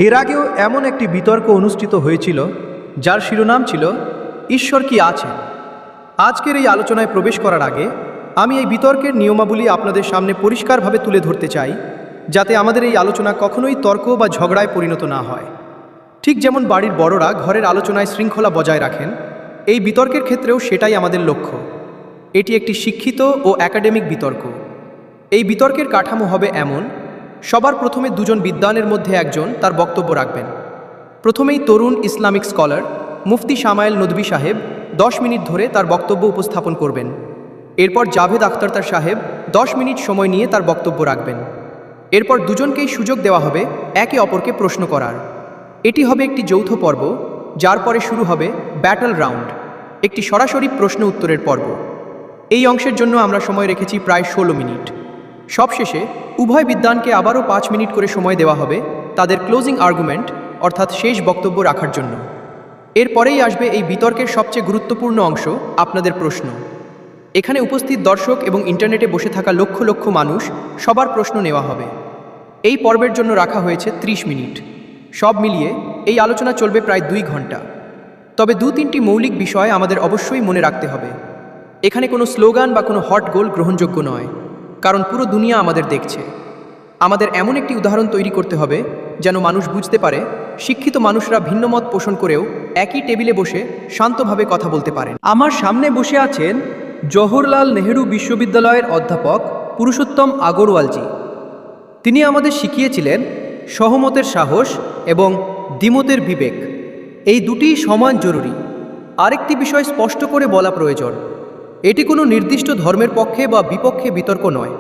এর আগেও এমন একটি বিতর্ক অনুষ্ঠিত হয়েছিল যার শিরোনাম ছিল ঈশ্বর কি আছেন। আজকের এই আলোচনায় প্রবেশ করার আগে আমি এই বিতর্কের নিয়মাবলী আপনাদের সামনে পরিষ্কারভাবে তুলে ধরতে চাই, যাতে আমাদের এই আলোচনা কখনোই তর্ক বা ঝগড়ায় পরিণত না হয়। ঠিক যেমন বাড়ির বড়রা ঘরের আলোচনায় শৃঙ্খলা বজায় রাখেন, এই বিতর্কের ক্ষেত্রেও সেটাই আমাদের লক্ষ্য। এটি একটি শিক্ষিত ও একাডেমিক বিতর্ক। এই বিতর্কের কাঠামো হবে এমন: সবার প্রথমে দুজন বিদ্বানের মধ্যে একজন তার বক্তব্য রাখবেন। প্রথমেই তরুণ ইসলামিক স্কলার মুফতি শামায়েল নদভী সাহেব 10 মিনিট ধরে তার বক্তব্য উপস্থাপন করবেন। এরপর জাভেদ আখতার সাহেব 10 মিনিট সময় নিয়ে তার বক্তব্য রাখবেন। এরপর দুজনকেই সুযোগ দেওয়া হবে একে অপরকে প্রশ্ন করার। এটি হবে একটি যৌথ পর্ব, যার পরে শুরু হবে ব্যাটল রাউন্ড, একটি সরাসরি প্রশ্ন উত্তরের পর্ব। এই অংশের জন্য আমরা সময় রেখেছি প্রায় 16 মিনিট। সবশেষে উভয় বিদ্বানকে আবারও 5 মিনিট করে সময় দেওয়া হবে তাদের ক্লোজিং আর্গুমেন্ট অর্থাৎ শেষ বক্তব্য রাখার জন্য। এরপরেই আসবে এই বিতর্কের সবচেয়ে গুরুত্বপূর্ণ অংশ, আপনাদের প্রশ্ন। এখানে উপস্থিত দর্শক এবং ইন্টারনেটে বসে থাকা লক্ষ লক্ষ মানুষ সবার প্রশ্ন নেওয়া হবে। এই পর্বের জন্য রাখা হয়েছে 30 মিনিট। সব মিলিয়ে এই আলোচনা চলবে প্রায় 2 ঘন্টা। তবে 2-3টি মৌলিক বিষয় আমাদের অবশ্যই মনে রাখতে হবে। এখানে কোনো স্লোগান বা কোনো হট গোল গ্রহণযোগ্য নয়, কারণ পুরো দুনিয়া আমাদের দেখছে। আমাদের এমন একটি উদাহরণ তৈরি করতে হবে যেন মানুষ বুঝতে পারে শিক্ষিত মানুষরা ভিন্নমত পোষণ করেও একই টেবিলে বসে শান্তভাবে কথা বলতে পারেন। আমার সামনে বসে আছেন জওহরলাল নেহেরু বিশ্ববিদ্যালয়ের অধ্যাপক পুরুষোত্তম আগরওয়ালজি। তিনি আমাদের শিখিয়েছিলেন সহমতের সাহস এবং দ্বিমতের বিবেক, এই দুটিই সমান জরুরি। আরেকটি বিষয় স্পষ্ট করে বলা প্রয়োজন, এটি কোনো নির্দিষ্ট ধর্মের পক্ষে বা বিপক্ষে বিতর্ক নয়।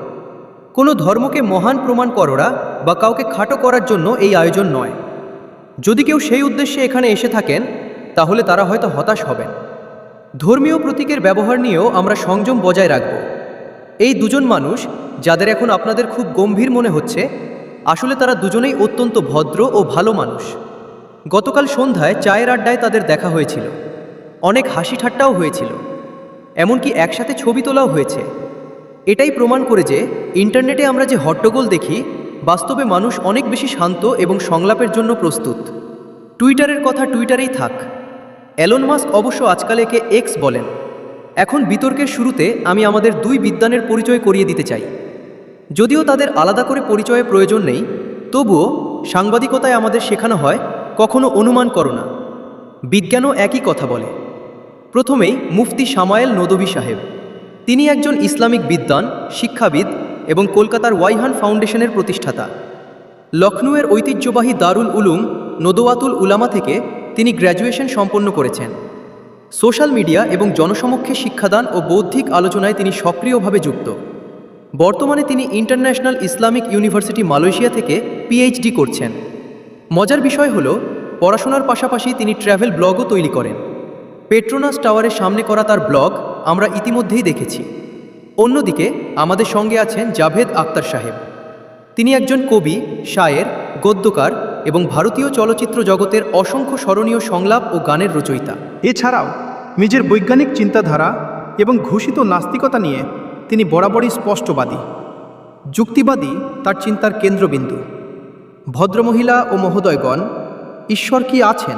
কোনো ধর্মকে মহান প্রমাণ করা বা কাউকে খাটো করার জন্য এই আয়োজন নয়। যদি কেউ সেই উদ্দেশ্যে এখানে এসে থাকেন, তাহলে তারা হয়তো হতাশ হবেন। ধর্মীয় প্রতীকের ব্যবহার নিয়েও আমরা সংযম বজায় রাখব। এই দুজন মানুষ যাদের এখন আপনাদের খুব গম্ভীর মনে হচ্ছে, আসলে তারা দুজনেই অত্যন্ত ভদ্র ও ভালো মানুষ। গতকাল সন্ধ্যায় চায়ের আড্ডায় তাদের দেখা হয়েছিল, অনেক হাসি ঠাট্টাও হয়েছিল, এমনকি একসাথে ছবি তোলাও হয়েছে। এটাই প্রমাণ করে যে ইন্টারনেটে আমরা যে হট্টগোল দেখি, বাস্তবে মানুষ অনেক বেশি শান্ত এবং সংলাপের জন্য প্রস্তুত। টুইটারের কথা টুইটারেই থাক। এলন মাস্ক অবশ্য আজকাল একে এক্স বলেন। এখন বিতর্কের শুরুতে আমি আমাদের 2 বিদ্বানের পরিচয় করিয়ে দিতে চাই। যদিও তাদের আলাদা করে পরিচয়ের প্রয়োজন নেই, তবুও সাংবাদিকতায় আমাদের শেখানো হয় কখনো অনুমান করো না, বিজ্ঞানও একই কথা বলে। প্রথমেই মুফতি শামায়েল নদভী সাহেব। তিনি একজন ইসলামিক বিদ্বান, শিক্ষাবিদ এবং কলকাতার ওয়াইহান ফাউন্ডেশনের প্রতিষ্ঠাতা। লখনউয়ের ঐতিহ্যবাহী দারুল উলুম নদওয়াতুল উলামা থেকে তিনি গ্র্যাজুয়েশন সম্পন্ন করেছেন। সোশ্যাল মিডিয়া এবং জনসমক্ষে শিক্ষাদান ও বৌদ্ধিক আলোচনায় তিনি সক্রিয়ভাবে যুক্ত। বর্তমানে তিনি ইন্টারন্যাশনাল ইসলামিক ইউনিভার্সিটি মালয়েশিয়া থেকে পিএইচডি করছেন। মজার বিষয় হলো, পড়াশোনার পাশাপাশি তিনি ট্র্যাভেল ব্লগও তৈরি করেন। পেট্রোনাস টাওয়ারের সামনে করা তার ব্লগ আমরা ইতিমধ্যেই দেখেছি। অন্যদিকে আমাদের সঙ্গে আছেন জাভেদ আখতার সাহেব। তিনি একজন কবি, শায়ের, গদ্যকার এবং ভারতীয় চলচ্চিত্র জগতের অসংখ্য স্মরণীয় সংলাপ ও গানের রচয়িতা। এছাড়াও নিজের বৈজ্ঞানিক চিন্তাধারা এবং ঘোষিত নাস্তিকতা নিয়ে তিনি বরাবরই স্পষ্টবাদী। যুক্তিবাদী তার চিন্তার কেন্দ্রবিন্দু। ভদ্রমহিলা ও মহোদয়গণ, ঈশ্বর কি আছেন?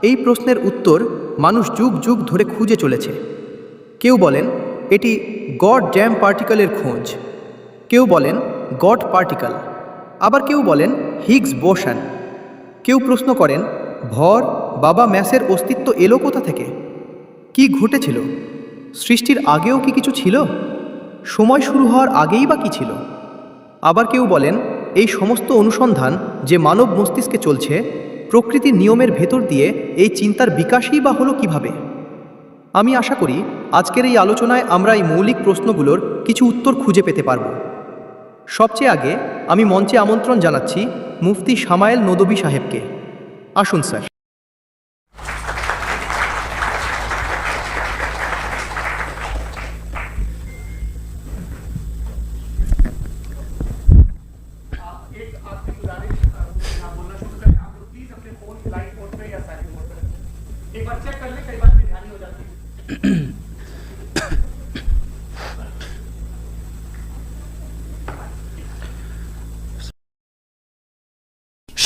এই প্রশ্নের উত্তর মানুষ যুগ যুগ ধরে খুঁজে চলেছে। কেউ বলেন এটি গড ড্যাম পার্টিকেলের খোঁজ, কেউ বলেন গড পার্টিকেল, আবার কেউ বলেন হিগস বোসন। কেউ প্রশ্ন করেন ভর বাবা ম্যাসের অস্তিত্ব এলো কোথা থেকে? কি ঘটেছিল? সৃষ্টির আগেও কি কিছু ছিল? সময় শুরু হওয়ার আগেই বা কী ছিল? আবার কেউ বলেন এই সমস্ত অনুসন্ধান যে মানব মস্তিষ্কে চলছে, প্রকৃতির নিয়মের ভেতর দিয়ে এই চিন্তার বিকাশই বা হলো কিভাবে? আমি আশা করি আজকের এই আলোচনায় আমরা এই মৌলিক প্রশ্নগুলোর কিছু উত্তর খুঁজে পেতে পারব। সবচেয়ে আগে আমি মঞ্চে আমন্ত্রণ জানাচ্ছি মুফতি শামায়েল নদভী সাহেবকে। আসুন স্যার।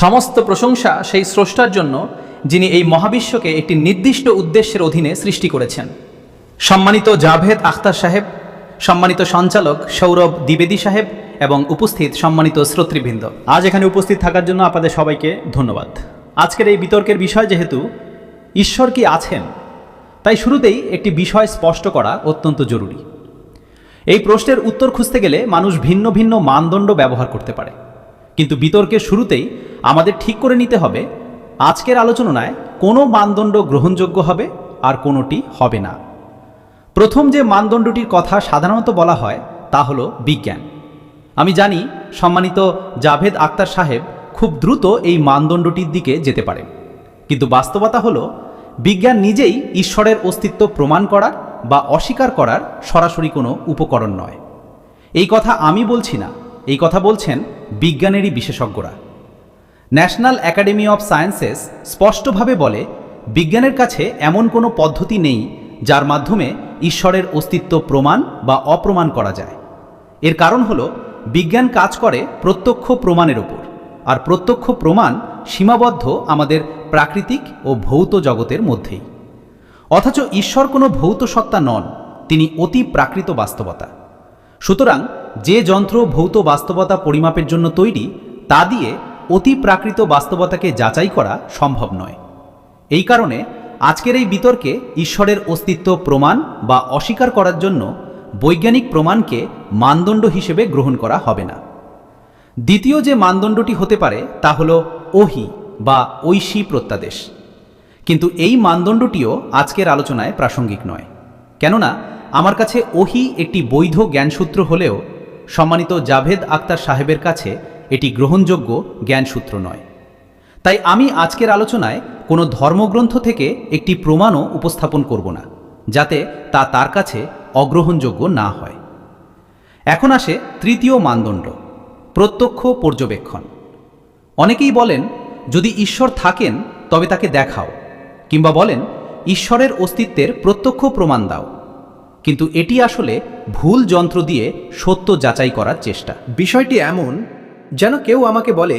সমস্ত প্রশংসা সেই স্রষ্টার জন্য, যিনি এই মহাবিশ্বকে একটি নির্দিষ্ট উদ্দেশ্যের অধীনে সৃষ্টি করেছেন। সম্মানিত জাভেদ আখতার সাহেব, সম্মানিত সঞ্চালক সৌরভ দ্বিবেদী সাহেব এবং উপস্থিত সম্মানিত শ্রোতৃবৃন্দ, আজ এখানে উপস্থিত থাকার জন্য আপনাদের সবাইকে ধন্যবাদ। আজকের এই বিতর্কের বিষয় যেহেতু ঈশ্বর কি আছেন, তাই শুরুতেই একটি বিষয় স্পষ্ট করা অত্যন্ত জরুরি। এই প্রশ্নের উত্তর খুঁজতে গেলে মানুষ ভিন্ন ভিন্ন মানদণ্ড ব্যবহার করতে পারে, কিন্তু বিতর্কের শুরুতেই আমাদের ঠিক করে নিতে হবে আজকের আলোচনায় কোনো মানদণ্ড গ্রহণযোগ্য হবে আর কোনোটি হবে না। প্রথম যে মানদণ্ডটির কথা সাধারণত বলা হয় তা হলো বিজ্ঞান। আমি জানি সম্মানিত জাভেদ আখতার সাহেব খুব দ্রুত এই মানদণ্ডটির দিকে যেতে পারেন, কিন্তু বাস্তবতা হলো বিজ্ঞান নিজেই ঈশ্বরের অস্তিত্ব প্রমাণ করার বা অস্বীকার করার সরাসরি কোনো উপকরণ নয়। এই কথা আমি বলছি না, এই কথা বলছেন বিজ্ঞানেরই বিশেষজ্ঞরা। ন্যাশনাল একাডেমি অফ সায়েন্সেস স্পষ্টভাবে বলে বিজ্ঞানের কাছে এমন কোনো পদ্ধতি নেই যার মাধ্যমে ঈশ্বরের অস্তিত্ব প্রমাণ বা অপ্রমাণ করা যায়। এর কারণ হলো বিজ্ঞান কাজ করে প্রত্যক্ষ প্রমাণের ওপর, আর প্রত্যক্ষ প্রমাণ সীমাবদ্ধ আমাদের প্রাকৃতিক ও ভৌত জগতের মধ্যেই। অথচ ঈশ্বর কোনো ভৌত সত্তা নন, তিনি অতি প্রাকৃত বাস্তবতা। সুতরাং যে যন্ত্র ভৌত বাস্তবতা পরিমাপের জন্য তৈরি তা দিয়ে অতি প্রাকৃত বাস্তবতাকে যাচাই করা সম্ভব নয়। এই কারণে আজকের এই বিতর্কে ঈশ্বরের অস্তিত্ব প্রমাণ বা অস্বীকার করার জন্য বৈজ্ঞানিক প্রমাণকে মানদণ্ড হিসেবে গ্রহণ করা হবে না। দ্বিতীয় যে মানদণ্ডটি হতে পারে তা হল ওহি বা ঐশী প্রত্যাদেশ, কিন্তু এই মানদণ্ডটিও আজকের আলোচনায় প্রাসঙ্গিক নয়। কেননা আমার কাছে ওহি একটি বৈধ জ্ঞানসূত্র হলেও সম্মানিত জাভেদ আখতার সাহেবের কাছে এটি গ্রহণযোগ্য জ্ঞানসূত্র নয়। তাই আমি আজকের আলোচনায় কোনো ধর্মগ্রন্থ থেকে একটি প্রমাণও উপস্থাপন করব না, যাতে তা তার কাছে অগ্রহণযোগ্য না হয়। এখন আসে তৃতীয় মানদণ্ড, প্রত্যক্ষ পর্যবেক্ষণ। অনেকেই বলেন যদি ঈশ্বর থাকেন তবে তাকে দেখাও, কিংবা বলেন ঈশ্বরের অস্তিত্বের প্রত্যক্ষ প্রমাণ দাও, কিন্তু এটি আসলে ভুল যন্ত্র দিয়ে সত্য যাচাই করার চেষ্টা। বিষয়টি এমন যেন কেউ আমাকে বলে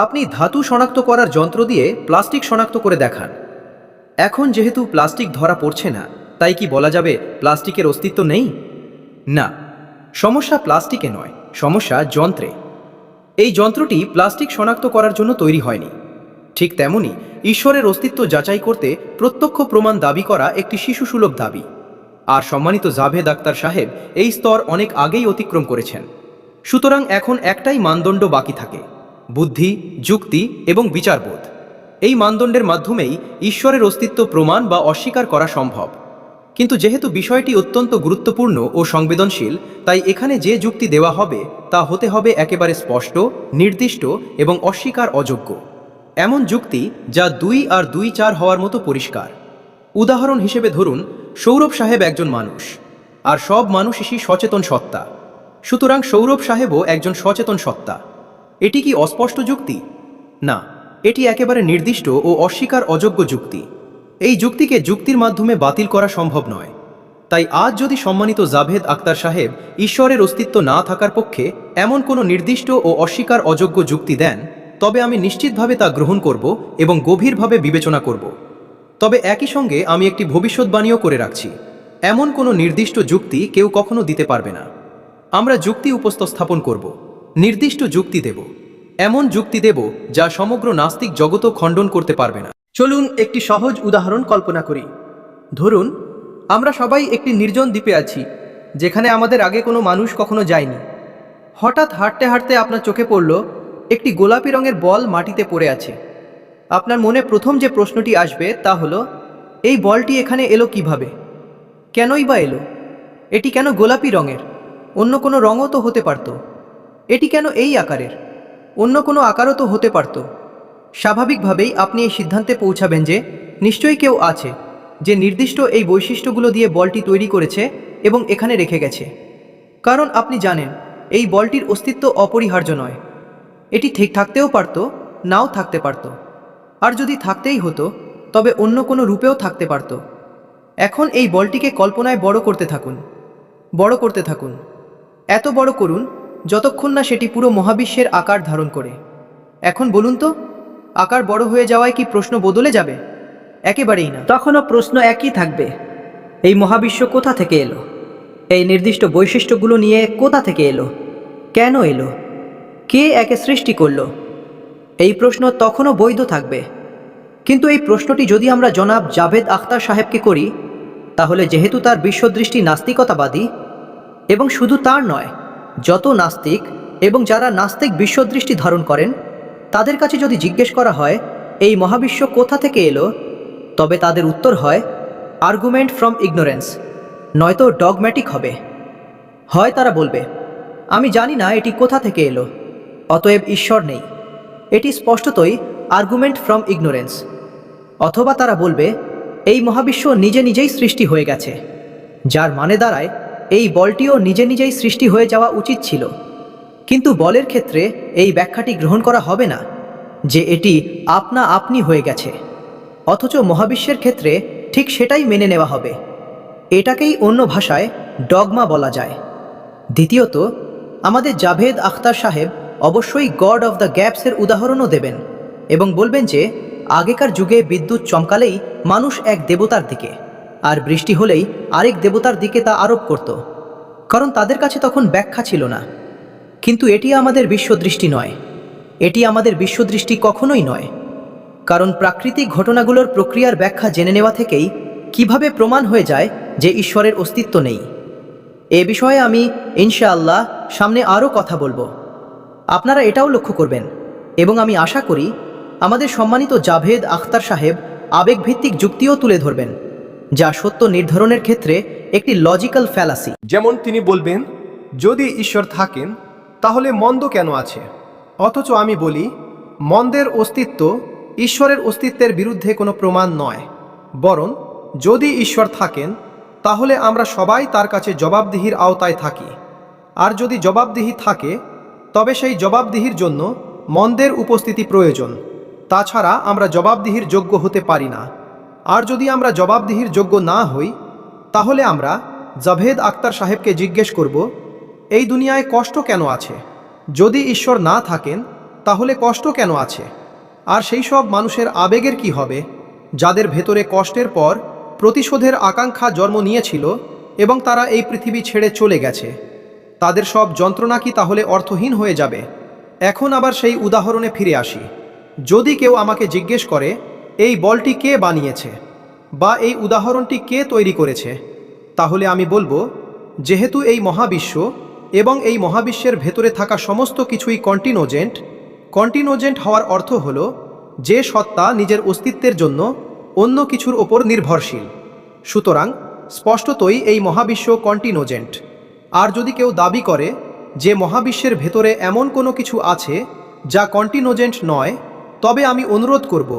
আপনি ধাতু শনাক্ত করার যন্ত্র দিয়ে প্লাস্টিক শনাক্ত করে দেখান। এখন যেহেতু প্লাস্টিক ধরা পড়ছে না, তাই কি বলা যাবে প্লাস্টিকের অস্তিত্ব নেই? না, সমস্যা প্লাস্টিকে নয়, সমস্যা যন্ত্রে। এই যন্ত্রটি প্লাস্টিক শনাক্ত করার জন্য তৈরি হয়নি। ঠিক তেমনি ঈশ্বরের অস্তিত্ব যাচাই করতে প্রত্যক্ষ প্রমাণ দাবি করা একটি শিশুসুলভ দাবি। আর সম্মানিত জাভেদ আখতার সাহেব এই স্তর অনেক আগেই অতিক্রম করেছেন। সুতরাং এখন একটাই মানদণ্ড বাকি থাকে, বুদ্ধি, যুক্তি এবং বিচারবোধ। এই মানদণ্ডের মাধ্যমেই ঈশ্বরের অস্তিত্ব প্রমাণ বা অস্বীকার করা সম্ভব। কিন্তু যেহেতু বিষয়টি অত্যন্ত গুরুত্বপূর্ণ ও সংবেদনশীল, তাই এখানে যে যুক্তি দেওয়া হবে তা হতে হবে একেবারে স্পষ্ট, নির্দিষ্ট এবং অস্বীকার অযোগ্য। এমন যুক্তি যা 2 আর 2 4 হওয়ার মতো পরিষ্কার। উদাহরণ হিসেবে ধরুন, সৌরভ সাহেব একজন মানুষ, আর সব মানুষই সচেতন সত্তা। সুতরাং সৌরভ সাহেবও একজন সচেতন সত্তা। এটি কি অস্পষ্ট যুক্তি? না, এটি একেবারে নির্দিষ্ট ও অস্বীকার অযোগ্য যুক্তি। এই যুক্তিকে যুক্তির মাধ্যমে বাতিল করা সম্ভব নয়। তাই আজ যদি সম্মানিত জাভেদ আখতার সাহেব ঈশ্বরের অস্তিত্ব না থাকার পক্ষে এমন কোনো নির্দিষ্ট ও অস্বীকার অযোগ্য যুক্তি দেন, তবে আমি নিশ্চিতভাবে তা গ্রহণ করব এবং গভীরভাবে বিবেচনা করব। তবে একই সঙ্গে আমি একটি ভবিষ্যৎবাণীও করে রাখছি, এমন কোনো নির্দিষ্ট যুক্তি কেউ কখনো দিতে পারবে না। আমরা যুক্তি উপস্থাপন করব, নির্দিষ্ট যুক্তি দেব, এমন যুক্তি দেব যা সমগ্র নাস্তিক জগতও খণ্ডন করতে পারবে না। চলুন একটি সহজ উদাহরণ কল্পনা করি। ধরুন আমরা সবাই একটি নির্জন দ্বীপে আছি, যেখানে আমাদের আগে কোনো মানুষ কখনো যায়নি। হঠাৎ হাঁটতে হাঁটতে আপনার চোখে পড়ল একটি গোলাপি রঙের বল মাটিতে পড়ে আছে। আপনার মনে প্রথম যে প্রশ্নটি আসবে তা হলো, এই বলটি এখানে এলো কিভাবে? কেনই বা এলো? এটি কেন গোলাপি রঙের? অন্য কোনো রঙও তো হতে পারত। এটি কেন এই আকারের? অন্য কোনো আকারও তো হতে পারত। স্বাভাবিকভাবেই আপনি এই সিদ্ধান্তে পৌঁছাবেন যে নিশ্চয়ই কেউ আছে যে নির্দিষ্ট এই বৈশিষ্ট্যগুলো দিয়ে বলটি তৈরি করেছে এবং এখানে রেখে গেছে। কারণ আপনি জানেন এই বলটির অস্তিত্ব অপরিহার্য নয়। এটি ঠিক থাকতেও পারত, নাও থাকতে পারত। আর যদি থাকতেই হতো তবে অন্য কোনো রূপেও থাকতে পারত। এখন এই বলটিকে কল্পনায় বড় করতে থাকুন, বড় করতে থাকুন, এত বড় করুন যতক্ষণ না সেটি পুরো মহাবিশ্বের আকার ধারণ করে। এখন বলুন তো, আকার বড় হয়ে যাওয়ায় কি প্রশ্ন বদলে যাবে? একেবারেই না। তখনও প্রশ্ন একই থাকবে, এই মহাবিশ্ব কোথা থেকে এলো? এই নির্দিষ্ট বৈশিষ্ট্যগুলো নিয়ে কোথা থেকে এলো? কেন এলো? কে একে সৃষ্টি করলো? এই প্রশ্ন তখনও বৈধ থাকবে। কিন্তু এই প্রশ্নটি যদি আমরা জনাব জাভেদ আখতার সাহেবকে করি, তাহলে যেহেতু তার বিশ্বদৃষ্টি নাস্তিকতাবাদী, এবং শুধু তার নয়, যত নাস্তিক এবং যারা নাস্তিক বিশ্বদৃষ্টি ধারণ করেন তাদের কাছে যদি জিজ্ঞেস করা হয় এই মহাবিশ্ব কোথা থেকে এলো, তবে তাদের উত্তর হয় আর্গুমেন্ট ফ্রম ইগনোরেন্স, নয়তো ডগম্যাটিক হবে। হয় তারা বলবে আমি জানি না এটি কোথা থেকে এলো, অতএব ঈশ্বর নেই, এটি স্পষ্টতই আর্গুমেন্ট ফ্রম ইগনোরেন্স। অথবা তারা বলবে এই মহাবিশ্ব নিজে নিজেই সৃষ্টি হয়ে গেছে, যার মানে দাঁড়ায় এই বলটিও নিজে নিজেই সৃষ্টি হয়ে যাওয়া উচিত ছিল। কিন্তু বলের ক্ষেত্রে এই ব্যাখ্যাটি গ্রহণ করা হবে না যে এটি আপনা আপনি হয়ে গেছে, অথচ মহাবিশ্বের ক্ষেত্রে ঠিক সেটাই মেনে নেওয়া হবে। এটাকেই অন্য ভাষায় ডগমা বলা যায়। দ্বিতীয়ত, আমাদের জাভেদ আখতার সাহেব অবশ্যই গড অফ দ্য গ্যাপসের উদাহরণও দেবেন এবং বলবেন যে আগেকার যুগে বিদ্যুৎ চমকালেই মানুষ এক দেবতার দিকে আর বৃষ্টি হলেই আরেক দেবতার দিকে তা আরোপ করত, কারণ তাদের কাছে তখন ব্যাখ্যা ছিল না। কিন্তু এটি আমাদের বিশ্বদৃষ্টি নয়, এটি আমাদের বিশ্বদৃষ্টি কখনোই নয়, কারণ প্রাকৃতিক ঘটনাগুলোর প্রক্রিয়ার ব্যাখ্যা জেনে নেওয়া থেকেই কিভাবে প্রমাণ হয়ে যায় যে ঈশ্বরের অস্তিত্ব নেই। এ বিষয়ে আমি ইনশাআল্লাহ সামনে আরও কথা বলবো। আপনারা এটাও লক্ষ্য করবেন এবং আমি আশা করি আমাদের সম্মানিত জাভেদ আখতার সাহেব আবেগভিত্তিক যুক্তিও তুলে ধরবেন, যা সত্য নির্ধারণের ক্ষেত্রে একটি লজিক্যাল ফ্যালাসি। যেমন তিনি বলবেন, যদি ঈশ্বর থাকেন তাহলে মন্দ কেন আছে? অথচ আমি বলি, মন্দের অস্তিত্ব ঈশ্বরের অস্তিত্বের বিরুদ্ধে কোনো প্রমাণ নয়, বরং যদি ঈশ্বর থাকেন তাহলে আমরা সবাই তার কাছে জবাবদিহির আওতায় থাকি। আর যদি জবাবদিহি থাকে তবে সেই জবাবদিহির জন্য মন্দের উপস্থিতি প্রয়োজন, তাছাড়া আমরা জবাবদিহির যোগ্য হতে পারি না। আর যদি আমরা জবাবদিহির যোগ্য না হই, তাহলে আমরা জাভেদ আখতার সাহেবকে জিজ্ঞেস করব, এই দুনিয়ায় কষ্ট কেন আছে? যদি ঈশ্বর না থাকেন তাহলে কষ্ট কেন আছে? আর সেই সব মানুষের আবেগের কি হবে যাদের ভেতরে কষ্টের পর প্রতিশোধের আকাঙ্ক্ষা জন্ম নিয়েছিল এবং তারা এই পৃথিবী ছেড়ে চলে গেছে? তাদের সব যন্ত্রণা কি তাহলে অর্থহীন হয়ে যাবে? এখন আবার সেই উদাহরণে ফিরে আসি। যদি কেউ আমাকে জিজ্ঞেস করে এই বলটি কে বানিয়েছে বা এই উদাহরণটি কে তৈরি করেছে, তাহলে আমি বলবো, যেহেতু এই মহাবিশ্ব এবং এই মহাবিশ্বের ভেতরে থাকা সমস্ত কিছুই কন্টিনোজেন্ট হওয়ার অর্থ হলো যে সত্তা নিজের অস্তিত্বের জন্য অন্য কিছুর ওপর নির্ভরশীল। সুতরাং স্পষ্টতই এই মহাবিশ্ব কন্টিনোজেন্ট। আর যদি কেউ দাবি করে যে মহাবিশ্বের ভেতরে এমন কোনো কিছু আছে যা কন্টিনোজেন্ট নয়, তবে আমি অনুরোধ করব,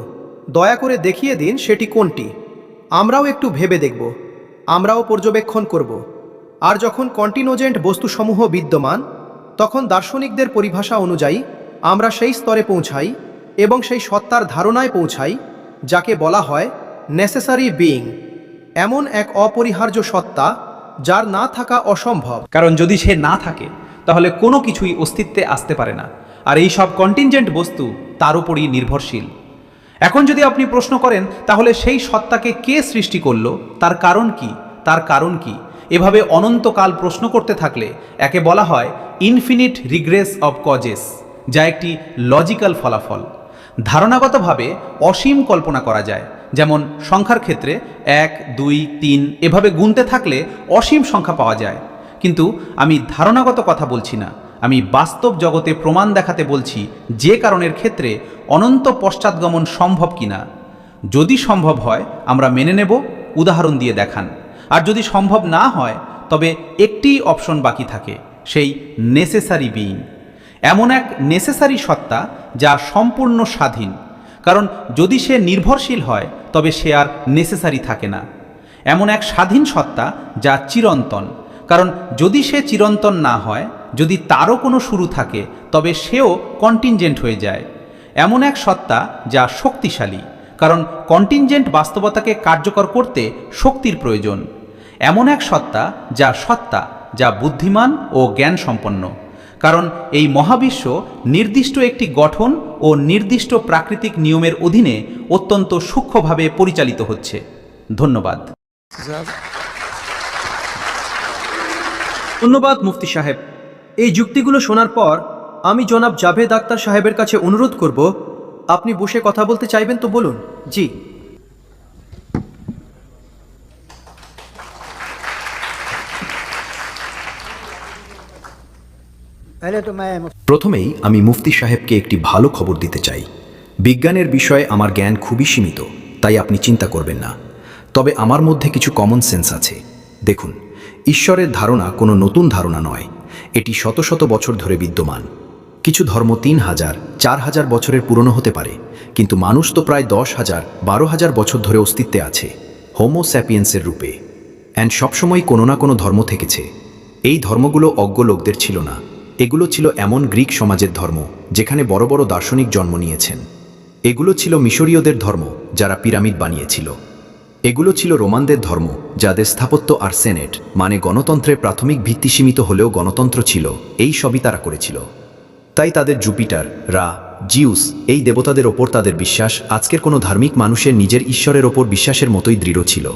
দয়া করে দেখিয়ে দিন সেটি কোনটি। আমরাও একটু ভেবে দেখব, আমরাও পর্যবেক্ষণ করব। আর যখন কন্টিনোজেন্ট বস্তুসমূহ বিদ্যমান, তখন দার্শনিকদের পরিভাষা অনুযায়ী আমরা সেই স্তরে পৌঁছাই এবং সেই সত্তার ধারণায় পৌঁছাই যাকে বলা হয় নেসেসারি বিইং, এমন এক অপরিহার্য সত্তা যার না থাকা অসম্ভব। কারণ যদি সে না থাকে তাহলে কোনো কিছুই অস্তিত্বে আসতে পারে না, আর এই সব কন্টিনজেন্ট বস্তু তার উপরই নির্ভরশীল। এখন যদি আপনি প্রশ্ন করেন তাহলে সেই সত্তাকে কে সৃষ্টি করলো, তার কারণ কি, তার কারণ কি, এভাবে অনন্তকাল প্রশ্ন করতে থাকলে একে বলা হয় ইনফিনিট রিগ্রেস অব কজেস, যা একটি লজিক্যাল ফলাফল। ধারণাগতভাবে অসীম কল্পনা করা যায়, যেমন সংখ্যার ক্ষেত্রে 1, 2, 3 এভাবে গুনতে থাকলে অসীম সংখ্যা পাওয়া যায়। কিন্তু আমি ধারণাগত কথা বলছি না, আমি বাস্তব জগতে প্রমাণ দেখাতে বলছি যে কারণের ক্ষেত্রে অনন্ত পশ্চাৎগমন সম্ভব কিনা। যদি সম্ভব হয় আমরা মেনে নেব, উদাহরণ দিয়ে দেখান। আর যদি সম্ভব না হয় তবে একটি অপশন বাকি থাকে, সেই নেসেসারি বিইং, এমন এক নেসেসারি সত্তা যা সম্পূর্ণ স্বাধীন। কারণ যদি সে নির্ভরশীল হয় তবে সে আর নেসেসারি থাকে না। এমন এক স্বাধীন সত্তা যা চিরন্তন, কারণ যদি সে চিরন্তন না হয়, যদি তারও কোনো শুরু থাকে, তবে সেও কন্টিনজেন্ট হয়ে যায়। এমন এক সত্তা যা শক্তিশালী, কারণ কন্টিনজেন্ট বাস্তবতাকে কার্যকর করতে শক্তির প্রয়োজন। এমন এক সত্তা যা বুদ্ধিমান ও জ্ঞান সম্পন্ন, কারণ এই মহাবিশ্ব নির্দিষ্ট একটি গঠন ও নির্দিষ্ট প্রাকৃতিক নিয়মের অধীনে অত্যন্ত সূক্ষ্মভাবে পরিচালিত হচ্ছে। ধন্যবাদ। ধন্যবাদ মুফতি সাহেব। এই যুক্তিগুলো শোনার পর আমি জনাব জাভেদ আখতার সাহেবের কাছে অনুরোধ করব, আপনি বসে কথা বলতে চাইবেন তো বলুন। জি। প্রথমেই আমি মুফতি সাহেবকে একটি ভালো খবর দিতে চাই। বিজ্ঞানের বিষয়ে আমার জ্ঞান খুবই সীমিত, তাই আপনি চিন্তা করবেন না। তবে আমার মধ্যে কিছু কমন সেন্স আছে। দেখুন, ঈশ্বরের ধারণা কোনো নতুন ধারণা নয়, এটি শত শত বছর ধরে বিদ্যমান। কিছু ধর্ম 3000, 4000 বছরের পুরনো হতে পারে, কিন্তু মানুষ তো প্রায় 10,000, 12,000 বছর ধরে অস্তিত্বে আছে, হোমো স্যাপিয়েন্সের রূপে। অ্যান্ড সবসময় কোনো না কোনো ধর্ম থেকেছে। এই ধর্মগুলো অজ্ঞ লোকদের ছিল না, এগুলো ছিল এমন গ্রিক সমাজের ধর্ম যেখানে বড় বড় দার্শনিক জন্ম নিয়েছেন। এগুলো ছিল মিশরীয়দের ধর্ম যারা পিরামিড বানিয়েছিল। এগুলো ছিল রোমানদের ধর্ম যাদের স্থাপত্য আর সেনেট মানে গণতন্ত্রের প্রাথমিক ভিত্তি সীমিত হলেও গণতন্ত্র ছিল, এই সবই তারা করেছিল। তাই তাদের জুপিটার, রা, জিউস এই দেবতাদের ওপর তাদের বিশ্বাস আজকের কোনো ধার্মিক মানুষের নিজের ঈশ্বরের ওপর বিশ্বাসের মতোই দৃঢ় ছিল।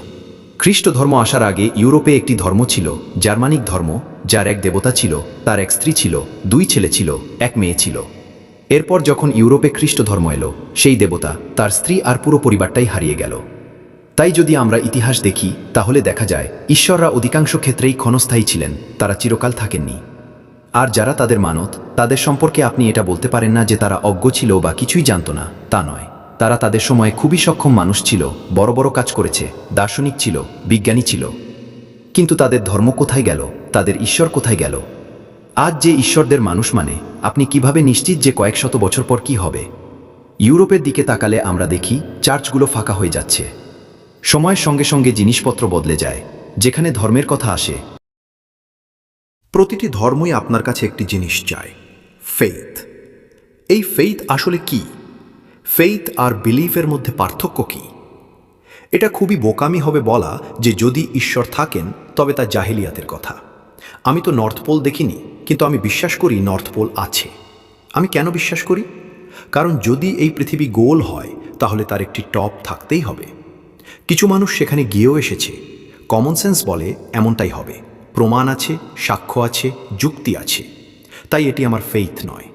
খ্রিস্ট ধর্ম আসার আগে ইউরোপে একটি ধর্ম ছিল, জার্মানিক ধর্ম, যার এক দেবতা ছিল, তার এক স্ত্রী ছিল, 2 ছেলে ছিল, 1 মেয়ে ছিল। এরপর যখন ইউরোপে খ্রিস্ট ধর্ম এলো, সেই দেবতা, তার স্ত্রী আর পুরো পরিবারটাই হারিয়ে গেল। তাই যদি আমরা ইতিহাস দেখি তাহলে দেখা যায় ঈশ্বররা অধিকাংশ ক্ষেত্রেই ক্ষণস্থায়ী ছিলেন, তারা চিরকাল থাকেননি। আর যারা তাদের মানত, তাদের সম্পর্কে আপনি এটা বলতে পারেন না যে তারা অজ্ঞ ছিল বা কিছুই জানতো না, তা নয়। তারা তাদের সময়ে খুবই সক্ষম মানুষ ছিল, বড় বড় কাজ করেছে, দার্শনিক ছিল, বিজ্ঞানী ছিল। কিন্তু তাদের ধর্ম কোথায় গেল? তাদের ঈশ্বর কোথায় গেল? আজ যে ঈশ্বরদের মানুষ মানে, আপনি কিভাবে নিশ্চিত যে কয়েক শত বছর পর কি হবে? ইউরোপের দিকে তাকালে আমরা দেখি চার্চগুলো ফাঁকা হয়ে যাচ্ছে। সময়ের সঙ্গে সঙ্গে জিনিসপত্র বদলে যায়। যেখানে ধর্মের কথা আসে, প্রতিটি ধর্মই আপনার কাছে একটি জিনিস চায়, ফেইথ। এই ফেইথ আসলে কি? ফেইথ আর বিলিফের মধ্যে পার্থক্য কি? এটা খুবই বোকামি হবে বলা যে যদি ঈশ্বর থাকেন তবে তা জাহিলিয়াতের কথা। আমি তো নর্থ পোল দেখিনি, কিন্তু আমি বিশ্বাস করি নর্থ পোল আছে। আমি কেন বিশ্বাস করি? কারণ যদি এই পৃথিবী গোল হয় তাহলে তার একটি টপ থাকতেই হবে। কিছু মানুষ সেখানে গিয়েও এসেছে। কমন সেন্স বলে এমনটাই হবে। প্রমাণ আছে, সাক্ষ্য আছে, যুক্তি আছে। তাই এটি আমার ফেইথ নয়।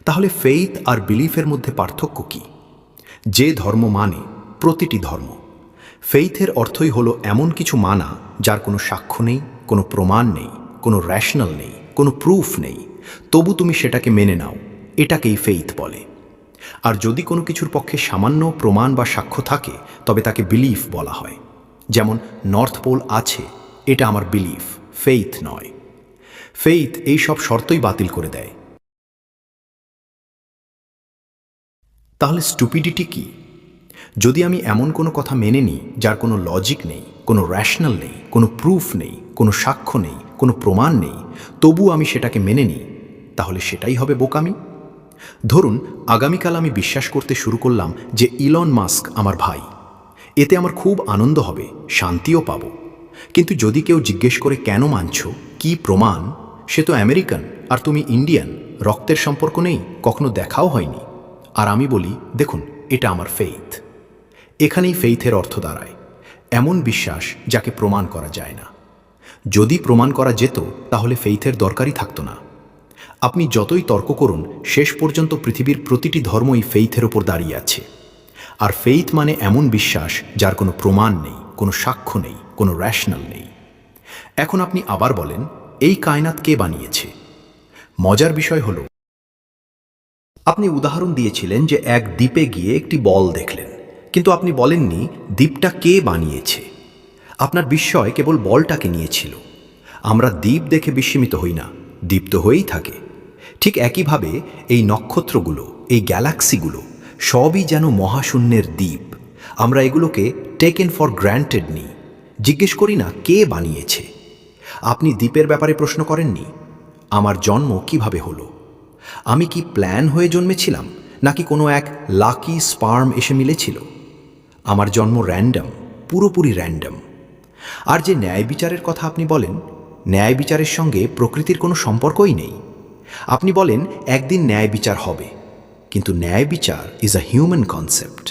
তাহলে ফেইথ আর বিলিফের মধ্যে পার্থক্য কি? যে ধর্ম মানে, প্রতিটি ধর্ম, ফেইথের অর্থই হলো এমন কিছু মানা যার কোনো সাক্ষ্য নেই, কোনো প্রমাণ নেই, কোনো র্যাশনাল নেই, কোনো প্রুফ নেই, তবু তুমি সেটাকে মেনে নাও, এটাকেই ফেইথ বলে। আর যদি কোনো কিছুর পক্ষে সামান্য প্রমাণ বা সাক্ষ্য থাকে তবে তাকে বিলিফ বলা হয়। যেমন নর্থ পোল আছে, এটা আমার বিলিফ, ফেইথ নয়। ফেইথ এই সব শর্তই বাতিল করে দেয়। তাহলে স্টুপিডিটি কি? যদি আমি এমন কোনো কথা মেনে নিই যার কোনো লজিক নেই, কোনো র্যাশনাল নেই, কোনো প্রুফ নেই, কোনো সাক্ষ্য নেই, কোনো প্রমাণ নেই, তবু আমি সেটাকে মেনে নিই, তাহলে সেটাই হবে বোকামি। ধরুন আগামীকাল আমি বিশ্বাস করতে শুরু করলাম যে ইলন মাস্ক আমার ভাই। এতে আমার খুব আনন্দ হবে, শান্তিও পাব। কিন্তু যদি কেউ জিজ্ঞেস করে কেন মানছ, কি প্রমাণ, সে তো আমেরিকান আর তুমি ইন্ডিয়ান, রক্তের সম্পর্ক নেই, কখনো দেখাও হয়নি। আর আমি বলি দেখুন এটা আমার ফেইথ। এখানেই ফেইথের অর্থ দাঁড়ায় এমন বিশ্বাস যাকে প্রমাণ করা যায় না। যদি প্রমাণ করা যেত তাহলে ফেইথের দরকারই থাকতো না। আপনি যতই তর্ক করুন, শেষ পর্যন্ত পৃথিবীর প্রতিটি ধর্মই ফেইথের ওপর দাঁড়িয়ে আছে। আর ফেইথ মানে এমন বিশ্বাস যার কোনো প্রমাণ নেই, কোনো সাক্ষ্য নেই, কোনো র্যাশনাল নেই। এখন আপনি আবার বলেন এই কায়নাত কে বানিয়েছে? মজার বিষয় হলো, আপনি উদাহরণ দিয়েছিলেন যে এক দ্বীপে গিয়ে একটি বল দেখলেন, কিন্তু আপনি বলেননি দ্বীপটা কে বানিয়েছে। আপনার বিস্ময় কেবল বলটাকে নিয়েছিল। আমরা দ্বীপ দেখে বিস্মিত হই না, দ্বীপ তো হয়েই থাকে। ঠিক একইভাবে এই নক্ষত্রগুলো, এই গ্যালাক্সিগুলো সবই যেন মহাশূন্যের দ্বীপ। আমরা এগুলোকে টেকেন ফর গ্র্যান্টেড নিই, জিজ্ঞেস করি না কে বানিয়েছে। আপনি দ্বীপের ব্যাপারে প্রশ্ন করেননি, আমার জন্ম কিভাবে হলো? আমি কি প্ল্যান হয়ে জন্মেছিলাম, নাকি কোনো এক লাকি স্পার্ম এসে মিলেছিল? আমার জন্ম র্যান্ডম, পুরোপুরি র্যান্ডম। আর যে ন্যায় বিচারের কথা আপনি বলেন, ন্যায় বিচারের সঙ্গে প্রকৃতির কোনো সম্পর্কই নেই। আপনি বলেন একদিন ন্যায় বিচার হবে, কিন্তু ন্যায় বিচার ইজ আ হিউম্যান কনসেপ্ট।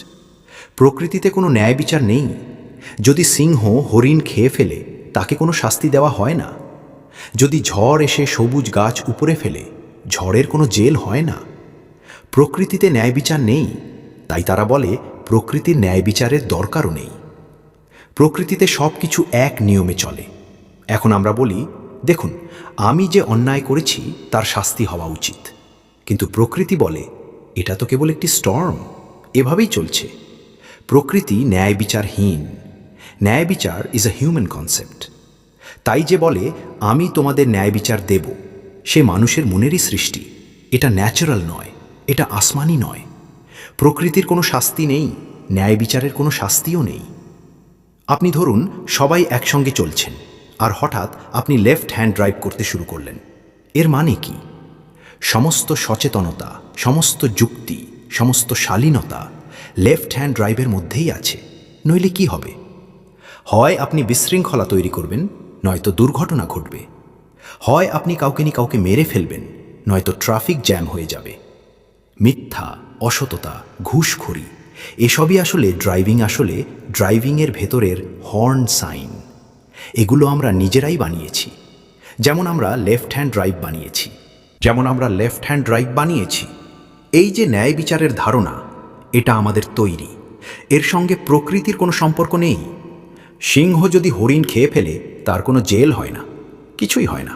প্রকৃতিতে কোনো ন্যায় বিচার নেই। যদি সিংহ হরিণ খেয়ে ফেলে তাকে কোনো শাস্তি দেওয়া হয় না। যদি ঝড় এসে সবুজ গাছ উপড়ে ফেলে ঝড়ের কোনো জেল হয় না। প্রকৃতিতে ন্যায় বিচার নেই, তাই তারা বলে প্রকৃতির ন্যায় বিচারের দরকারও নেই। প্রকৃতিতে সব কিছু এক নিয়মে চলে। এখন আমরা বলি, দেখুন, আমি যে অন্যায় করেছি তার শাস্তি হওয়া উচিত, কিন্তু প্রকৃতি বলে এটা তো কেবল একটি স্টর্ম, এভাবেই চলছে। প্রকৃতি ন্যায় বিচারহীন। ন্যায় বিচার ইজ আ হিউম্যান কনসেপ্ট। তাই যে বলে আমি তোমাদের ন্যায় বিচার দেব, সে মানুষের মনেরই সৃষ্টি। এটা ন্যাচারাল নয়, এটা আসমানি নয়। প্রকৃতির কোনো শাস্তি নেই, ন্যায় বিচারের কোনো শাস্তিও নেই। আপনি ধরুন সবাই একসঙ্গে চলছেন, আর হঠাৎ আপনি লেফট হ্যান্ড ড্রাইভ করতে শুরু করলেন। এর মানে কি? সমস্ত সচেতনতা, সমস্ত যুক্তি, সমস্ত শালীনতা লেফট হ্যান্ড ড্রাইভের মধ্যেই আছে। নইলে কি হবে? হয় আপনি বিশৃঙ্খলা তৈরি করবেন, নয়তো দুর্ঘটনা ঘটবে। হয় আপনি কাউকে কাউকে মেরে ফেলবেন, নয়তো ট্রাফিক জ্যাম হয়ে যাবে। মিথ্যা, অসততা, ঘুষখোরি এসবই আসলে ড্রাইভিংয়ের ভেতরের হর্ন সাইন। এগুলো আমরা নিজেরাই বানিয়েছি। যেমন আমরা লেফট হ্যান্ড ড্রাইভ বানিয়েছি। এই যে ন্যায় বিচারের ধারণা, এটা আমাদের তৈরি। এর সঙ্গে প্রকৃতির কোনো সম্পর্ক নেই। সিংহ যদি হরিণ খেয়ে ফেলে তার কোনো জেল হয় না, কিছুই হয় না।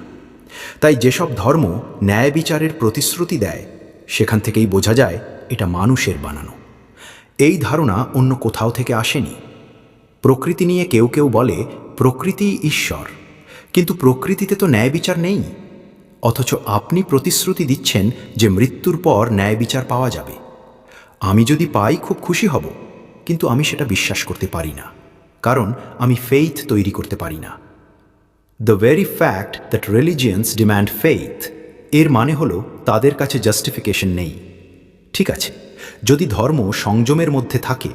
তাই যেসব ধর্ম ন্যায় বিচারের প্রতিশ্রুতি দেয়, সেখান থেকেই বোঝা যায় এটা মানুষের বানানো। এই ধারণা অন্য কোথাও থেকে আসেনি। প্রকৃতি নিয়ে কেউ কেউ বলে প্রকৃতি ঈশ্বর, কিন্তু প্রকৃতিতে তো ন্যায় বিচার নেই। অথচ আপনি প্রতিশ্রুতি দিচ্ছেন যে মৃত্যুর পর ন্যায় বিচার পাওয়া যাবে। আমি যদি পাই খুব খুশি হব, কিন্তু আমি সেটা বিশ্বাস করতে পারি না, কারণ আমি ফেইথ তৈরি করতে পারি না। The very fact that religions demand faith, এর মানে হলো তাদের কাছে জাস্টিফিকেশন নেই। ঠিক আছে, যদি ধর্ম সংযমের মধ্যে থাকে,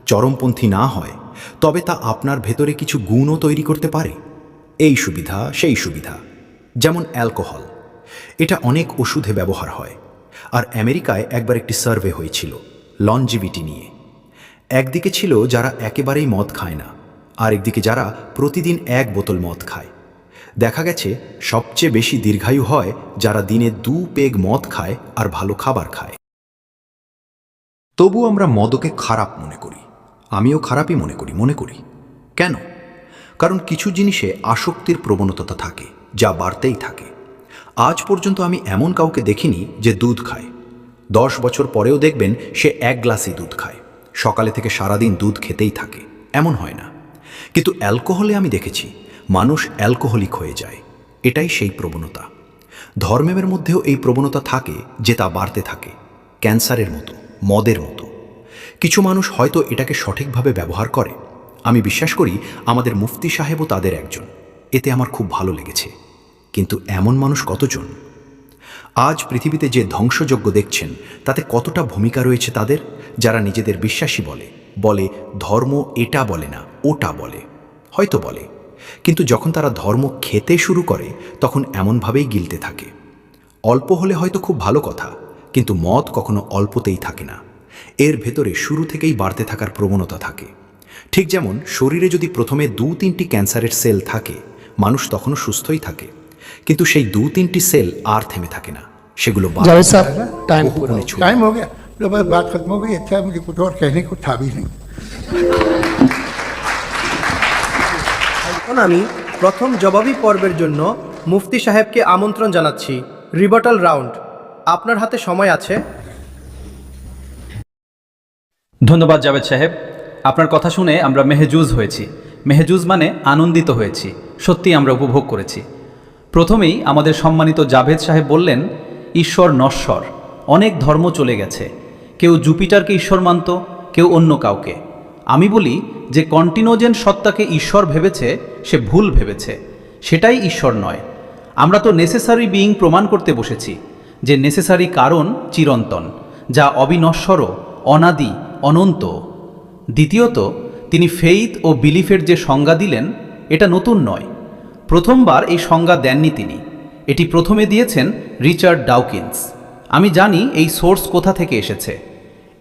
চরমপন্থী না হয়, তবে তা আপনার ভেতরে কিছু গুণও তৈরি করতে পারে। এই সুবিধা, সেই সুবিধা। যেমন অ্যালকোহল, এটা অনেক ওষুধে ব্যবহার হয়। আর আমেরিকায় একবার একটি সার্ভে হয়েছিল লনজিভিটি নিয়ে। একদিকে ছিল যারা একেবারেই মদ খায় না, আর একদিকে যারা প্রতিদিন 1 বোতল মদ খায়। দেখা গেছে সবচেয়ে বেশি দীর্ঘায়ু হয় যারা দিনে 2 পেগ মদ খায় আর ভালো খাবার খায়। তবু আমরা মদকে খারাপ মনে করি। আমিও খারাপই মনে করি। কেন? কারণ কিছু জিনিসে আসক্তির প্রবণতা থাকে, যা বাড়তেই থাকে। আজ পর্যন্ত আমি এমন কাউকে দেখিনি যে দুধ খায়। 10 বছর পরেও দেখবেন সে 1 গ্লাসই দুধ খায়, সকালে থেকে সারাদিন দুধ খেতেই থাকে, এমন হয় না। কিন্তু অ্যালকোহলে আমি দেখেছি মানুষ অ্যালকোহলিক হয়ে যায়। এটাই সেই প্রবণতা। ধর্মের মধ্যেও এই প্রবণতা থাকে যে তা বাড়তে থাকে, ক্যান্সারের মতো, মদের মতো। কিছু মানুষ হয়তো এটাকে সঠিকভাবে ব্যবহার করে। আমি বিশ্বাস করি আমাদের মুফতি সাহেবও তাদের একজন। এতে আমার খুব ভালো লেগেছে। কিন্তু এমন মানুষ কতজন? আজ পৃথিবীতে যে ধ্বংসযজ্ঞ দেখছেন, তাতে কতটা ভূমিকা রয়েছে তাদের, যারা নিজেদের বিশ্বাসী বলে ধর্ম এটা বলে না, ওটা বলে। হয়তো বলে, কিন্তু যখন তারা ধর্ম খেতে শুরু করে তখন এমনভাবেই গিলতে থাকে। অল্প হলে হয়তো খুব ভালো কথা, কিন্তু মদ কখনো অল্পতেই থাকে না। এর ভেতরে শুরু থেকেই বাড়তে থাকার প্রবণতা থাকে। ঠিক যেমন শরীরে যদি প্রথমে 2-3টি ক্যান্সারের সেল থাকে, মানুষ তখনও সুস্থই থাকে, কিন্তু সেই 2-3টি সেল আর থেমে থাকে না, সেগুলো जावेद साहब टाइम टाइम हो गया। जो बस बात खत्म हो गई। अच्छा, मुझे कुछ और कहने को था भी नहीं। এখন আমি প্রথম জবাবি পর্বের জন্য মুফতি সাহেবকে আমন্ত্রণ জানাচ্ছি। রিবাটাল রাউন্ড, আপনার হাতে সময় আছে। ধন্যবাদ জাভেদ সাহেব, আপনার কথা শুনে আমরা মেহজুজ হয়েছি। মেহজুজ মানে আনন্দিত হয়েছি, সত্যি আমরা উপভোগ করেছি। প্রথমেই আমাদের সম্মানিত জাভেদ সাহেব বললেন ঈশ্বর নশ্বর, অনেক ধর্ম চলে গেছে। কেউ জুপিটারকে ঈশ্বর মানত, কেউ অন্য কাউকে। আমি বলি যে কন্টিনোজেন সত্তাকে ঈশ্বর ভেবেছে, সে ভুল ভেবেছে, সেটাই ঈশ্বর নয়। আমরা তো নেসেসারি বিইং প্রমাণ করতে বসেছি যে নেসেসারি কারণ চিরন্তন, যা অবিনশ্বরও, অনাদি, অনন্ত। দ্বিতীয়ত, তিনি ফেইথ ও বিলিফের যে সংজ্ঞা দিলেন, এটা নতুন নয়। প্রথমবার এই সংজ্ঞা দেননি তিনি, এটি প্রথমে দিয়েছেন রিচার্ড ডাউকিন্স। আমি জানি এই সোর্স কোথা থেকে এসেছে।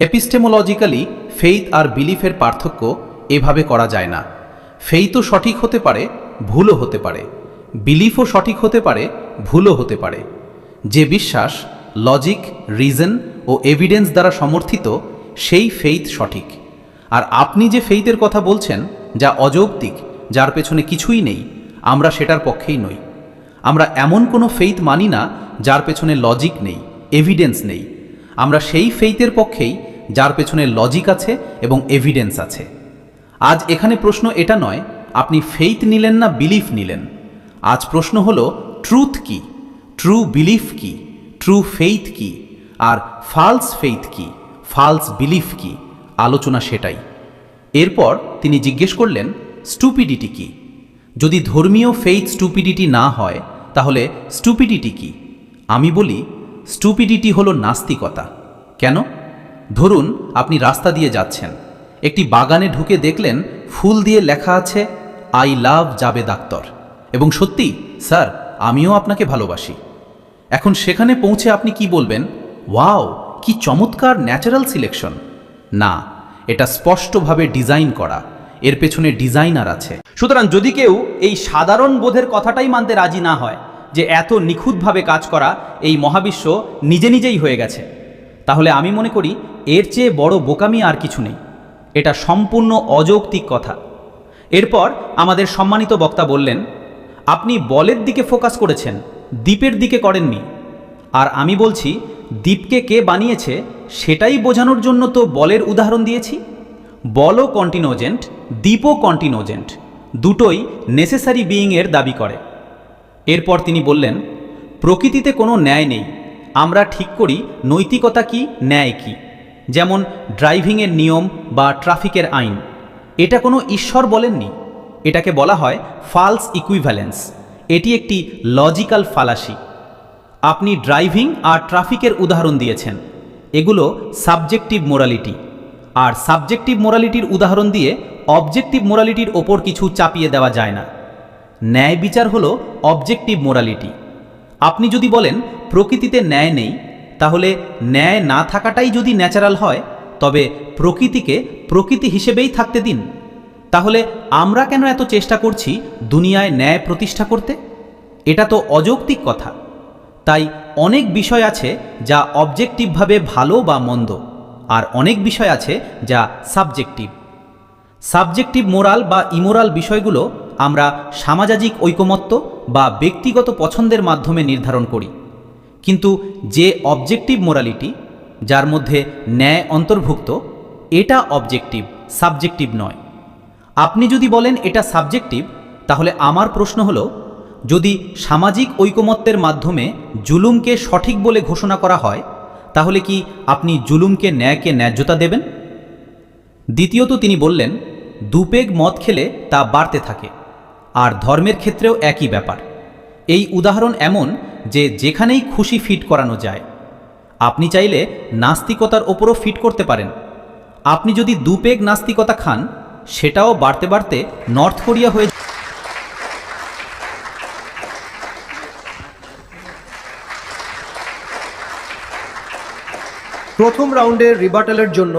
এপিস্টেমোলজিক্যালি ফেইথ আর বিলিফের পার্থক্য এভাবে করা যায় না। ফেইথও সঠিক হতে পারে, ভুলও হতে পারে। বিলিফও সঠিক হতে পারে, ভুলও হতে পারে। যে বিশ্বাস লজিক, রিজন ও এভিডেন্স দ্বারা সমর্থিত, সেই ফেইথ সঠিক। আর আপনি যে ফেইথের কথা বলছেন, যা অযৌক্তিক, যার পেছনে কিছুই নেই, আমরা সেটার পক্ষেই নই। আমরা এমন কোনো ফেইথ মানি না যার পেছনে লজিক নেই, এভিডেন্স নেই। আমরা সেই ফেইথের পক্ষেই যার পেছনে লজিক আছে এবং এভিডেন্স আছে। আজ এখানে প্রশ্ন এটা নয় আপনি ফেইথ নিলেন না বিলিফ নিলেন। আজ প্রশ্ন হলো ট্রুথ কি, ট্রু বিলিফ কি, ট্রু ফেইথ কি, আর ফালস ফেইথ কি, ফালস বিলিফ কি। আলোচনা সেটাই। এরপর তিনি জিজ্ঞেস করলেন স্টুপিডিটি কি। যদি ধর্মীয় ফেইথ স্টুপিডিটি না হয়, তাহলে স্টুপিডিটি কি? আমি বলি স্টুপিডিটি হলো নাস্তিকতা। কেন? ধরুন আপনি রাস্তা দিয়ে যাচ্ছেন, একটি বাগানে ঢুকে দেখলেন ফুল দিয়ে লেখা আছে আই লাভ জাবেদ আখতার, এবং সত্যি স্যার আমিও আপনাকে ভালোবাসি। এখন সেখানে পৌঁছে আপনি কি বলবেন? ওয়াও, কি চমৎকার ন্যাচারাল সিলেকশন। না, এটা স্পষ্টভাবে ডিজাইন করা, এর পেছনে ডিজাইনার আছে। সুতরাং যদি কেউ এই সাধারণ বোধের কথাটাই মানতে রাজি না হয় যে এত নিখুঁতভাবে কাজ করা এই মহাবিশ্ব নিজে নিজেই হয়ে গেছে, তাহলে আমি মনে করি এর চেয়ে বড় বোকামি আর কিছু নেই। এটা সম্পূর্ণ অযৌক্তিক কথা। এরপর আমাদের সম্মানিত বক্তা বললেন, আপনি বলের দিকে ফোকাস করেছেন, দ্বীপের দিকে করেননি। আর আমি বলছি, দ্বীপকে কে বানিয়েছে সেটাই বোঝানোর জন্য তো বলের উদাহরণ দিয়েছি। বলও কন্টিনোজেন্ট, দ্বীপও কন্টিনোজেন্ট, দুটোই নেসেসারি বিইংয়ের দাবি করে। এরপর তিনি বললেন, প্রকৃতিতে কোনো ন্যায় নেই, আমরা ঠিক করি নৈতিকতা কি, ন্যায় কি। যেমন ড্রাইভিংয়ের নিয়ম বা ট্রাফিকের আইন, এটা কোনো ঈশ্বর বলেননি, এটাকে বলা হয় ফালস ইকুইভ্যালেন্স। এটি একটি লজিক্যাল ফালাসি। আপনি ড্রাইভিং আর ট্রাফিকের উদাহরণ দিয়েছেন, এগুলো সাবজেক্টিভ মোরালিটি। আর সাবজেক্টিভ মোরালিটির উদাহরণ দিয়ে অবজেক্টিভ মোরালিটির ওপর কিছু চাপিয়ে দেওয়া যায় না। ন্যায় বিচার হলো অবজেক্টিভ মোরালিটি। আপনি যদি বলেন প্রকৃতিতে ন্যায় নেই, তাহলে ন্যায় না থাকাটাই যদি ন্যাচারাল হয়, তবে প্রকৃতিকে প্রকৃতি হিসেবেই থাকতে দিন। তাহলে আমরা কেন এত চেষ্টা করছি দুনিয়ায় ন্যায় প্রতিষ্ঠা করতে? এটা তো অযৌক্তিক কথা। তাই অনেক বিষয় আছে যা অবজেক্টিভভাবে ভালো বা মন্দ, আর অনেক বিষয় আছে যা সাবজেক্টিভ। সাবজেক্টিভ মোরাল বা ইমোরাল বিষয়গুলো আমরা সামাজিক ঐকমত্য বা ব্যক্তিগত পছন্দের মাধ্যমে নির্ধারণ করি। কিন্তু যে অবজেক্টিভ মোরালিটি, যার মধ্যে ন্যায় অন্তর্ভুক্ত, এটা অবজেক্টিভ, সাবজেক্টিভ নয়। আপনি যদি বলেন এটা সাবজেক্টিভ, তাহলে আমার প্রশ্ন হলো, যদি সামাজিক ঐকমত্যের মাধ্যমে জুলুমকে সঠিক বলে ঘোষণা করা হয়, তাহলে কি আপনি জুলুমকে ন্যায়কে ন্যায্যতা দেবেন? দ্বিতীয়ত তিনি বললেন, দুপেগ মদ খেলে তা বাড়তে থাকে, আর ধর্মের ক্ষেত্রেও একই ব্যাপার। এই উদাহরণ এমন যে যেখানেই খুশি ফিট করানো যায়। আপনি চাইলে নাস্তিকতার ওপরও ফিট করতে পারেন। আপনি যদি দুপেগ নাস্তিকতা খান, সেটাও বাড়তে বাড়তে নর্থ কোরিয়া হয়ে। প্রথম রাউন্ডের রিবাটালের জন্য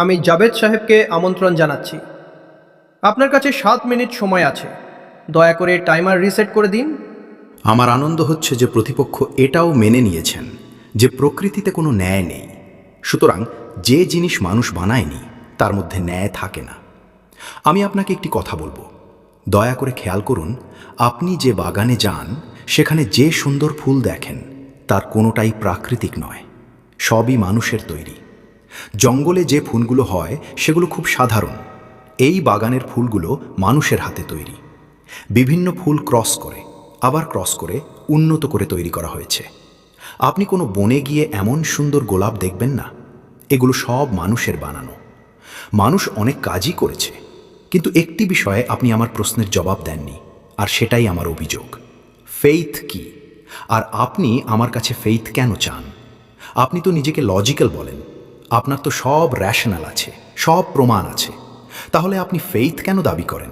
আমি জাভেদ সাহেবকে আমন্ত্রণ জানাচ্ছি। আপনার কাছে 7 মিনিট সময় আছে, দয়া করে টাইমার রিসেট করে দিন। আমার আনন্দ হচ্ছে যে প্রতিপক্ষ এটাও মেনে নিয়েছেন যে প্রকৃতিতে কোনো ন্যায় নেই। সুতরাং যে জিনিস মানুষ বানায়নি তার মধ্যে ন্যায় থাকে না। আমি আপনাকে একটি কথা বলবো, দয়া করে খেয়াল করুন, আপনি যে বাগানে যান সেখানে যে সুন্দর ফুল দেখেন তার কোনোটাই প্রাকৃতিক নয়, সবই মানুষের তৈরি। জঙ্গলে যে ফুলগুলো হয় সেগুলো খুব সাধারণ। এই বাগানের ফুলগুলো মানুষের হাতে তৈরি। বিভিন্ন ফুল ক্রস করে, আবার ক্রস করে উন্নত করে তৈরি করা হয়েছে। আপনি কোনো বনে গিয়ে এমন সুন্দর গোলাপ দেখবেন না, এগুলো সব মানুষের বানানো। মানুষ অনেক কাজই করেছে, কিন্তু একটি বিষয়ে আপনি আমার প্রশ্নের জবাব দেননি, আর সেটাই আমার অভিযোগ। ফেইথ কি? আর আপনি আমার কাছে ফেইথ কেন চান? আপনি তো নিজেকে লজিক্যাল বলেন, আপনার তো সব র্যাশনাল আছে, সব প্রমাণ আছে। তাহলে আপনি ফেইথ কেন দাবি করেন?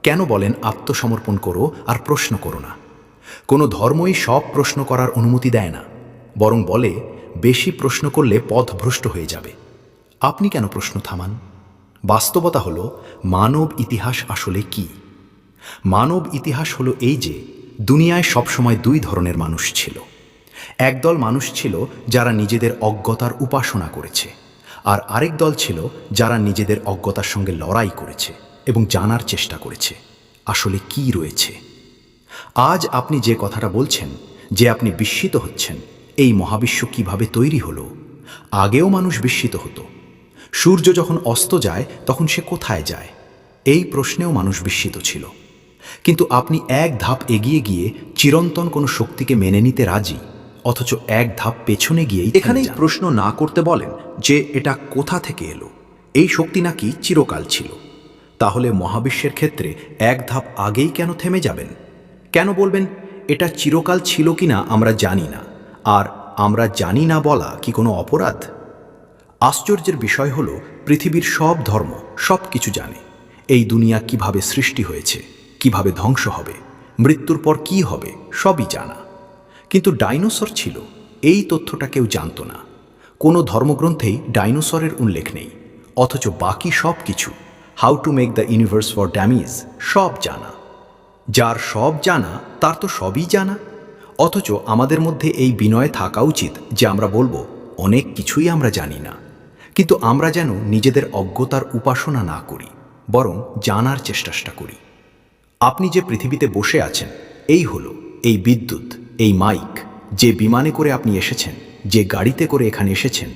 কেন বলেন আত্মসমর্পণ করো আর প্রশ্ন করো না? কোনো ধর্মই সব প্রশ্ন করার অনুমতি দেয় না, বরং বলে বেশি প্রশ্ন করলে পথভ্রষ্ট হয়ে যাবে। আপনি কেন প্রশ্ন থামান? বাস্তবতা হলো মানব ইতিহাস আসলে কি? মানব ইতিহাস হলো এই যে দুনিয়ায় সবসময় দুই ধরনের মানুষ ছিল। একদল মানুষ ছিল যারা নিজেদের অজ্ঞতার উপাসনা করেছে, আর আরেক দল ছিল যারা নিজেদের অজ্ঞতার সঙ্গে লড়াই করেছে এবং জানার চেষ্টা করেছে আসলে কি রয়েছে। আজ আপনি যে কথাটা বলছেন, যে আপনি বিস্মিত হচ্ছেন এই মহাবিশ্ব কিভাবে তৈরি হলো, আগেও মানুষ বিস্মিত হতো। সূর্য যখন অস্ত যায় তখন সে কোথায় যায়, এই প্রশ্নেও মানুষ বিস্মিত ছিল। কিন্তু আপনি এক ধাপ এগিয়ে গিয়ে চিরন্তন কোনো শক্তিকে মেনে নিতে রাজি, অথচ এক ধাপ পেছনে গিয়েই এখানেই প্রশ্ন না করতে বলেন যে এটা কোথা থেকে এলো, এই শক্তি নাকি চিরকাল ছিল। তাহলে মহাবিশ্বের ক্ষেত্রে এক ধাপ আগেই কেন থেমে যাবেন? কেন বলবেন এটা চিরকাল ছিল কিনা আমরা জানি না, আর আমরা জানি না বলা কি কোনো অপরাধ? আশ্চর্যের বিষয় হলো পৃথিবীর সব ধর্ম সব কিছু জানে। এই দুনিয়া কিভাবে সৃষ্টি হয়েছে, কিভাবে ধ্বংস হবে, মৃত্যুর পর কি হবে, সবই জানা। কিন্তু ডাইনোসর ছিল, এই তথ্যটা কেউ জানত না। কোনো ধর্মগ্রন্থেই ডাইনোসরের উল্লেখ নেই, অথচ বাকি সব কিছু, how to make the universe for dummies, সব জানা। যার সব জানা তার তো সবই জানা। অথচ আমাদের মধ্যে এই বিনয় থাকা উচিত যে আমরা বলবো অনেক কিছুই আমরা জানি না। কিন্তু আমরা যেন নিজেদের অজ্ঞতার উপাসনা না করি, বরং জানার চেষ্টা করি। আপনি যে পৃথিবীতে বসে আছেন, এই হলো এই বিদ্যুৎ, এই মাইক, যে বিমানে করে আপনি এসেছেন, যে গাড়িতে করে এখানে এসেছেন,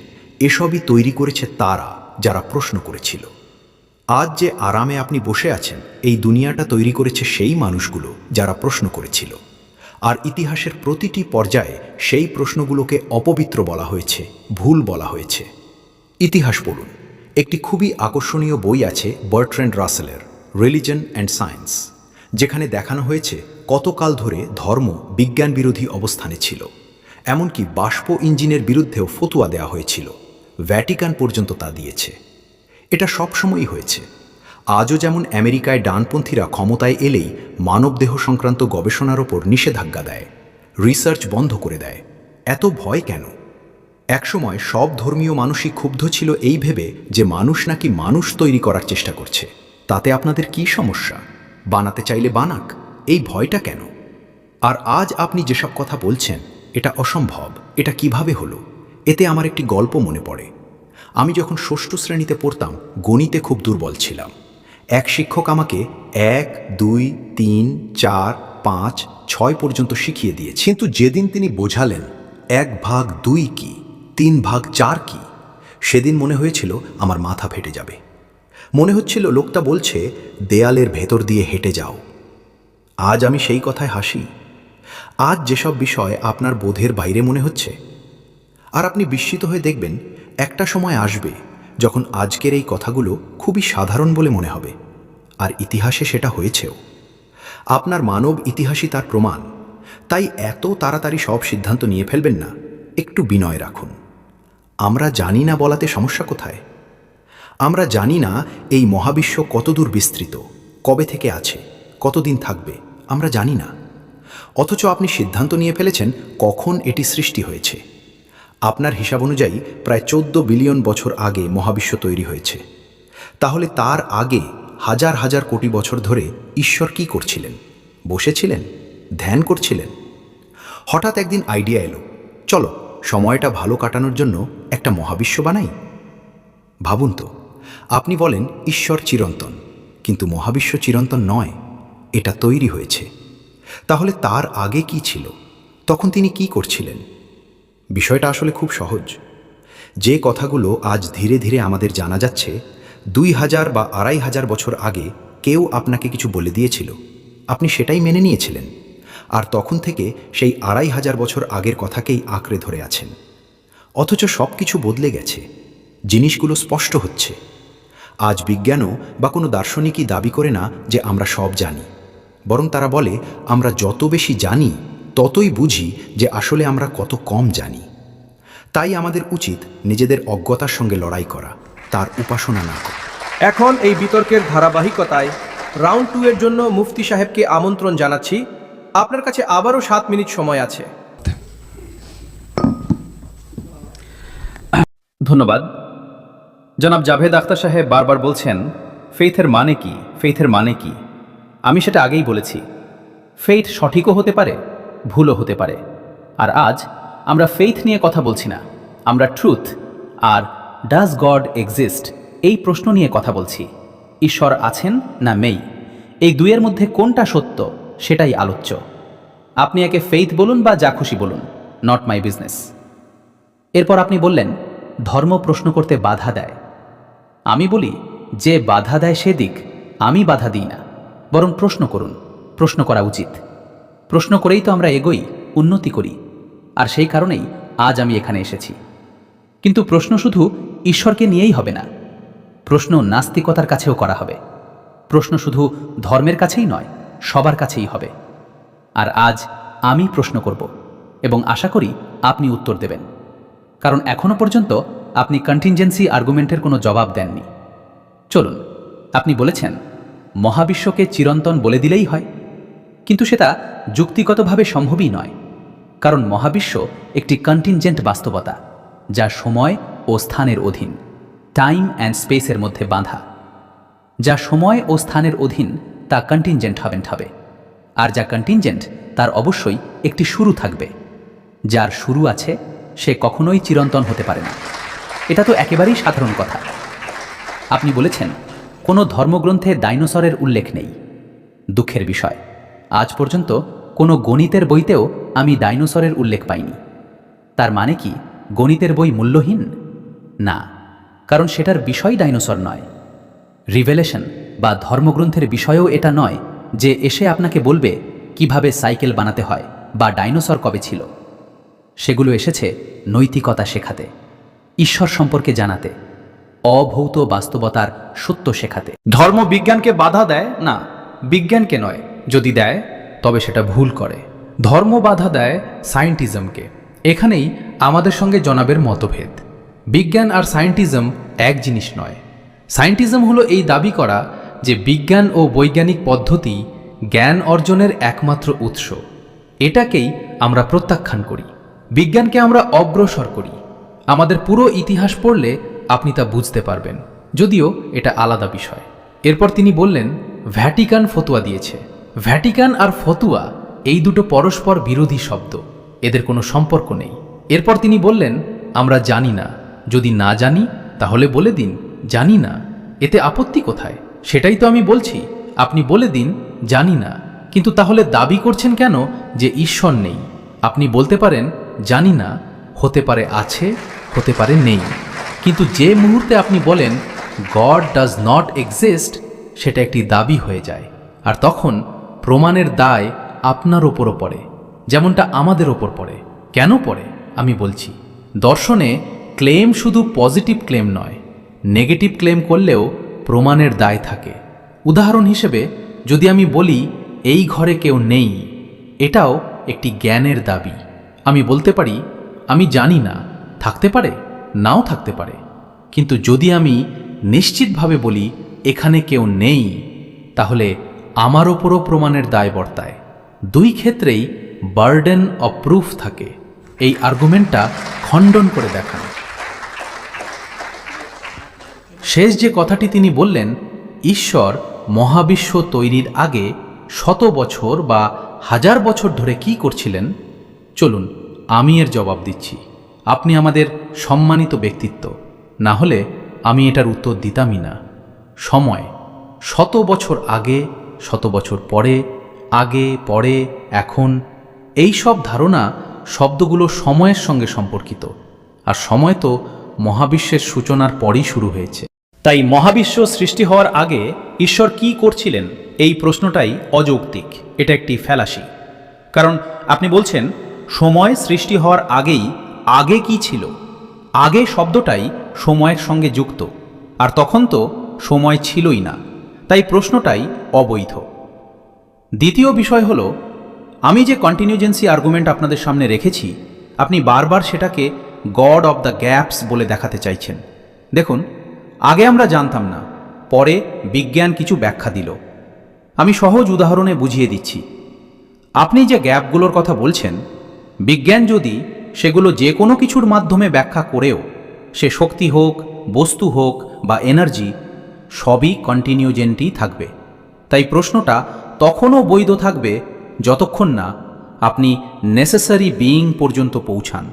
এসবই তৈরি করেছে তারা যারা প্রশ্ন করেছিল। আজ যে আরামে আপনি বসে আছেন, এই দুনিয়াটা তৈরি করেছে সেই মানুষগুলো যারা প্রশ্ন করেছিল। আর ইতিহাসের প্রতিটি পর্যায়ে সেই প্রশ্নগুলোকে অপবিত্র বলা হয়েছে, ভুল বলা হয়েছে। ইতিহাস পড়ুন, একটি খুবই আকর্ষণীয় বই আছে বার্ট্রান্ড রাসেলের, রিলিজন অ্যান্ড সায়েন্স, যেখানে দেখানো হয়েছে কতকাল ধরে ধর্ম বিজ্ঞান বিরোধী অবস্থানে ছিল। এমনকি বাষ্প ইঞ্জিনের বিরুদ্ধেও ফতুয়া দেওয়া হয়েছিল, ভ্যাটিকান পর্যন্ত তা দিয়েছে। এটা সবসময়ই হয়েছে। আজও যেমন আমেরিকায় ডানপন্থীরা ক্ষমতায় এলেই মানবদেহ সংক্রান্ত গবেষণার ওপর নিষেধাজ্ঞা দেয়, রিসার্চ বন্ধ করে দেয়। এত ভয় কেন? একসময় সব ধর্মীয় মানুষই ক্ষুব্ধ ছিল এই ভেবে যে মানুষ নাকি মানুষ তৈরি করার চেষ্টা করছে। তাতে আপনাদের কি সমস্যা? বানাতে চাইলে বানাক, এই ভয়টা কেন? আর আজ আপনি যেসব কথা বলছেন এটা অসম্ভব, এটা কিভাবে হলো? এতে আমার একটি গল্প মনে পড়ে। আমি যখন ষষ্ঠ শ্রেণীতে পড়তাম, গণিতে খুব দুর্বল ছিলাম। এক শিক্ষক আমাকে 1, 2, 3, 4, 5, 6 পর্যন্ত শিখিয়ে দিয়েছে। কিন্তু যেদিন তিনি বোঝালেন 1/2 কি, 3/4 কি, সেদিন মনে হয়েছিল আমার মাথা ফেটে যাবে। মনে হচ্ছিল লোকটা বলছে দেয়ালের ভেতর দিয়ে হেঁটে যাও। আজ আমি সেই কথায় হাসি। আজ যেসব বিষয় আপনার বোধের বাইরে মনে হচ্ছে, আর আপনি বিস্মিত হয়ে দেখবেন একটা সময় আসবে যখন আজকের এই কথাগুলো খুবই সাধারণ বলে মনে হবে। আর ইতিহাসে সেটা হয়েছেও। আপনার মানব ইতিহাসই তার প্রমাণ। তাই এত তাড়াতাড়ি সব সিদ্ধান্ত নিয়ে ফেলবেন না, একটু বিনয় রাখুন। আমরা জানি না বলাতে সমস্যা কোথায়? আমরা জানি না এই মহাবিশ্ব কতদূর বিস্তৃত, কবে থেকে আছে, কতদিন থাকবে, আমরা জানি না। অথচ আপনি সিদ্ধান্ত নিয়ে ফেলেছেন কখন এটি সৃষ্টি হয়েছে। আপনার হিসাব অনুযায়ী প্রায় 14 বিলিয়ন বছর আগে মহাবিশ্ব তৈরি হয়েছে। তাহলে তার আগে হাজার হাজার কোটি বছর ধরে ঈশ্বর কি করছিলেন? বসেছিলেন, ধ্যান করছিলেন। হঠাৎ একদিন আইডিয়া এলো, চলো সময়টা ভালো কাটানোর জন্য একটা মহাবিশ্ব বানাই। ভাবুন তো, আপনি বলেন ঈশ্বর চিরন্তন, কিন্তু মহাবিশ্ব চিরন্তন নয়, এটা তৈরি হয়েছে। তাহলে তার আগে কি ছিল? তখন তিনি কি করছিলেন? বিষয়টা আসলে খুব সহজ। যে কথাগুলো আজ ধীরে ধীরে আমাদের জানা যাচ্ছে, 2000 বা 2500 বছর আগে কেউ আপনাকে কিছু বলে দিয়েছিল, আপনি সেটাই মেনে নিয়েছিলেন। আর তখন থেকে সেই 2500 বছর আগের কথাকেই আঁকড়ে ধরে আছেন। অথচ সব কিছু বদলে গেছে, জিনিসগুলো স্পষ্ট হচ্ছে। আজ বিজ্ঞানও বা কোনো দার্শনিকই দাবি করে না যে আমরা সব জানি, বরং তারা বলে আমরা যত বেশি জানি ততই বুঝি যে আসলে আমরা কত কম জানি। তাই আমাদের উচিত নিজেদের অজ্ঞতার সঙ্গে লড়াই করা, তার উপাসনা না করা। এখন এই বিতর্কের ধারাবাহিকতায় রাউন্ড 2 এর জন্য মুফতি সাহেবকে আমন্ত্রণ জানাচ্ছি। আপনার কাছে আবারও 7 মিনিট সময় আছে। ধন্যবাদ। জনাব জাভেদ আখতার সাহেব বারবার বলছেন ফেইথের মানে কি, ফেইথের মানে কি। আমি সেটা আগেই বলেছি, ফেইথ সঠিকও হতে পারে, ভুলও হতে পারে। আর আজ আমরা ফেইথ নিয়ে কথা বলছি না, আমরা ট্রুথ আর ডাজ গড এক্সিস্ট এই প্রশ্ন নিয়ে কথা বলছি। ঈশ্বর আছেন না নেই, এই দুইয়ের মধ্যে কোনটা সত্য সেটাই আলোচ্য। আপনি একে ফেইথ বলুন বা যা খুশি বলুন, নট মাই বিজনেস। এরপর আপনি বললেন ধর্ম প্রশ্ন করতে বাধা দেয়। আমি বলি যে বাধা দেয় সেদিক, আমি বাধা দিই না, বরং প্রশ্ন করুন, প্রশ্ন করা উচিত। প্রশ্ন করেই তো আমরা এগোই, উন্নতি করি। আর সেই কারণেই আজ আমি এখানে এসেছি। কিন্তু প্রশ্ন শুধু ঈশ্বরকে নিয়েই হবে না, প্রশ্ন নাস্তিকতার কাছেও করা হবে। প্রশ্ন শুধু ধর্মের কাছেই নয়, সবার কাছেই হবে। আর আজ আমি প্রশ্ন করব এবং আশা করি আপনি উত্তর দেবেন, কারণ এখনো পর্যন্ত আপনি কন্টিনজেন্সি আর্গুমেন্টের কোনো জবাব দেননি। চলুন, আপনি বলেছেন মহাবিশ্বকে চিরন্তন বলে দিলেই হয়, কিন্তু সেটা যুক্তিগতভাবে সম্ভবই নয়, কারণ মহাবিশ্ব একটি কন্টিনজেন্ট বাস্তবতা যা সময় ও স্থানের অধীন, টাইম অ্যান্ড স্পেসের মধ্যে বাঁধা। যা সময় ও স্থানের অধীন তা কন্টিনজেন্ট হবে, আর যা কন্টিনজেন্ট তার অবশ্যই একটি শুরু থাকবে। যার শুরু আছে সে কখনোই চিরন্তন হতে পারে না। এটা তো একেবারেই সাধারণ কথা। আপনি বলেছেন কোনো ধর্মগ্রন্থে ডাইনোসরের উল্লেখ নেই। দুঃখের বিষয়, আজ পর্যন্ত কোনো গণিতের বইতেও আমি ডাইনোসরের উল্লেখ পাইনি। তার মানে কি গণিতের বই মূল্যহীন? না, কারণ সেটার বিষয় ডাইনোসর নয়। রিভেলেশন বা ধর্মগ্রন্থের বিষয়ও এটা নয় যে এসে আপনাকে বলবে কিভাবে সাইকেল বানাতে হয় বা ডাইনোসর কবে ছিল। সেগুলো এসেছে নৈতিকতা শেখাতে, ঈশ্বর সম্পর্কে জানাতে, অভৌত বাস্তবতার সত্য শেখাতে। ধর্ম বিজ্ঞানকে বাধা দেয় না, বিজ্ঞানকে নয়। যদি দেয় তবে সেটা ভুল করে। ধর্ম বাধা দেয় সায়েন্টিজমকে। এখানেই আমাদের সঙ্গে জনাবের মতভেদ। বিজ্ঞান আর সায়েন্টিজম এক জিনিস নয়। সায়েন্টিজম হলো এই দাবি করা যে বিজ্ঞান ও বৈজ্ঞানিক পদ্ধতি জ্ঞান অর্জনের একমাত্র উৎস। এটাকেই আমরা প্রত্যাখ্যান করি। বিজ্ঞানকে আমরা অগ্রসর করি। আমাদের পুরো ইতিহাস পড়লে আপনি তা বুঝতে পারবেন, যদিও এটা আলাদা বিষয়। এরপর তিনি বললেন ভ্যাটিকান ফতুয়া দিয়েছে। ভ্যাটিকান আর ফতুয়া এই দুটো পরস্পর বিরোধী শব্দ, এদের কোনো সম্পর্ক নেই। এরপর তিনি বললেন আমরা জানি না। যদি না জানি তাহলে বলে দিন জানি না, এতে আপত্তি কোথায়? সেটাই তো আমি বলছি, আপনি বলে দিন জানি না। কিন্তু তাহলে দাবি করছেন কেন যে ঈশ্বর নেই? আপনি বলতে পারেন জানি না, হতে পারে আছে, হতে পারে নেই। কিন্তু যে মুহূর্তে আপনি বলেন গড ডাজ নট এক্সিস্ট, সেটা একটি দাবি হয়ে যায়। আর তখন প্রমাণের দায় আপনার ওপরও পড়ে, যেমনটা আমাদের ওপর পড়ে। কেন পড়ে আমি বলছি। দর্শনে ক্লেম শুধু পজিটিভ ক্লেম নয়, নেগেটিভ ক্লেম করলেও প্রমাণের দায় থাকে। উদাহরণ হিসেবে যদি আমি বলি এই ঘরে কেউ নেই, এটাও একটি জ্ঞানের দাবি। আমি বলতে পারি আমি জানি না, থাকতে পারে নাও থাকতে পারে। কিন্তু যদি আমি নিশ্চিতভাবে বলি এখানে কেউ নেই, তাহলে আমার ওপরও প্রমাণের দায় বর্তায়। দুই ক্ষেত্রেই বার্ডেন অফ প্রুফ থাকে। এই আর্গুমেন্টটা খণ্ডন করে দেখান। শেষ যে কথাটি তিনি বললেন, ঈশ্বর মহাবিশ্ব তৈরির আগে 100 বছর বা 1000 বছর ধরে কি করছিলেন, চলুন আমি এর জবাব দিচ্ছি। আপনি আমাদের সম্মানিত ব্যক্তিত্ব, না হলে আমি এটার উত্তর দিতামই না। সময় 100 বছর আগে, 100 বছর পরে, আগে পরে, এখন, এই সব ধারণা শব্দগুলো সময়ের সঙ্গে সম্পর্কিত। আর সময় তো মহাবিশ্বের সূচনার পরই শুরু হয়েছে। তাই মহাবিশ্ব সৃষ্টি হওয়ার আগে ঈশ্বর কি করছিলেন এই প্রশ্নটাই অযৌক্তিক। এটা একটি ফ্যালাসি। কারণ আপনি বলছেন সময় সৃষ্টি হওয়ার আগেই আগে কি ছিল। আগে শব্দটাই সময়ের সঙ্গে যুক্ত, আর তখন তো সময় ছিলই না। তাই প্রশ্নটাই অবৈধ। দ্বিতীয় বিষয় হলো, আমি যে কন্টিনিউজেন্সি আর্গুমেন্ট আপনাদের সামনে রেখেছি, আপনি বারবার সেটাকে গড অব দ্য গ্যাপস বলে দেখাতে চাইছেন। দেখুন, আগে আমরা জানতাম না, পরে বিজ্ঞান কিছু ব্যাখ্যা দিল। আমি সহজ উদাহরণে বুঝিয়ে দিচ্ছি। আপনি যে গ্যাপগুলোর কথা বলছেন, বিজ্ঞান যদি সেগুলো যে কোনো কিছুর মাধ্যমে ব্যাখ্যা করেও, সে শক্তি হোক, বস্তু হোক বা এনার্জি, সবই কন্টিনিউজেন্টই থাকবে। তাই প্রশ্নটা তখনও বৈধ থাকবে যতক্ষণ না আপনি নেসেসারি বিইং পর্যন্ত পৌঁছান।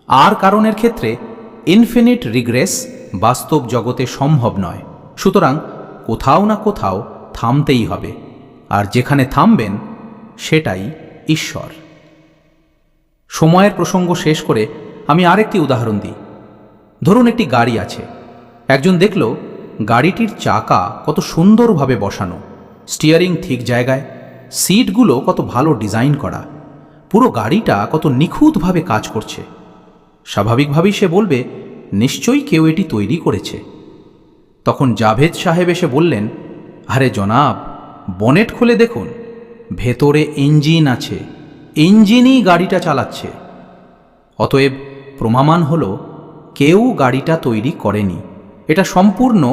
আর কারণের ক্ষেত্রে ইনফিনিট রিগ্রেস বাস্তব জগতে সম্ভব নয়। সুতরাং কোথাও না কোথাও থামতেই হবে, আর যেখানে থামবেন সেটাই ঈশ্বর। সময়ের প্রসঙ্গ শেষ করে আমি আরেকটি উদাহরণ দিই। ধরুন একটি গাড়ি আছে। একজন দেখল গাড়িটির চাকা কত সুন্দরভাবে বসানো, স্টিয়ারিং ঠিক জায়গায়, সিটগুলো কত ভালো ডিজাইন করা, পুরো গাড়িটা কত নিখুঁতভাবে কাজ করছে। স্বাভাবিকভাবেই সে বলবে, নিশ্চয়ই কেউ এটি তৈরি করেছে। তখন জাভেদ সাহেব এসে বললেন, আরে জনাব, বনেট খুলে দেখুন, ভেতরে ইঞ্জিন আছে, ইঞ্জিনই গাড়িটা চালাচ্ছে। অতএব প্রমাণ হল কেউ গাড়িটা তৈরি করেনি। এটা সম্পূর্ণ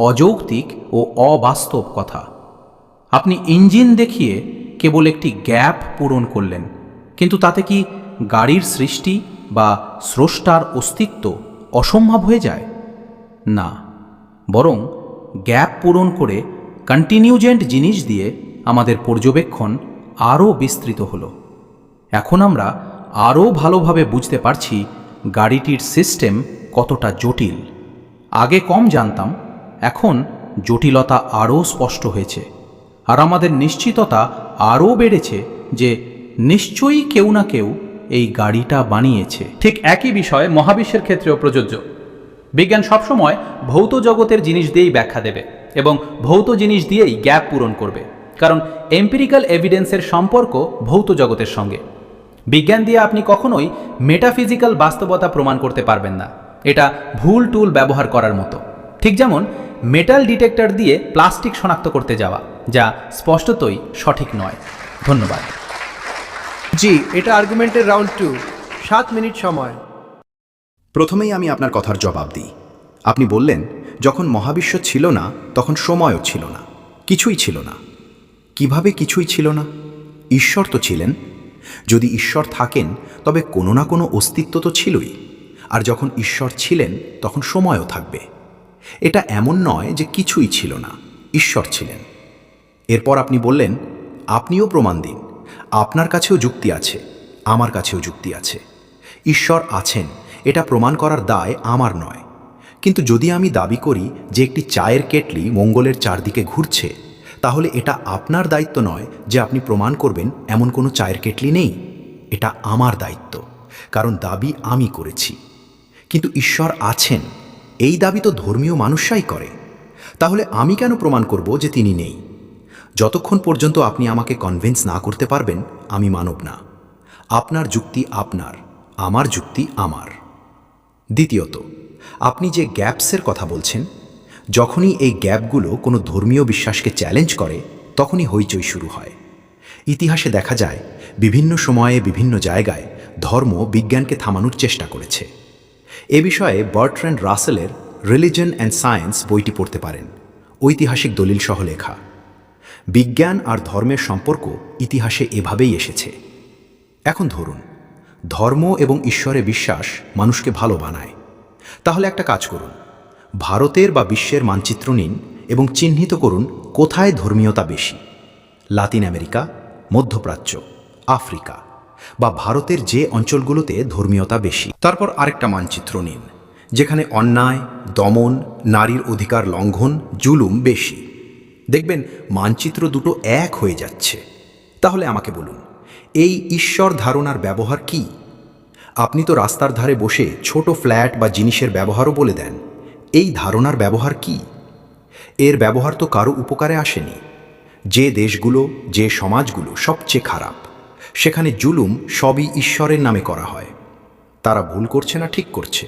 অযৌক্তিক ও অবাস্তব কথা। আপনি ইঞ্জিন দেখিয়ে কেবল একটি গ্যাপ পূরণ করলেন, কিন্তু তাতে কি গাড়ির সৃষ্টি বা স্রষ্টার অস্তিত্ব অসম্ভব হয়ে যায়? না, বরং গ্যাপ পূরণ করে কন্টিনিউজেন্ট জিনিস দিয়ে আমাদের পর্যবেক্ষণ আরও বিস্তৃত হলো। এখন আমরা আরও ভালোভাবে বুঝতে পারছি গাড়িটির সিস্টেম কতটা জটিল। আগে কম জানতাম, এখন জটিলতা আরও স্পষ্ট হয়েছে, আর আমাদের নিশ্চিততা আরও বেড়েছে যে নিশ্চয়ই কেউ না কেউ এই গাড়িটা বানিয়েছে। ঠিক একই বিষয় মহাবিশ্বের ক্ষেত্রেও প্রযোজ্য। বিজ্ঞান সবসময় ভৌত জগতের জিনিস দিয়েই ব্যাখ্যা দেবে এবং ভৌত জিনিস দিয়েই গ্যাপ পূরণ করবে, কারণ এম্পিরিক্যাল এভিডেন্সের সম্পর্ক ভৌত জগতের সঙ্গে। বিজ্ঞান দিয়ে আপনি কখনোই মেটাফিজিক্যাল বাস্তবতা প্রমাণ করতে পারবেন না। এটা ভুল টুল ব্যবহার করার মতো। ঠিক যেমন মেটাল ডিটেক্টর দিয়ে প্লাস্টিক শনাক্ত করতে যাওয়া, যা স্পষ্টতই সঠিক নয়। ধন্যবাদ। জি, এটা আর্গুমেন্টের রাউন্ড 2, 7 মিনিট সময়। প্রথমেই আমি আপনার কথার জবাব দিই। আপনি বললেন, যখন মহাবিশ্ব ছিল না তখন সময়ও ছিল না, কিছুই ছিল না। কিভাবে কিছুই ছিল না? ঈশ্বর তো ছিলেন। যদি ঈশ্বর থাকেন তবে কোনো না কোনো অস্তিত্ব তো ছিলই, আর যখন ঈশ্বর ছিলেন তখন সময়ও থাকবে। এটা এমন নয় যে কিছুই ছিল না, ঈশ্বর ছিলেন। এরপর আপনি বললেন, আপনিও প্রমাণ দিন। আপনার কাছেও যুক্তি আছে, আমার কাছেও যুক্তি আছে। ঈশ্বর আছেন এটা প্রমাণ করার দায় আমার নয়। কিন্তু যদি আমি দাবি করি যে একটি চায়ের কেটলি মঙ্গলের চারদিকে ঘুরছে, তাহলে এটা আপনার দায়িত্ব নয় যে আপনি প্রমাণ করবেন এমন কোনো চায়ের কেটলি নেই। এটা আমার দায়িত্ব, কারণ দাবি আমি করেছি। কিন্তু ঈশ্বর আছেন এই দাবি তো ধর্মীয় মানুষরাই করে। তাহলে আমি কেন প্রমাণ করব যে তিনি নেই? যতক্ষণ পর্যন্ত আপনি আমাকে কনভিন্স না করতে পারবেন, আমি মানব না। আপনার যুক্তি আপনার, আমার যুক্তি আমার। দ্বিতীয়ত, আপনি যে গ্যাপসের কথা বলছেন, যখনই এই গ্যাপগুলো কোনো ধর্মীয় বিশ্বাসকে চ্যালেঞ্জ করে, তখনই হইচই শুরু হয়। ইতিহাসে দেখা যায় বিভিন্ন সময়ে বিভিন্ন জায়গায় ধর্ম বিজ্ঞানকে থামানোর চেষ্টা করেছে। এ বিষয়ে বার্ট্রান্ড রাসেলের রিলিজন অ্যান্ড সায়েন্স বইটি পড়তে পারেন, ঐতিহাসিক দলিল সহ লেখা। বিজ্ঞান আর ধর্মের সম্পর্ক ইতিহাসে এভাবেই এসেছে। এখন ধরুন, ধর্ম এবং ঈশ্বরে বিশ্বাস মানুষকে ভালো বানায়। তাহলে একটা কাজ করুন, ভারতের বা বিশ্বের মানচিত্র নিন এবং চিহ্নিত করুন কোথায় ধর্মীয়তা বেশি। লাতিন আমেরিকা, মধ্যপ্রাচ্য, আফ্রিকা বা ভারতের যে অঞ্চলগুলোতে ধর্মীয়তা বেশি। তারপর আরেকটা মানচিত্র নিন যেখানে অন্যায়, দমন, নারীর অধিকার লঙ্ঘন, জুলুম বেশি। দেখবেন মানচিত্র দুটো এক হয়ে যাচ্ছে। তাহলে আমাকে বলুন, এই ঈশ্বর ধারণার ব্যবহার কি? আপনি তো রাস্তার ধারে বসে ছোট ফ্ল্যাট বা জিনিসের ব্যবহারও বলে দেন। এই ধারণার ব্যবহার কি? এর ব্যবহার তো কারো উপকারে আসেনি। যে দেশগুলো, যে সমাজগুলো সবচেয়ে খারাপ, সেখানে জুলুম সবই ঈশ্বরের নামে করা হয়। তারা ভুল করছে না ঠিক করছে,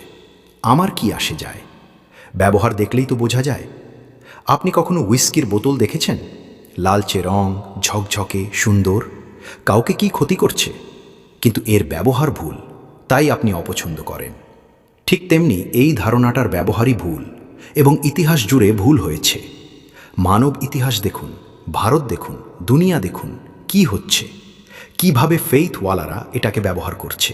আমার কি আসে যায়? ব্যবহার দেখলেই তো বোঝা যায়। আপনি কখনো হুইস্কির বোতল দেখেছেন? লালচে রং, ঝকঝকে, সুন্দর, কাউকে কি ক্ষতি করছে? কিন্তু এর ব্যবহার ভুল, তাই আপনি অপছন্দ করেন। ঠিক তেমনি এই ধারণাটার ব্যবহারই ভুল এবং ইতিহাস জুড়ে ভুল হয়েছে। মানব ইতিহাস দেখুন, ভারত দেখুন, দুনিয়া দেখুন, কি হচ্ছে? কিভাবে ফেইথওয়ালারা এটাকে ব্যবহার করছে।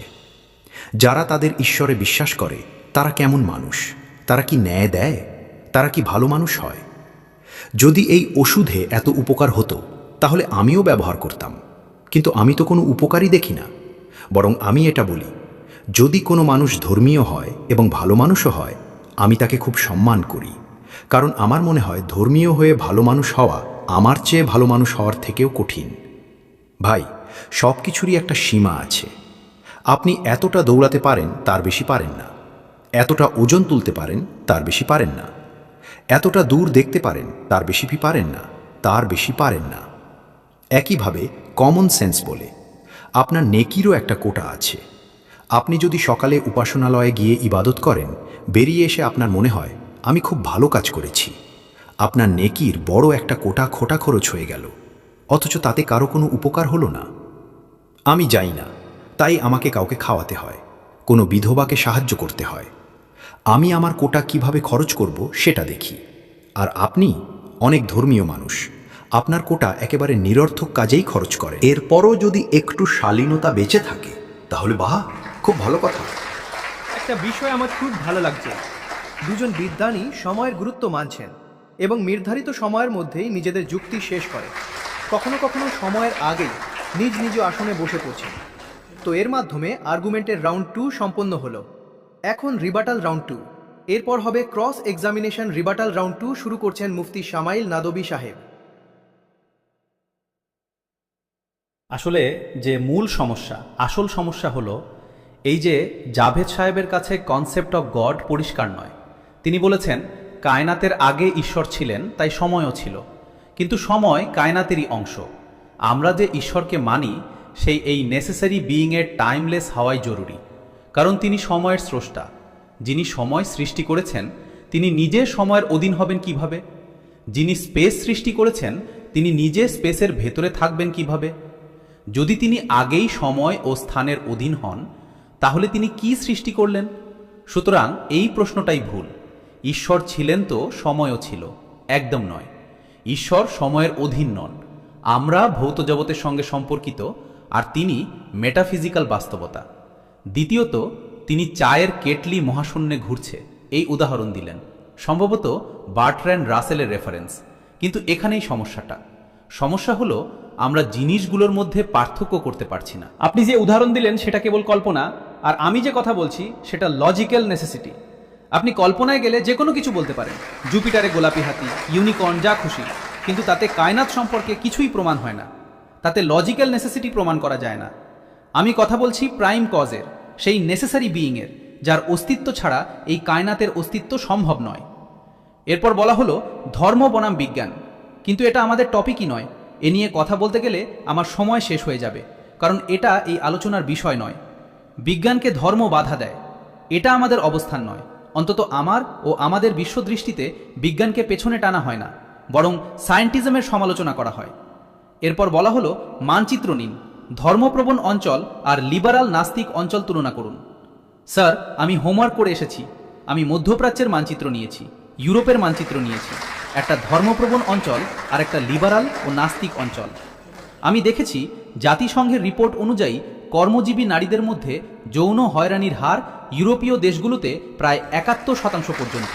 যারা তাদের ঈশ্বরে বিশ্বাস করে তারা কেমন মানুষ, তারা কি ন্যায় দেয়, তারা কি ভালো মানুষ হয়। যদি এই ওষুধে এত উপকার হতো তাহলে আমিও ব্যবহার করতাম, কিন্তু আমি তো কোনো উপকারই দেখি না। বরং আমি এটা বলি, যদি কোনো মানুষ ধর্মীয় হয় এবং ভালো মানুষও হয়, আমি তাকে খুব সম্মান করি, কারণ আমার মনে হয় ধর্মীয় হয়ে ভালো মানুষ হওয়া আমার চেয়ে ভালো মানুষ হওয়ার থেকেও কঠিন। ভাই, সব কিছুরই একটা সীমা আছে। আপনি এতটা দৌড়াতে পারেন, তার বেশি পারেন না। এতটা ওজন তুলতে পারেন, তার বেশি পারেন না। এতটা দূর দেখতে পারেন, তার বেশি পারেন না, তার বেশি পারেন না। একইভাবে কমন সেন্স বলে আপনার নেকিরও একটা কোটা আছে। আপনি যদি সকালে উপাসনালয়ে গিয়ে ইবাদত করেন, বেরিয়ে এসে আপনার মনে হয় আমি খুব ভালো কাজ করেছি, আপনার নেকির বড় একটা কোটা খোটা খরচ হয়ে গেল, অথচ তাতে কারো কোনো উপকার হলো না। আমি যাই না, তাই আমাকে কাউকে খাওয়াতে হয়, কোনো বিধবাকে সাহায্য করতে হয়। আমি আমার কোটা কিভাবে খরচ করব সেটা দেখি। আর আপনি অনেক ধর্মীয় মানুষ, আপনার কোটা একেবারে নিরর্থক কাজেই খরচ করে। এরপরও যদি একটু শালীনতা বেঁচে থাকে তাহলে বাহ, খুব ভালো কথা। একটা বিষয় আমার খুব ভালো লাগছে, দুজন বিদ্বানই সময়ের গুরুত্ব মানছেন এবং নির্ধারিত সময়ের মধ্যেই নিজেদের যুক্তি শেষ করে, কখনো কখনো সময়ের আগেই নিজ নিজ আসনে বসে পড়ছেন। তো এর মাধ্যমে আর্গুমেন্টের রাউন্ড 2 সম্পন্ন হলো। এখন রিবাটাল রাউন্ড 2, এরপর হবে ক্রস এক্সামিনেশন। রিবাটাল রাউন্ড 2 শুরু করছেন মুফতি শামাইল নাদবী সাহেব। আসলে যে মূল সমস্যা, আসল সমস্যা হলো এই যে জাভেদ সাহেবের কাছে কনসেপ্ট অফ গড পরিষ্কার নয়। তিনি বলেছেন কায়নাতের আগে ঈশ্বর ছিলেন, তাই সময়ও ছিল, কিন্তু সময় কায়নাতেরই অংশ। আমরা যে ঈশ্বরকে মানি সেই এই নেসেসারি বিইংয়ের টাইমলেস হওয়াই জরুরি, কারণ তিনি সময়ের স্রষ্টা। যিনি সময় সৃষ্টি করেছেন তিনি নিজে সময়ের অধীন হবেন কিভাবে? যিনি স্পেস সৃষ্টি করেছেন তিনি নিজে স্পেসের ভেতরে থাকবেন কিভাবে? যদি তিনি আগেই সময় ও স্থানের অধীন হন, তাহলে তিনি কি সৃষ্টি করলেন? সুতরাং এই প্রশ্নটাই ভুল। ঈশ্বর ছিলেন তো সময়ও ছিল, একদম নয়। ঈশ্বর সময়ের অধীন নন। আমরা ভৌত জগতের সঙ্গে সম্পর্কিত, আর তিনি মেটাফিজিক্যাল বাস্তবতা। দ্বিতীয়ত, তিনি চায়ের কেটলি মহাশূন্যে ঘুরছে এই উদাহরণ দিলেন, সম্ভবত বার্ট্রান্ড রাসেলের রেফারেন্স। কিন্তু এখানেই সমস্যাটা। সমস্যা হলো আমরা জিনিসগুলোর মধ্যে পার্থক্য করতে পারছি না। আপনি যে উদাহরণ দিলেন সেটা কেবল কল্পনা, আর আমি যে কথা বলছি সেটা লজিক্যাল নেসেসিটি। আপনি কল্পনায় গেলে যে কোনো কিছু বলতে পারেন, জুপিটারে গোলাপি হাতি, ইউনিকর্ন, যা খুশি, কিন্তু তাতে কায়নাত সম্পর্কে কিছুই প্রমাণ হয় না। তাতে লজিক্যাল নেসেসিটি প্রমাণ করা যায় না। আমি কথা বলছি প্রাইম কজের, সেই নেসেসারি বিইংয়ের, যার অস্তিত্ব ছাড়া এই কায়নাতের অস্তিত্ব সম্ভব নয়। এরপর বলা হলো ধর্ম বনাম বিজ্ঞান, কিন্তু এটা আমাদের টপিকই নয়। এ নিয়ে কথা বলতে গেলে আমার সময় শেষ হয়ে যাবে, কারণ এটা এই আলোচনার বিষয় নয়। বিজ্ঞানকে ধর্ম বাধা দেয়, এটা আমাদের অবস্থান নয়। অন্তত আমার ও আমাদের বিশ্বদৃষ্টিতে বিজ্ঞানকে পেছনে টানা হয় না, বরং সায়েন্টিজমের সমালোচনা করা হয়। এরপর বলা হলো মানচিত্র নিন, ধর্মপ্রবণ অঞ্চল আর লিবারাল নাস্তিক অঞ্চল তুলনা করুন। স্যার, আমি হোমওয়ার্ক করে এসেছি। আমি মধ্যপ্রাচ্যের মানচিত্র নিয়েছি, ইউরোপের মানচিত্র নিয়েছি, একটা ধর্মপ্রবণ অঞ্চল আর একটা লিবারাল ও নাস্তিক অঞ্চল। আমি দেখেছি জাতিসংঘের রিপোর্ট অনুযায়ী কর্মজীবী নারীদের মধ্যে যৌন হয়রানির হার ইউরোপীয় দেশগুলোতে প্রায় 71% পর্যন্ত।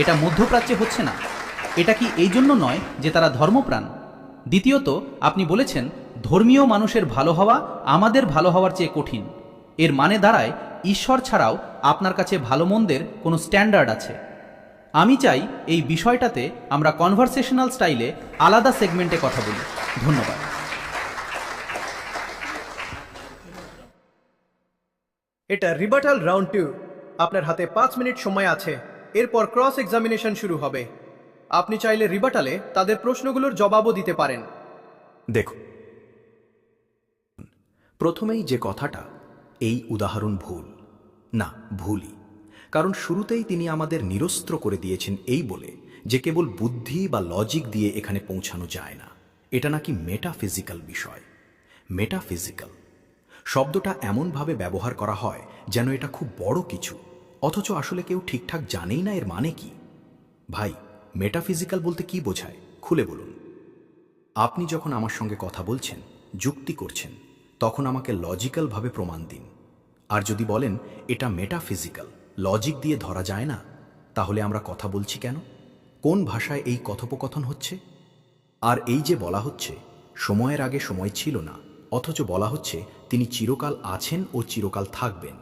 এটা মধ্যপ্রাচ্যে হচ্ছে না। এটা কি এই জন্য নয় যে তারা ধর্মপ্রাণ? দ্বিতীয়ত, আপনি বলেছেন ধর্মীয় মানুষের ভালো হওয়া আমাদের ভালো হওয়ার চেয়ে কঠিন। এর মানে দাঁড়ায় ঈশ্বর ছাড়াও আপনার কাছে ভালো মন্দের কোনো স্ট্যান্ডার্ড আছে। আমি চাই এই বিষয়টাতে আমরা কনভারসেশনাল স্টাইলে আলাদা সেগমেন্টে কথা বলি। ধন্যবাদ। এটা রিবাটাল রাউন্ড 2। আপনার হাতে 5 মিনিট সময় আছে, এরপর ক্রস এক্সামিনেশন শুরু হবে। আপনি চাইলে রিবাটালে তাদের প্রশ্নগুলোর জবাবও দিতে পারেন। দেখুন, প্রথমেই যে কথাটা, এই উদাহরণ ভুল না, ভুলই। কারণ শুরুতেই তিনি আমাদের নিরস্ত্র করে দিয়েছেন এই বলে যে কেবল বুদ্ধি বা লজিক দিয়ে এখানে পৌঁছানো যায় না। এটা নাকি মেটাফিজিক্যাল বিষয়। মেটাফিজিক্যাল শব্দটা এমনভাবে ব্যবহার করা হয় যেন এটা খুব বড় কিছু, অথচ আসলে কেউ ঠিকঠাক জানেই না এর মানে কি। ভাই, মেটাফিজিক্যাল বলতে কি বোঝায় খুলে বলুন। আপনি যখন আমার সঙ্গে কথা বলছেন, যুক্তি করছেন, তখন আমাকে লজিক্যালভাবে প্রমাণ দিন। আর যদি বলেন এটা মেটাফিজিক্যাল, লজিক দিয়ে ধরা যায় না, তাহলে আমরা কথা বলছি কেন? কোন ভাষায় এই কথোপকথন হচ্ছে? আর এই যে বলা হচ্ছে সময়ের আগে সময় ছিল না, অথচ বলা হচ্ছে তিনি চিরকাল আছেন ও চিরকাল থাকবেন।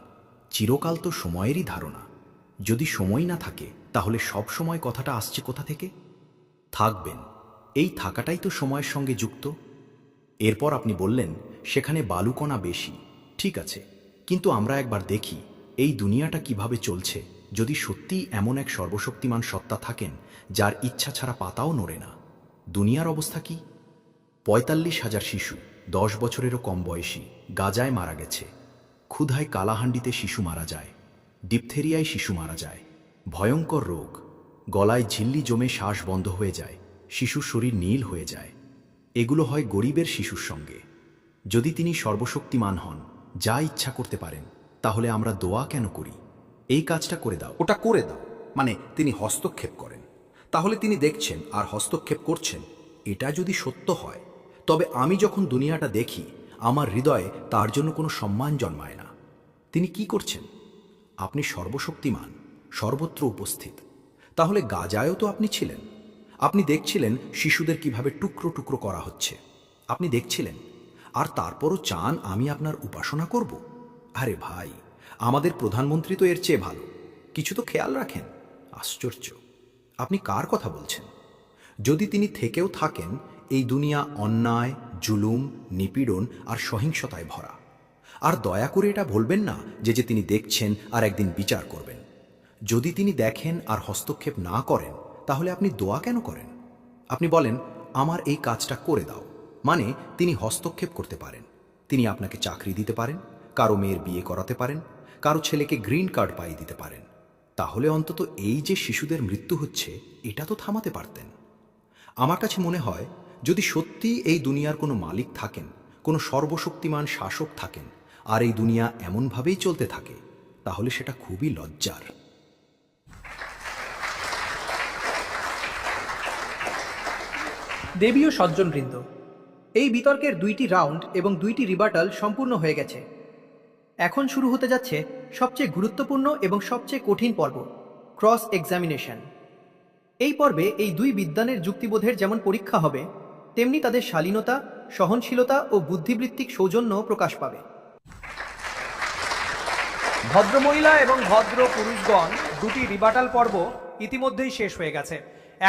চিরকাল তো সময়েরই ধারণা। যদি সময় না থাকে তাহলে সব সময় কথাটা আসছে কোথা থেকে? থাকবেন, এই থাকাটাই তো সময়ের সঙ্গে যুক্ত। এরপর আপনি বললেন সেখানে বালুকণা বেশি। ঠিক আছে, কিন্তু আমরা একবার দেখি এই দুনিয়াটা কিভাবে চলছে। যদি সত্যিই এমন এক সর্বশক্তিমান সত্তা থাকেন যার ইচ্ছা ছাড়া পাতাও নড়ে না, দুনিয়ার অবস্থা কি? ৪৫,০০০ শিশু ১০ বছরেরও কম বয়সী গাজায় মারা গেছে। ক্ষুধায় কালাহান্ডিতে শিশু মারা যায়, ডিপথেরিয়ায় শিশু মারা যায়, ভয়ঙ্কর রোগ, গলায় ঝিল্লি জমে শ্বাস বন্ধ হয়ে যায়, শিশুর শরীর নীল হয়ে যায়। এগুলো হয় গরিবের শিশুর সঙ্গে। যদি তিনি সর্বশক্তিমান হন, যা ইচ্ছা করতে পারেন, তাহলে আমরা দোয়া কেন করি? এই কাজটা করে দাও। ওটা করে দাও মানে তিনি হস্তক্ষেপ করেন, তাহলে তিনি দেখছেন আর হস্তক্ষেপ করছেন। এটা যদি সত্য হয়, তবে আমি যখন দুনিয়াটা দেখি আমার হৃদয়ে তার জন্য কোনো সম্মান জন্মায় না। তিনি কি করছেন? আপনি সর্বশক্তিমান, সর্বত্র উপস্থিত। তাহলে গাজায়ও তো আপনি ছিলেন। আপনি দেখছিলেন শিশুদের কিভাবে টুকরো টুকরো করা হচ্ছে, আপনি দেখছিলেন। আর তারপরও চান আমি আপনার উপাসনা করব? আরে ভাই, আমাদের প্রধানমন্ত্রী তো এর চেয়ে ভালো, কিছু তো খেয়াল রাখেন। আশ্চর্য, আপনি কার কথা বলছেন? যদি তিনি থেকেও থাকেন, এই দুনিয়া অন্যায়, জুলুম, নিপীড়ন আর সহিংসতায় ভরা। আর দয়া করে এটা বলবেন না যে তিনি দেখছেন আর একদিন বিচার করবেন। যদি তিনি দেখেন আর হস্তক্ষেপ না করেন, তাহলে আপনি দোয়া কেন করেন? আপনি বলেন আমার এই কাজটা করে দাও, মানে তিনি হস্তক্ষেপ করতে পারেন। তিনি আপনাকে চাকরি দিতে পারেন, কারো মেয়ের বিয়ে করাতে পারেন, কারো ছেলেকে গ্রিন কার্ড পাইয়ে দিতে পারেন। তাহলে অন্তত এই যে শিশুদের মৃত্যু হচ্ছে, এটা তো থামাতে পারতেন। আমার কাছে মনে হয় যদি সত্যি এই দুনিয়ার কোনো মালিক থাকেন, কোনো সর্বশক্তিমান শাসক থাকেন, আর এই দুনিয়া এমনভাবেই চলতে থাকে, তাহলে সেটা খুবই লজ্জার। দেবী ও সজ্জনবৃন্দ, এই বিতর্কের 2টি রাউন্ড এবং 2টি রিবাটাল সম্পূর্ণ হয়ে গেছে। এখন শুরু হতে যাচ্ছে সবচেয়ে গুরুত্বপূর্ণ এবং সবচেয়ে কঠিন পর্ব, ক্রস এক্সামিনেশন। এই পর্বে এই 2 বিদ্বানের যুক্তিবোধের যেমন পরীক্ষা হবে, তেমনি তাদের শালীনতা, সহনশীলতা ও বুদ্ধিবৃত্তিক সৌজন্য প্রকাশ পাবে। ভদ্রমহিলা এবং ভদ্র পুরুষগণ, 2টি রিবাটাল পর্ব ইতিমধ্যেই শেষ হয়ে গেছে।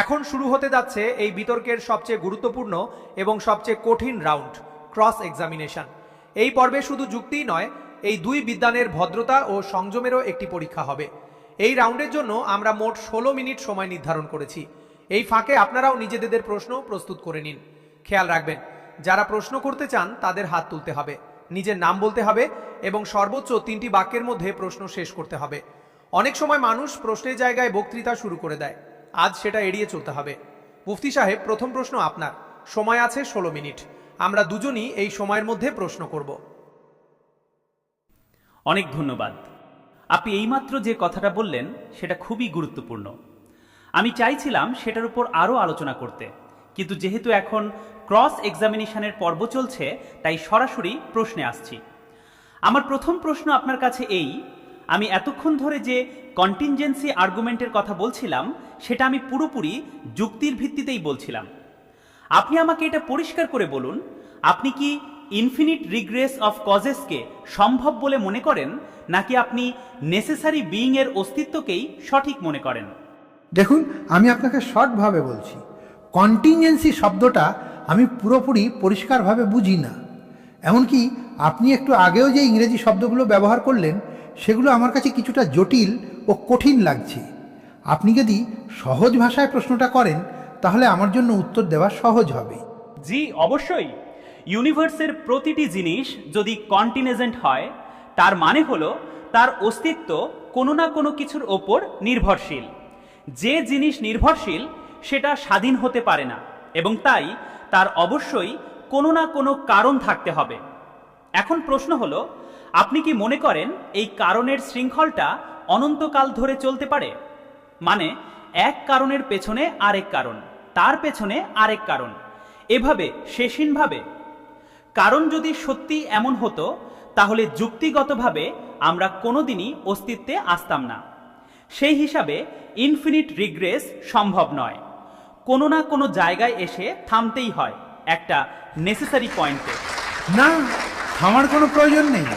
এখন শুরু হতে যাচ্ছে এই বিতর্কের সবচেয়ে গুরুত্বপূর্ণ এবং সবচেয়ে কঠিন রাউন্ড, ক্রস এক্সামিনেশন। এই পর্বে শুধু যুক্তিই নয়, এই 2 বিদ্বানের ভদ্রতা ও সংযমেরও একটি পরীক্ষা হবে। এই রাউন্ডের জন্য আমরা মোট 16 মিনিট সময় নির্ধারণ করেছি। এই ফাঁকে আপনারাও নিজেদের প্রশ্ন প্রস্তুত করে নিন। খেয়াল রাখবেন, যারা প্রশ্ন করতে চান তাদের হাত তুলতে হবে, নিজের নাম বলতে হবে এবং সর্বোচ্চ 3টি বাক্যের মধ্যে প্রশ্ন শেষ করতে হবে। অনেক সময় মানুষ প্রশ্নের জায়গায় বক্তৃতা শুরু করে দেয়, আজ সেটা এড়িয়ে চলতে হবে। মুফতি সাহেব, প্রথম প্রশ্ন আপনার। সময় আছে 16 মিনিট। আমরা দুজনই এই সময়ের মধ্যে প্রশ্ন করব। অনেক ধন্যবাদ। আপনি এইমাত্র যে কথাটা বললেন সেটা খুবই গুরুত্বপূর্ণ। আমি চাইছিলাম সেটার উপর আরও আলোচনা করতে, কিন্তু যেহেতু এখন ক্রস এক্সামিনেশনের পর্ব চলছে, তাই সরাসরি প্রশ্নে আসছি। আমার প্রথম প্রশ্ন আপনার কাছে এই, আমি এতক্ষণ ধরে যে কন্টিনজেন্সি আর্গুমেন্টের কথা বলছিলাম, সেটা আমি পুরোপুরি যুক্তির ভিত্তিতেই বলছিলাম। আপনি আমাকে এটা পরিষ্কার করে বলুন, আপনি কি ইনফিনিট রিগ্রেস অফ কজেসকে সম্ভব বলে মনে করেন, নাকি আপনি নেসেসারি বিইং এর অস্তিত্বকেই সঠিক মনে করেন? দেখুন, আমি আপনাকে শর্টভাবে বলছি, কন্টিনজেন্সি শব্দটা আমি পুরোপুরি পরিষ্কারভাবে বুঝি না। এমনকি আপনি একটু আগেও যে ইংরেজি শব্দগুলো ব্যবহার করলেন, সেগুলো আমার কাছে কিছুটা জটিল ও কঠিন লাগছে। আপনি যদি সহজ ভাষায় প্রশ্নটা করেন, তাহলে আমার জন্য উত্তর দেওয়া সহজ হবে। জি অবশ্যই। ইউনিভার্সের প্রতিটি জিনিস যদি কন্টিনেজেন্ট হয়, তার মানে হলো তার অস্তিত্ব কোনো না কোনো কিছুর ওপর নির্ভরশীল। যে জিনিস নির্ভরশীল সেটা স্বাধীন হতে পারে না, এবং তাই তার অবশ্যই কোনো না কোনো কারণ থাকতে হবে। এখন প্রশ্ন হলো, আপনি কি মনে করেন এই কারণের শৃঙ্খলটা অনন্তকাল ধরে চলতে পারে? মানে এক কারণের পেছনে আরেক কারণ, তার পেছনে আরেক কারণ, এভাবে শেষহীনভাবে? কারণ যদি সত্যি এমন হতো তাহলে যুক্তিগতভাবে আমরা কোনোদিনই অস্তিত্বে আসতাম না। সেই হিসাবে ইনফিনিট রিগ্রেস সম্ভব নয়। কোনো না কোনো জায়গায় এসে থামতেই হয়, একটা নেসেসারি পয়েন্টে। না, থামার কোনো প্রয়োজন নেই।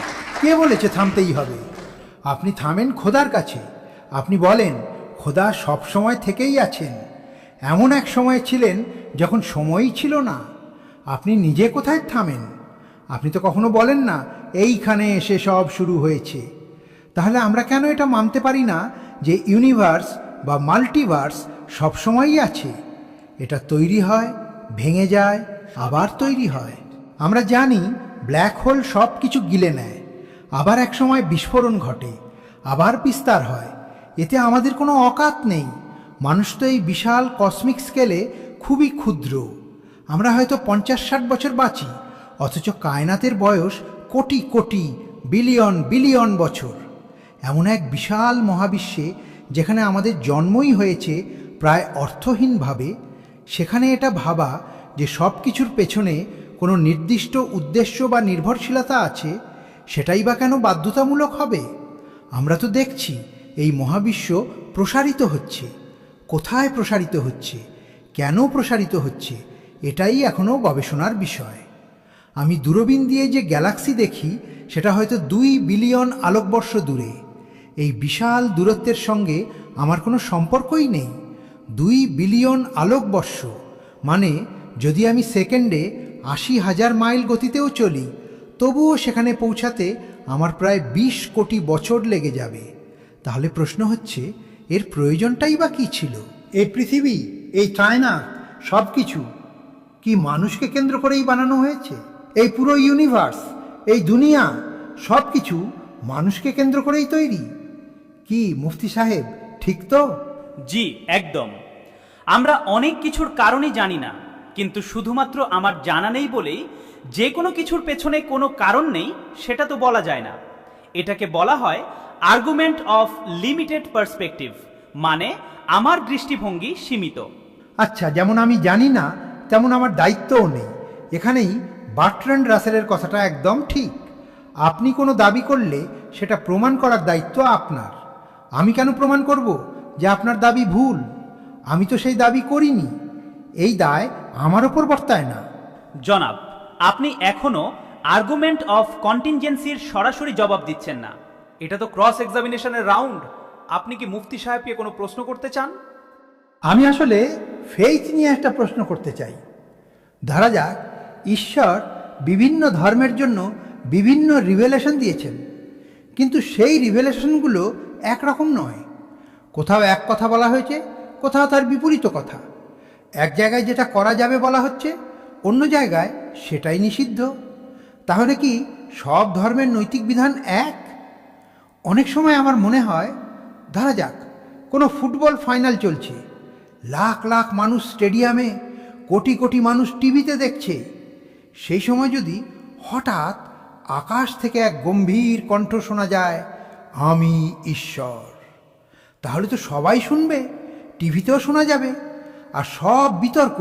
কে বলেছে থামতেই হবে? আপনি থামেন খোদার কাছে। আপনি বলেন খোদা সব সময় থেকেই আছেন। এমন এক সময় ছিলেন যখন সময়ই ছিল না। আপনি নিজে কোথায় থামেন? আপনি তো কখনো বলেন না এইখানে এসে সব শুরু হয়েছে। তাহলে আমরা কেন এটা মানতে পারি না যে ইউনিভার্স বা মাল্টিভার্স সবসময়ই আছে? এটা তৈরি হয়, ভেঙে যায়, আবার তৈরি হয়। আমরা জানি ব্ল্যাক হোল সব কিছু গিলে নেয়, আবার এক সময় বিস্ফোরণ ঘটে, আবার বিস্তার হয়। এতে আমাদের কোনো অকাত নেই। মানুষ তো এই বিশাল কসমিক স্কেলে খুবই ক্ষুদ্র। আমরা হয়তো 50-60 বছর বাঁচি, অথচ কায়নাতের বয়স কোটি কোটি বিলিয়ন বিলিয়ন বছর। এমন এক বিশাল মহাবিশ্বে যেখানে আমাদের জন্মই হয়েছে প্রায় অর্থহীনভাবে, সেখানে এটা ভাবা যে সব কিছুর পেছনে কোনো নির্দিষ্ট উদ্দেশ্য বা নির্ভরশীলতা আছে, সেটাই বা কেন বাধ্যতামূলক হবে? আমরা তো দেখছি এই মহাবিশ্ব প্রসারিত হচ্ছে। কোথায় প্রসারিত হচ্ছে, কেন প্রসারিত হচ্ছে, এটাই এখনও গবেষণার বিষয়। আমি দূরবীন দিয়ে যে গ্যালাক্সি দেখি সেটা হয়তো 2 বিলিয়ন আলোকবর্ষ দূরে। এই বিশাল দূরত্বের সঙ্গে আমার কোনো সম্পর্কই নেই। 2 বিলিয়ন আলোকবর্ষ মানে যদি আমি সেকেন্ডে 80,000 মাইল গতিতেও চলি, তবুও সেখানে পৌঁছাতে আমার প্রায় 20 কোটি বছর লেগে যাবে। তাহলে প্রশ্ন হচ্ছে, এর প্রয়োজনটাই বা কী ছিল? এই পৃথিবী, এই চায়না, সব কিছু কি মানুষকে কেন্দ্র করেই বানানো হয়েছে? এই পুরো ইউনিভার্স, এই দুনিয়া, সব কিছু মানুষকে কেন্দ্র করেই তৈরি। কি মুফতি সাহেব, ঠিক তো? জি, একদম। আমরা অনেক কিছুর কারণই জানি না, কিন্তু শুধুমাত্র আমার জানা নেই বলেই যে কোনো কিছুর পেছনে কোনো কারণ নেই সেটা তো বলা যায় না। এটাকে বলা হয় আর্গুমেন্ট অফ লিমিটেড পার্সপেক্টিভ, মানে আমার দৃষ্টিভঙ্গি সীমিত। আচ্ছা, যেমন আমি জানি না তেমন আমার দায়িত্বও নেই। এখানেই বার্ট্রান্ড রাসেলের কথাটা একদম ঠিক। আপনি কোনো দাবি করলে সেটা প্রমাণ করার দায়িত্ব আপনার। আমি কেন প্রমাণ করব যে আপনার দাবি ভুল? আমি তো সেই দাবি করিনি। এই দায় আমার ওপর বর্তায় না। জনাব, আপনি এখনো আর্গুমেন্ট অফ কন্টিনজেন্সির সরাসরি জবাব দিচ্ছেন না। এটা তো ক্রস এক্সামিনেশনের রাউন্ড। আপনি কি মুফতি সাহেবকে কোনো প্রশ্ন করতে চান? আমি আসলে ফেইথ নিয়ে একটা প্রশ্ন করতে চাই। ধরা যাক ঈশ্বর বিভিন্ন ধর্মের জন্য বিভিন্ন রিভেলেশন দিয়েছেন, কিন্তু সেই রিভেলেশনগুলো একরকম নয়। কোথাও এক কথা বলা হয়েছে, কোথাও তার বিপরীত কথা। এক জায়গায় যেটা করা যাবে বলা হচ্ছে, অন্য জায়গায় সেটাই নিষিদ্ধ। তাহলে কি সব ধর্মের নৈতিক বিধান এক? অনেক সময় আমার মনে হয়, ধরা যাক কোনো ফুটবল ফাইনাল চলছে, লাখ লাখ মানুষ স্টেডিয়ামে, কোটি কোটি মানুষ টিভিতে দেখছে। সেই সময় যদি হঠাৎ আকাশ থেকে এক গম্ভীর কণ্ঠ শোনা যায়, আমি ঈশ্বর, তাহলে তো সবাই শুনবে, টিভিতেও শোনা যাবে, আর সব বিতর্ক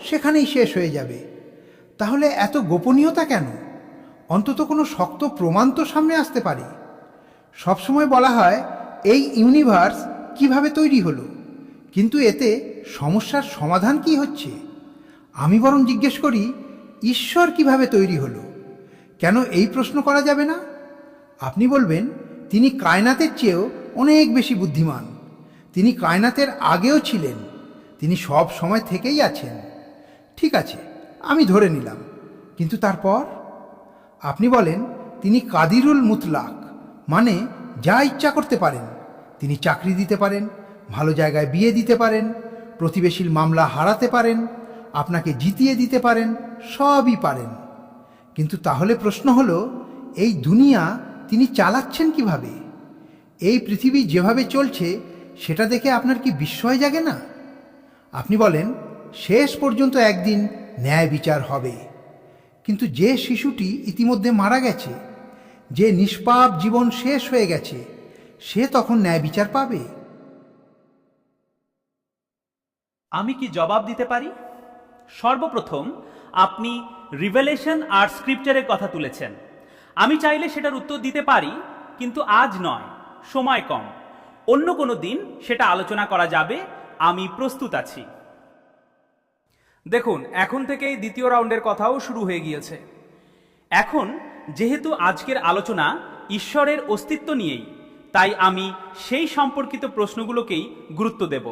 সেখানেই শেষ হয়ে যাবে। তাহলে এত গোপনীয়তা কেন? অন্তত কোনো শক্ত প্রমাণ তো সামনে আসতে পারে। সবসময় বলা হয় এই ইউনিভার্স কিভাবে তৈরি হলো, কিন্তু এতে সমস্যার সমাধান কি হচ্ছে? আমি বরং জিজ্ঞেস করি, ঈশ্বর কিভাবে তৈরি হলো? কেন এই প্রশ্ন করা যাবে না? আপনি বলবেন তিনি কায়নাতের চেয়েও অনেক বেশি বুদ্ধিমান, তিনি কায়নাতের আগেও ছিলেন, তিনি সব সময় থেকেই আছেন। ঠিক আছে, আমি ধরে নিলাম, কিন্তু তারপর? আপনি বলেন তিনি কাদিরুল মুতলাক, মানে যা ইচ্ছা করতে পারেন। তিনি চাকরি দিতে পারেন, ভালো জায়গায় বিয়ে দিতে পারেন, প্রতিবেশীর মামলা হারাতে পারেন, আপনাকে জিতিয়ে দিতে পারেন, সবই পারেন। কিন্তু তাহলে প্রশ্ন হলো, এই দুনিয়া তিনি চালাচ্ছেন কিভাবে? এই পৃথিবী যেভাবে চলছে সেটা দেখে আপনার কি বিস্ময় জাগে না? আপনি বলেন শেষ পর্যন্ত একদিন ন্যায় বিচার হবে, কিন্তু যে শিশুটি ইতিমধ্যে মারা গেছে, যে নিষ্পাপ জীবন শেষ হয়ে গেছে, সে তখন ন্যায় বিচার পাবে? আমি কি জবাব দিতে পারি? সর্বপ্রথম আপনি রিভেলেশন আর স্ক্রিপচারের কথা তুলেছেন। আমি চাইলে সেটার উত্তর দিতে পারি, কিন্তু আজ নয়, সময় কম। অন্য কোনো দিন সেটা আলোচনা করা যাবে, আমি প্রস্তুত আছি। দেখুন, এখন থেকেই দ্বিতীয় রাউন্ডের কথাও শুরু হয়ে গিয়েছে। এখন যেহেতু আজকের আলোচনা ঈশ্বরের অস্তিত্ব নিয়েই, তাই আমি সেই সম্পর্কিত প্রশ্নগুলোকেই গুরুত্ব দেব।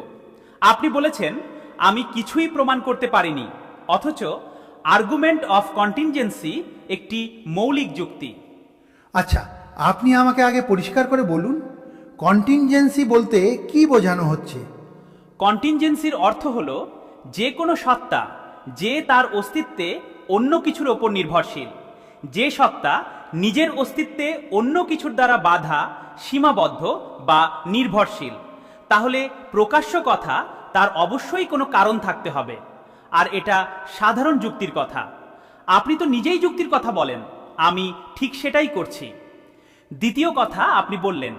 আপনি বলেছেন আমি কিছুই প্রমাণ করতে পারিনি, অথচ আর্গুমেন্ট অফ কন্টিনজেন্সি একটি মৌলিক যুক্তি। আচ্ছা, আপনি আমাকে আগে পরিষ্কার করে বলুন, কন্টিনজেন্সি বলতে কি বোঝানো হচ্ছে? কন্টিনজেন্সির অর্থ হল যে কোনো সত্তা যে তার অস্তিত্বে অন্য কিছুর ওপর নির্ভরশীল, যে সত্তা নিজের অস্তিত্বে অন্য কিছুর দ্বারা বাধা, সীমাবদ্ধ বা নির্ভরশীল, তাহলে প্রকাশ্য কথা তার অবশ্যই কোনো কারণ থাকতে হবে। আর এটা সাধারণ যুক্তির কথা। আপনি তো নিজেই যুক্তির কথা বলেন, আমি ঠিক সেটাই করছি। দ্বিতীয় কথা, আপনি বললেন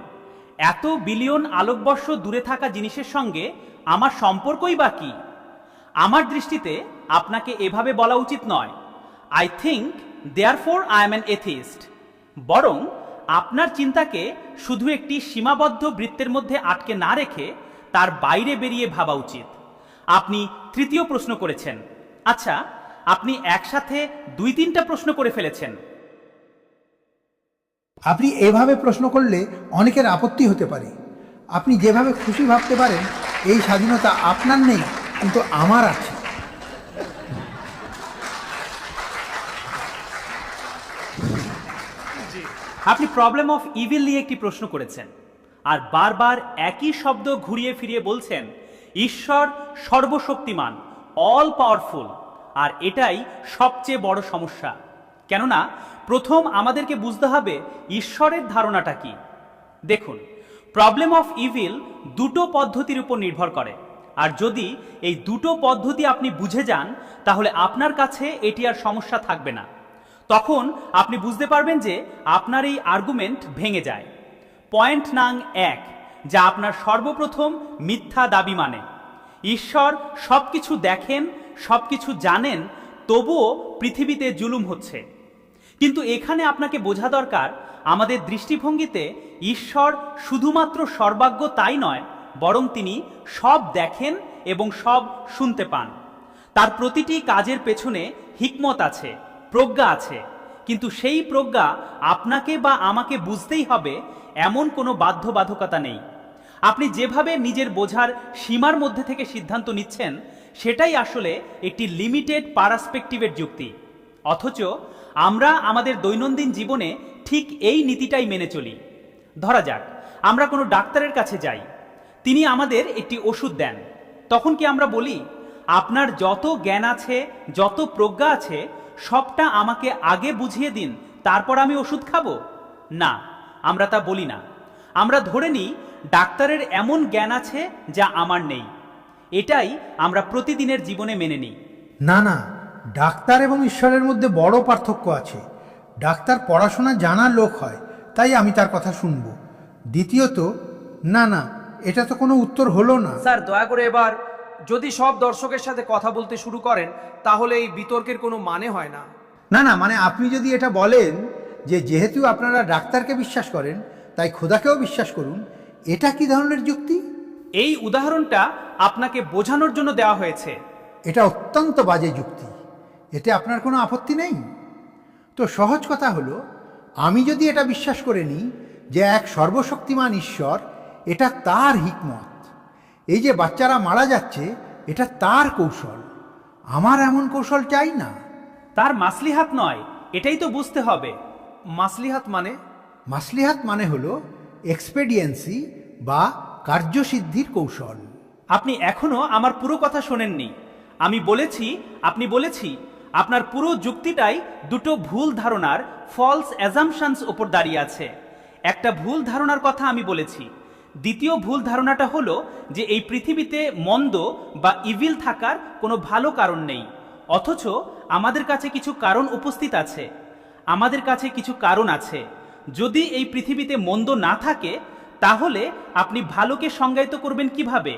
এত বিলিয়ন আলোকবর্ষ দূরে থাকা জিনিসের সঙ্গে আমার সম্পর্কই বা কি? আমার দৃষ্টিতে আপনাকে এভাবে বলা উচিত নয়, I think therefore I am an atheist. বরং আপনার চিন্তাকে শুধু একটি সীমাবদ্ধ বৃত্তের মধ্যে আটকে না রেখে তার বাইরে বেরিয়ে ভাবা উচিত। আপনি তৃতীয় প্রশ্ন করেছেন। আচ্ছা, আপনি একসাথে 2-3টা প্রশ্ন করে ফেলেছেন। আপনি এভাবে প্রশ্ন করলে অনেকের আপত্তি হতে পারে। আপনি যেভাবে খুশি ভাবতে পারেন, এই স্বাধীনতা আপনার নেই, কিন্তু আমার আছে। আপনি প্রবলেম অফ ইভিল নিয়ে একটি প্রশ্ন করেছেন, আর বারবার একই শব্দ ঘুরিয়ে ফিরিয়ে বলছেন ঈশ্বর সর্বশক্তিমান, অল পাওয়ারফুল। আর এটাই সবচেয়ে বড় সমস্যা। কেননা প্রথম আমাদেরকে বুঝতে হবে ঈশ্বরের ধারণাটা কি। দেখুন, প্রবলেম অফ ইভিল দুটো পদ্ধতির উপর নির্ভর করে, আর যদি এই দুটো পদ্ধতি আপনি বুঝে যান, তাহলে আপনার কাছে এটি আর সমস্যা থাকবে না। তখন আপনি বুঝতে পারবেন যে আপনার এই আর্গুমেন্ট ভেঙে যায়। পয়েন্ট নাং 1, যা আপনার সর্বপ্রথম মিথ্যা দাবি মানে ঈশ্বর সবকিছু দেখেন, সবকিছু জানেন, তবুও পৃথিবীতে জুলুম হচ্ছে। কিন্তু এখানে আপনাকে বোঝা দরকার, আমাদের দৃষ্টিভঙ্গিতে ঈশ্বর শুধুমাত্র সর্বাজ্ঞ তাই নয়, বরং তিনি সব দেখেন এবং সব শুনতে পান। তার প্রতিটি কাজের পেছনে হিকমত আছে, প্রজ্ঞা আছে। কিন্তু সেই প্রজ্ঞা আপনাকে বা আমাকে বুঝতেই হবে এমন কোনো বাধ্যবাধকতা নেই। আপনি যেভাবে নিজের বোঝার সীমার মধ্যে থেকে সিদ্ধান্ত নিচ্ছেন, সেটাই আসলে একটি লিমিটেড পার্সপেক্টিভের যুক্তি। অথচ আমরা আমাদের দৈনন্দিন জীবনে ঠিক এই নীতিটাই মেনে চলি। ধরা যাক, আমরা কোনো ডাক্তারের কাছে যাই, তিনি আমাদের একটি ওষুধ দেন। তখন কি আমরা বলি আপনার যত জ্ঞান আছে, যত প্রজ্ঞা আছে, সবটা আমাকে আগে বুঝিয়ে দিন, তারপর আমি ওষুধ খাবো? না, আমরা তা বলি না। আমরা ধরে নিই ডাক্তারের এমন জ্ঞান আছে যা আমার নেই। এটাই আমরা প্রতিদিনের জীবনে মেনে নিই। না না, ডাক্তার এবং ঈশ্বরের মধ্যে বড় পার্থক্য আছে। ডাক্তার পড়াশোনা জানার লোক হয়, তাই আমি তার কথা শুনব। দ্বিতীয়ত, না না, এটা তো কোনো উত্তর হলো না। স্যার, দয়া করে এবার যদি সব দর্শকের সাথে কথা বলতে শুরু করেন, তাহলে এই বিতর্কের কোনো মানে হয় না। না না, মানে আপনি যদি এটা বলেন যে যেহেতু আপনারা ডাক্তারকে বিশ্বাস করেন, তাই খোদাকেও বিশ্বাস করুন, এটা কি ধরনের যুক্তি? এই উদাহরণটা আপনাকে বোঝানোর জন্য দেওয়া হয়েছে। এটা অত্যন্ত বাজে যুক্তি। এতে আপনার কোনো আপত্তি নেই তো? সহজ কথা হলো, আমি যদি এটা বিশ্বাস করে নিই যে এক সর্বশক্তিমান ঈশ্বর, এটা তার হিকমত। এই যে বাচ্চারা মারা যাচ্ছে, এটা তার কৌশল। আমার এমন কৌশল চাই না। তার মাসলিহাত নয়, এটাই তো বুঝতে হবে। মাসলিহাত মানে? মাসলিহাত মানে হলো এক্সপেডিয়েন্সি বা কার্যসিদ্ধির কৌশল। আপনি এখনো আমার পুরো কথা শোনেননি। আমি বলেছি, আপনি বলেছি, আপনার পুরো যুক্তিটাই দুটো ভুল ধারণার, ফলস অ্যাজাম্পশনস ওপর দাঁড়িয়ে আছে। একটা ভুল ধারণার কথা আমি বলেছি। দ্বিতীয় ভুল ধারণাটা হলো যে এই পৃথিবীতে মন্দ বা ইভিল থাকার কোনো ভালো কারণ নেই, অথচ আমাদের কাছে কিছু কারণ উপস্থিত আছে। আমাদের কাছে কিছু কারণ আছে। যদি এই পৃথিবীতে মন্দ না থাকে, তাহলে আপনি ভালোকে সংজ্ঞায়িত করবেন কিভাবে?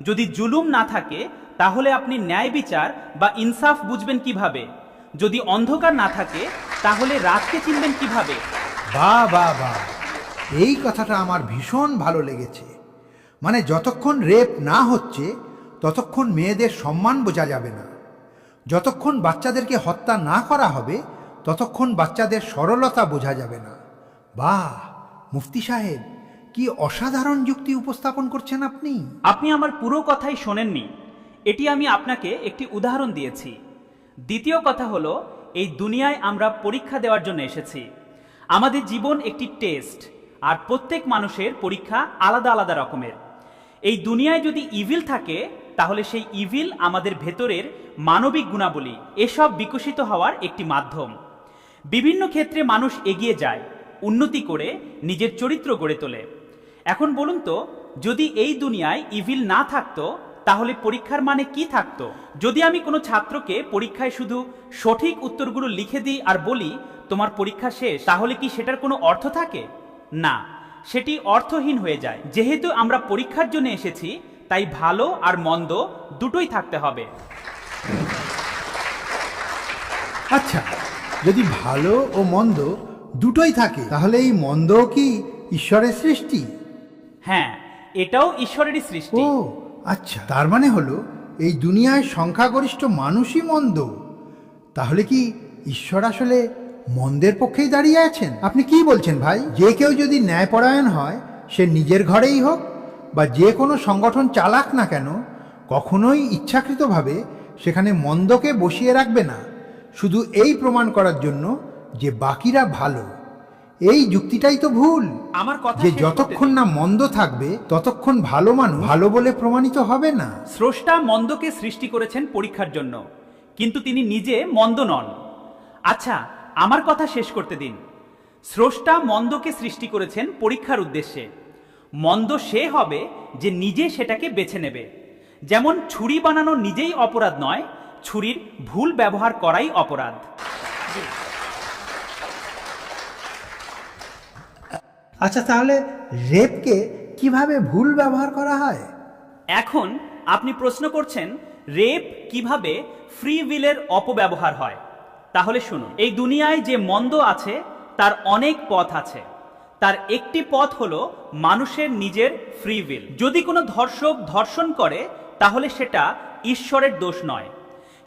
যদি জুলুম না থাকে, তাহলে আপনি ন্যায় বিচার বা ইনসাফ বুঝবেন কিভাবে? যদি অন্ধকার না থাকে তাহলে রাতকে চিনবেন কিভাবে? বাহ বাহ বাহ, এই কথাটা আমার ভীষণ ভালো লেগেছে। মানে যতক্ষণ রেপ না হচ্ছে ততক্ষণ মেয়েদের সম্মান বোঝা যাবে না, যতক্ষণ বাচ্চাদেরকে হত্যা না করা হবে ততক্ষণ বাচ্চাদের সরলতা বোঝা যাবে না। বাহ মুফতি সাহেব, কি অসাধারণ যুক্তি উপস্থাপন করছেন আপনি। আপনি আমার পুরো কথাই শোনেননি। এটি আমি আপনাকে একটি উদাহরণ দিয়েছি। দ্বিতীয় কথা হলো, এই দুনিয়ায় আমরা পরীক্ষা দেওয়ার জন্য এসেছি। আমাদের জীবন একটি টেস্ট, আর প্রত্যেক মানুষের পরীক্ষা আলাদা আলাদা রকমের। এই দুনিয়ায় যদি ইভিল থাকে তাহলে সেই ইভিল আমাদের ভেতরের মানবিক গুণাবলী এসব বিকশিত হওয়ার একটি মাধ্যম। বিভিন্ন ক্ষেত্রে মানুষ এগিয়ে যায়, উন্নতি করে নিজের চরিত্র গড়ে তোলে। এখন বলুন তো, যদি এই দুনিয়ায় ইভিল না থাকতো তাহলে পরীক্ষার মানে কি থাকতো? যদি আমি কোনো ছাত্রকে পরীক্ষায় শুধু সঠিক উত্তরগুলো লিখে দিই আর বলি তোমার পরীক্ষা শেষ, তাহলে কি সেটার কোনো অর্থ থাকে? না, সেটি অর্থহীন হয়ে যায়। যেহেতু আমরা পরীক্ষার জন্য এসেছি, তাই ভালো আর মন্দ দুটোই থাকতে হবে। আচ্ছা, যদি ভালো ও মন্দ দুটোই থাকে তাহলে এই মন্দও কি ঈশ্বরের সৃষ্টি? হ্যাঁ, এটাও ঈশ্বরেরই সৃষ্টি। ও আচ্ছা, তার মানে হলো এই দুনিয়ায় সংখ্যাগরিষ্ঠ মানুষই মন্দ। তাহলে কি ঈশ্বর আসলে মন্দের পক্ষেই দাঁড়িয়ে আছেন? আপনি কি বলছেন ভাই? যে কেউ যদি ন্যায়পরায়ণ হয়, সে নিজের ঘরেই হোক বা যে কোনো সংগঠন চালাক না কেন, কখনোই ইচ্ছাকৃতভাবে সেখানে মন্দকে বসিয়ে রাখবে না, শুধু এই প্রমাণ করার জন্য যে বাকিরা ভালো। এই যুক্তিটাই তো ভুল। আমার কথা যে শেষ করতে যতক্ষণ দিন। না মন্দ থাকবে ততক্ষণ ভালো মানুষ ভালো বলে প্রমাণিত হবে না। স্রষ্টা মন্দকে সৃষ্টি করেছেন পরীক্ষার জন্য, কিন্তু তিনি নিজে মন্দ নন। আচ্ছা, আমার কথা শেষ করতে দিন। স্রষ্টা মন্দকে সৃষ্টি করেছেন পরীক্ষার উদ্দেশ্যে। মন্দ সে হবে যে নিজে সেটাকে বেছে নেবে। যেমন ছুরি বানানো নিজেই অপরাধ নয়, ছুরির ভুল ব্যবহার করাই অপরাধ। আচ্ছা, তাহলে রেপকে কিভাবে ভুল ব্যবহার করা হয়? এখন আপনি প্রশ্ন করছেন রেপ কিভাবে ফ্রি উইলের অপব্যবহার হয়। তাহলে শুনুন, এই দুনিয়ায় যে মন্দ আছে তার অনেক পথ আছে। তার একটি পথ হলো মানুষের নিজের ফ্রি উইল। যদি কোনো ধর্ষক ধর্ষণ করে তাহলে সেটা ঈশ্বরের দোষ নয়,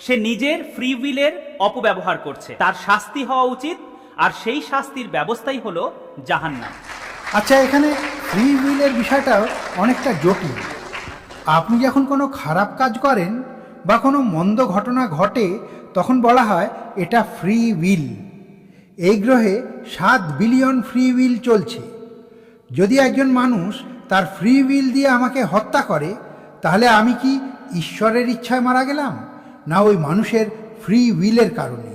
সে নিজের ফ্রি উইলের অপব্যবহার করছে। তার শাস্তি হওয়া উচিত, আর সেই শাস্তির ব্যবস্থাই হলো জাহান্নাম। আচ্ছা, এখানে ফ্রি উইলের বিষয়টাও অনেকটা জটিল। আপনি যখন কোনো খারাপ কাজ করেন বা কোনো মন্দ ঘটনা ঘটে তখন বলা হয় এটা ফ্রি উইল। এই গ্রহে 7 বিলিয়ন ফ্রি উইল চলছে। যদি একজন মানুষ তার ফ্রি উইল দিয়ে আমাকে হত্যা করে, তাহলে আমি কি ঈশ্বরের ইচ্ছায় মারা গেলাম, না ওই মানুষের ফ্রি উইলের কারণে?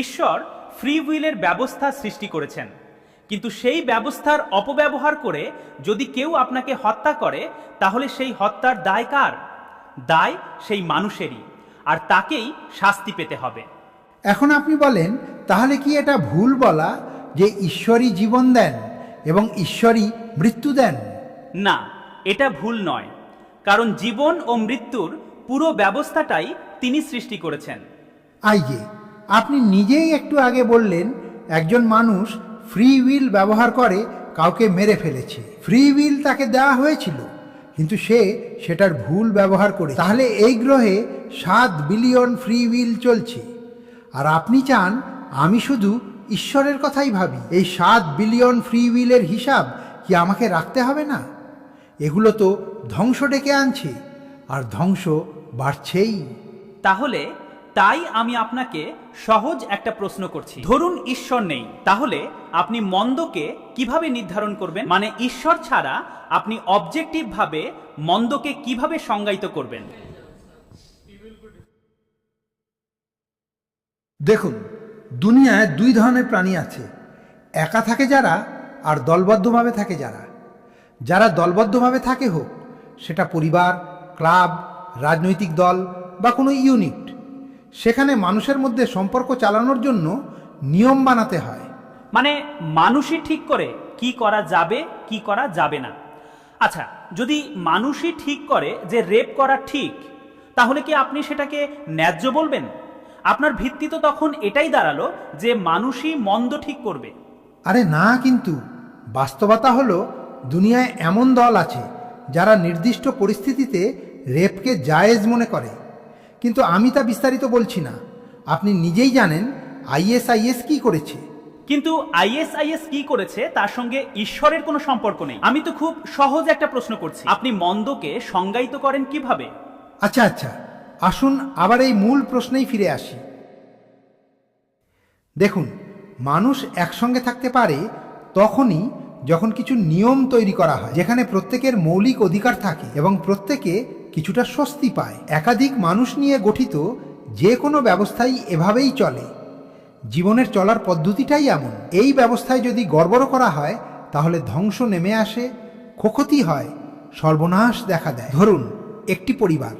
ঈশ্বর ফ্রি উইলের ব্যবস্থা সৃষ্টি করেছেন, কিন্তু সেই ব্যবস্থার অপব্যবহার করে যদি কেউ আপনাকে হত্যা করে তাহলে সেই হত্যার দায় কার? দায় সেই মানুষেরই, আর তাকেই শাস্তি পেতে হবে। এখন আপনি বলেন, তাহলে কি এটা ভুল বলা যে ঈশ্বরই জীবন দেন এবং ঈশ্বরই মৃত্যু দেন? না, এটা ভুল নয়, কারণ জীবন ও মৃত্যুর পুরো ব্যবস্থাটাই তিনি সৃষ্টি করেছেন। আইয়ে, আপনি নিজেই একটু আগে বললেন একজন মানুষ ফ্রি উইল ব্যবহার করে কাউকে মেরে ফেলেছে। ফ্রি উইল তাকে দেওয়া হয়েছিল, কিন্তু সে সেটার ভুল ব্যবহার করে। তাহলে এই গ্রহে 7 বিলিয়ন ফ্রি উইল চলছে, আর আপনি চান আমি শুধু ঈশ্বরের কথাই ভাবি। এই 7 বিলিয়ন ফ্রি উইলের হিসাব কি আমাকে রাখতে হবে না? এগুলো তো ধ্বংস ডেকে আনছে, আর ধ্বংস বাড়ছেই। তাহলে তাই আমি আপনাকে সহজ একটা প্রশ্ন করছি। ধরুন ঈশ্বর নেই, তাহলে আপনি মন্দকে কিভাবে নির্ধারণ করবেন? মানে ঈশ্বর ছাড়া আপনি অবজেক্টিভ ভাবে মন্দকে কিভাবে সংজ্ঞায়িত করবেন? দেখুন, দুনিয়ায় 2 ধরনের প্রাণী আছে। একা থাকে যারা, আর দলবদ্ধভাবে থাকে যারা। যারা দলবদ্ধভাবে থাকে, হোক সেটা পরিবার, ক্লাব, রাজনৈতিক দল বা কোনো ইউনিট, সেখানে মানুষের মধ্যে সম্পর্ক চালানোর জন্য নিয়ম বানাতে হয়। মানে মানুষই ঠিক করে কি করা যাবে কি করা যাবে না। আচ্ছা, যদি মানুষই ঠিক করে যে রেপ করা ঠিক, তাহলে কি আপনি সেটাকে ন্যায্য বলবেন? আপনার ভিত্তি তো তখন এটাই দাঁড়ালো যে মানুষই মন্দ ঠিক করবে। আরে না, কিন্তু বাস্তবতা হলো দুনিয়ায় এমন দল আছে যারা নির্দিষ্ট পরিস্থিতিতে রেপকে জায়েজ মনে করে। কিন্তু আমি তা বিস্তারিত বলছি না, আপনি নিজেই জানেন আইএসআইএস কি করেছে। কিন্তু আইএসআইএস কি করেছে তার সঙ্গে ঈশ্বরের কোনো সম্পর্ক নেই। আমি তো খুব সহজ একটা প্রশ্ন করছি, আপনি মন্দকে সংজ্ঞায়িত করেন কিভাবে? আচ্ছা আচ্ছা, আসুন আবার এই মূল প্রশ্নেই ফিরে আসি। দেখুন, মানুষ একসঙ্গে থাকতে পারে তখনই যখন কিছু নিয়ম তৈরি করা হয়, যেখানে প্রত্যেকের মৌলিক অধিকার থাকে এবং প্রত্যেকে কিছুটা স্বস্তি পায়। একাধিক মানুষ নিয়ে গঠিত যে কোনো ব্যবস্থাই এভাবেই চলে। জীবনের চলার পদ্ধতিটাই এমন। এই ব্যবস্থায় যদি গড়বড় করা হয় তাহলে ধ্বংস নেমে আসে, ক্ষতি হয়, সর্বনাশ দেখা দেয়। ধরুন একটি পরিবার,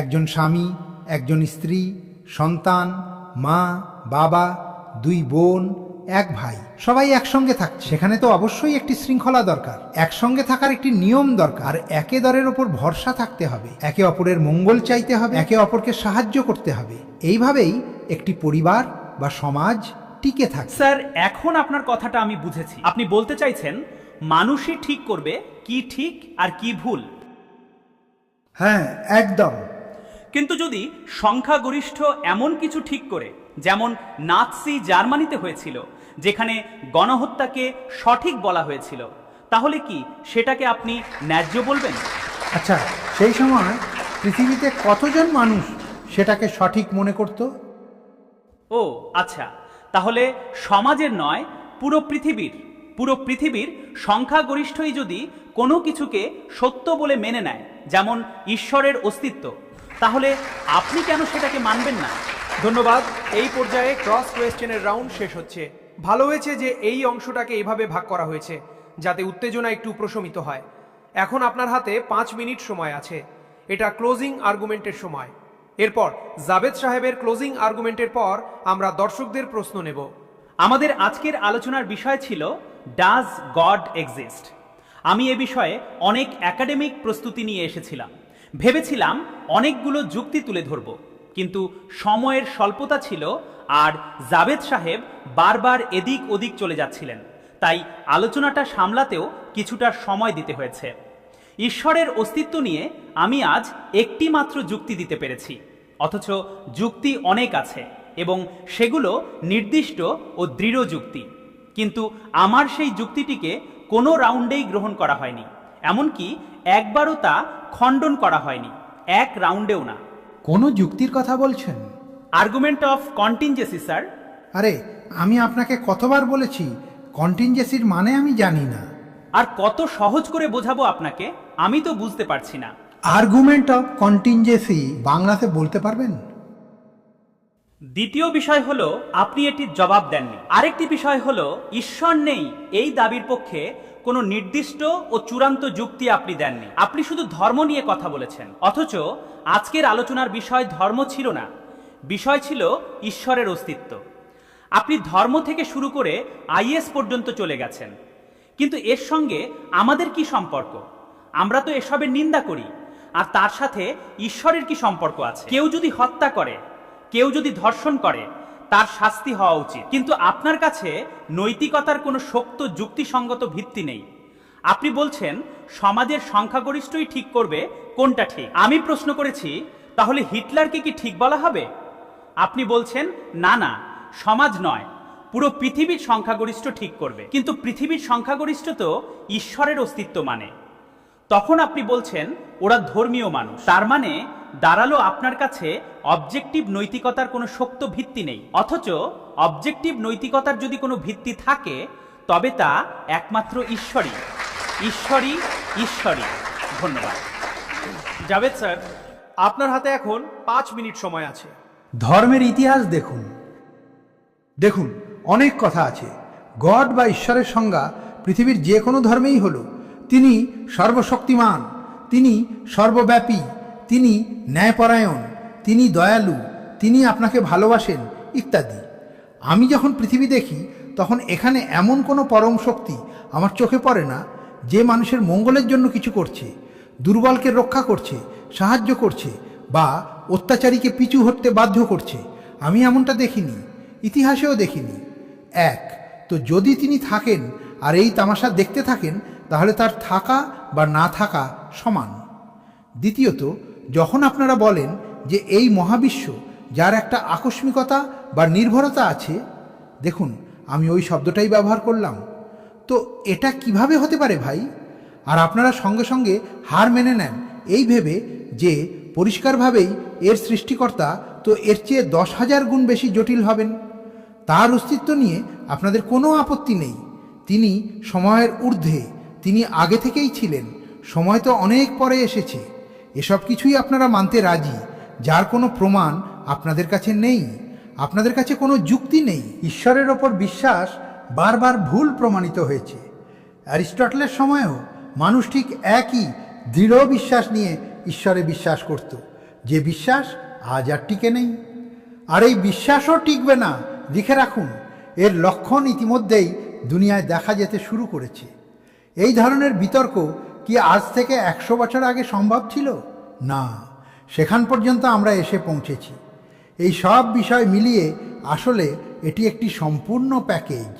একজন স্বামী, একজন স্ত্রী, সন্তান, মা, বাবা, 2 বোন, 1 ভাই, সবাই একসঙ্গে থাকছে। সেখানে তো অবশ্যই একটি শৃঙ্খলা দরকার, একসঙ্গে থাকার একটি নিয়ম দরকার, আর একে অপরের ওপর ভরসা থাকতে হবে, একে অপরের মঙ্গল চাইতে হবে, একে অপরকে সাহায্য করতে হবে। এইভাবেই একটি পরিবার বা সমাজ টিকে থাকে। স্যার, এখন আপনার কথাটা আমি বুঝেছি। আপনি বলতে চাইছেন মানুষই ঠিক করবে কি ঠিক আর কি ভুল। হ্যাঁ, একদম। কিন্তু যদি সংখ্যাগরিষ্ঠ এমন কিছু ঠিক করে, যেমন নাৎসি জার্মানিতে হয়েছিল, যেখানে গণহত্যাকে সঠিক বলা হয়েছিল, তাহলে কি সেটাকে আপনি ন্যায্য বলবেন? আচ্ছা, সেই সময় পৃথিবীতে কতজন মানুষ সেটাকে সঠিক মনে করত? ও আচ্ছা, তাহলে সমাজের নয়, পুরো পৃথিবীর সংখ্যাগরিষ্ঠই যদি কোনো কিছুকে সত্য বলে মেনে নেয়, যেমন ঈশ্বরের অস্তিত্ব, তাহলে আপনি কেন সেটাকে মানবেন না? ধন্যবাদ। এই পর্যায়ে ক্রস কোয়েশ্চেনের রাউন্ড শেষ হচ্ছে। ভালো হয়েছে যে এই অংশটাকে এইভাবে ভাগ করা হয়েছে, যাতে উত্তেজনা একটু প্রশমিত হয়। এখন আপনার হাতে 5 মিনিট সময় আছে। এটা ক্লোজিং আর্গুমেন্টের সময়। এরপর জাবেদ সাহেবের ক্লোজিং আর্গুমেন্টের পর আমরা দর্শকদের প্রশ্ন নেব। আমাদের আজকের আলোচনার বিষয় ছিল ডাজ গড এক্সিস্ট। আমি এ বিষয়ে অনেক একাডেমিক প্রস্তুতি নিয়ে এসেছিলাম। ভেবেছিলাম অনেকগুলো যুক্তি তুলে ধরব, কিন্তু সময়ের স্বল্পতা ছিল আর জাবেদ সাহেব বারবার এদিক ওদিক চলে যাচ্ছিলেন, তাই আলোচনাটা সামলাতেও কিছুটা সময় দিতে হয়েছে। ঈশ্বরের অস্তিত্ব নিয়ে আমি আজ একটি মাত্র যুক্তি দিতে পেরেছি, অথচ যুক্তি অনেক আছে এবং সেগুলো নির্দিষ্ট ও দৃঢ় যুক্তি। কিন্তু আমার সেই যুক্তিটিকে কোনো রাউন্ডেই গ্রহণ করা হয়নি, এমনকি একবারও তা খণ্ডন করা হয়নি, এক রাউন্ডেও না। কোনো যুক্তির কথা বলছেন? Argument of contingency, sir. আরে, আমি আপনাকে কতবার বলেছি কন্টিনজেন্সির মানে আমি জানি না। আর কত সহজ করে বোঝাবো আপনাকে, আমি তো বুঝতে পারছি না। আর্গুমেন্ট অফ কন্টিনজেন্সি বাংলাতে বলতে পারবেন? দ্বিতীয় বিষয় হলো আপনি এটির জবাব দেননি। আরেকটি বিষয় হলো ঈশ্বর নেই এই দাবির পক্ষে কোনো নির্দিষ্ট ও চূড়ান্ত যুক্তি আপনি দেননি। আপনি শুধু ধর্ম নিয়ে কথা বলেছেন, অথচ আজকের আলোচনার বিষয় ধর্ম ছিল না, বিষয় ছিল ঈশ্বরের অস্তিত্ব। আপনি ধর্ম থেকে শুরু করে আইএস পর্যন্ত চলে গেছেন, কিন্তু এর সঙ্গে আমাদের কি সম্পর্ক? আমরা তো এসবের নিন্দা করি, আর তার সাথে ঈশ্বরের কি সম্পর্ক আছে? কেউ যদি হত্যা করে, কেউ যদি ধর্ষণ করে, তার শাস্তি হওয়া উচিত, কিন্তু আপনার কাছে নৈতিকতার কোনো শক্ত যুক্তিসঙ্গত ভিত্তি নেই। আপনি বলছেন সমাজের সংখ্যাগরিষ্ঠই ঠিক করবে কোনটা ঠিক। আমি প্রশ্ন করেছি, তাহলে হিটলারকে কি ঠিক বলা হবে? আপনি বলছেন না না, সমাজ নয়, পুরো পৃথিবীর সংখ্যাগরিষ্ঠ ঠিক করবে। কিন্তু পৃথিবীর সংখ্যাগরিষ্ঠ তো ঈশ্বরের অস্তিত্ব মানে। তখন আপনি বলছেন ওরা ধর্মীয় মানুষ। তার মানে দাঁড়ালো আপনার কাছে অবজেক্টিভ নৈতিকতার কোনো শক্ত ভিত্তি নেই, অথচ অবজেক্টিভ নৈতিকতার যদি কোনো ভিত্তি থাকে তবে তা একমাত্র ঈশ্বরই। ঈশ্বরই ঈশ্বরই। ধন্যবাদ। জাভেদ স্যার, আপনার হাতে এখন 5 মিনিট সময় আছে। ধর্মের ইতিহাস দেখুন। দেখুন, অনেক কথা আছে। গড বা ঈশ্বরের সংজ্ঞা পৃথিবীর যে কোনো ধর্মেই হলো, তিনি সর্বশক্তিমান, তিনি সর্বব্যাপী, তিনি ন্যায়পরায়ণ, তিনি দয়ালু, তিনি আপনাকে ভালোবাসেন ইত্যাদি। আমি যখন পৃথিবী দেখি তখন এখানে এমন কোনো পরম শক্তি আমার চোখে পড়ে না যে মানুষের মঙ্গলের জন্য কিছু করছে, দুর্বলকে রক্ষা করছে, সাহায্য করছে বা অত্যাচারীকে পিছু হটতে বাধ্য করছে। আমি এমনটা দেখিনি, ইতিহাসেও দেখিনি। এক, তো যদি তিনি থাকেন আর এই তামাশা দেখতে থাকেন, তাহলে তার থাকা বা না থাকা সমান। দ্বিতীয়ত, যখন আপনারা বলেন যে এই মহাবিশ্ব যার একটা আকস্মিকতা বা নির্ভরতা আছে, দেখুন আমি ওই শব্দটাই ব্যবহার করলাম, তো এটা কিভাবে হতে পারে ভাই? আর আপনারা সঙ্গে সঙ্গে হার মেনে নেন এই ভেবে যে পরিষ্কারভাবেই এর সৃষ্টিকর্তা তো এর চেয়ে 10,000 গুণ বেশি জটিল হবেন। তার অস্তিত্ব নিয়ে আপনাদের কোনো আপত্তি নেই। তিনি সময়ের ঊর্ধ্বে, তিনি আগে থেকেই ছিলেন, সময় তো অনেক পরে এসেছে। এসব কিছুই আপনারা মানতে রাজি, যার কোনো প্রমাণ আপনাদের কাছে নেই, আপনাদের কাছে কোনো যুক্তি নেই। ঈশ্বরের ওপর বিশ্বাস বারবার ভুল প্রমাণিত হয়েছে। অ্যারিস্টটলের সময়েও মানুষ ঠিক একই দৃঢ় বিশ্বাস নিয়ে ঈশ্বরে বিশ্বাস করত, যে বিশ্বাস আজ আর টিকে নেই। আর এই বিশ্বাসও টিকবে না, লিখে রাখুন। এর লক্ষণ ইতিমধ্যেই দুনিয়ায় দেখা যেতে শুরু করেছে। এই ধরনের বিতর্ক কি আজ থেকে 100 বছর আগে সম্ভব ছিল? না, সেখান পর্যন্ত আমরা এসে পৌঁছেছি। এই সব বিষয় মিলিয়ে আসলে এটি একটি সম্পূর্ণ প্যাকেজ।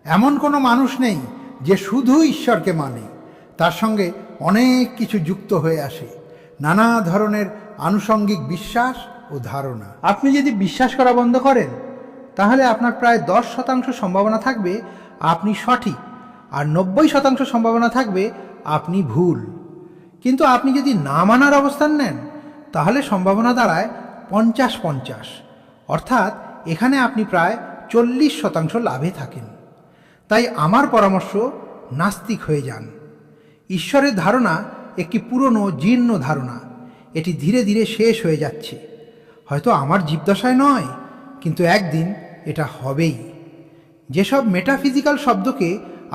এমন কোনো মানুষ নেই যে শুধু ঈশ্বরকে মানে, তার সঙ্গে অনেক কিছু যুক্ত হয়ে আসে, নানা ধরনের আনুষঙ্গিক বিশ্বাস ও ধারণা। আপনি যদি বিশ্বাস করা বন্ধ করেন, তাহলে আপনার প্রায় 10% সম্ভাবনা থাকবে আপনি সঠিক, আর 90% সম্ভাবনা থাকবে আপনি ভুল। কিন্তু আপনি যদি না মানার অবস্থান নেন, তাহলে সম্ভাবনা দাঁড়ায় 50-50, অর্থাৎ এখানে আপনি প্রায় 40% লাভে থাকেন। তাই আমার পরামর্শ, নাস্তিক হয়ে যান। ঈশ্বরের ধারণা একটি পুরনো জীর্ণ ধারণা, এটি ধীরে ধীরে শেষ হয়ে যাচ্ছে। হয়তো আমার জীবদশায় নয়, কিন্তু একদিন এটা হবেই। যেসব মেটাফিজিক্যাল শব্দকে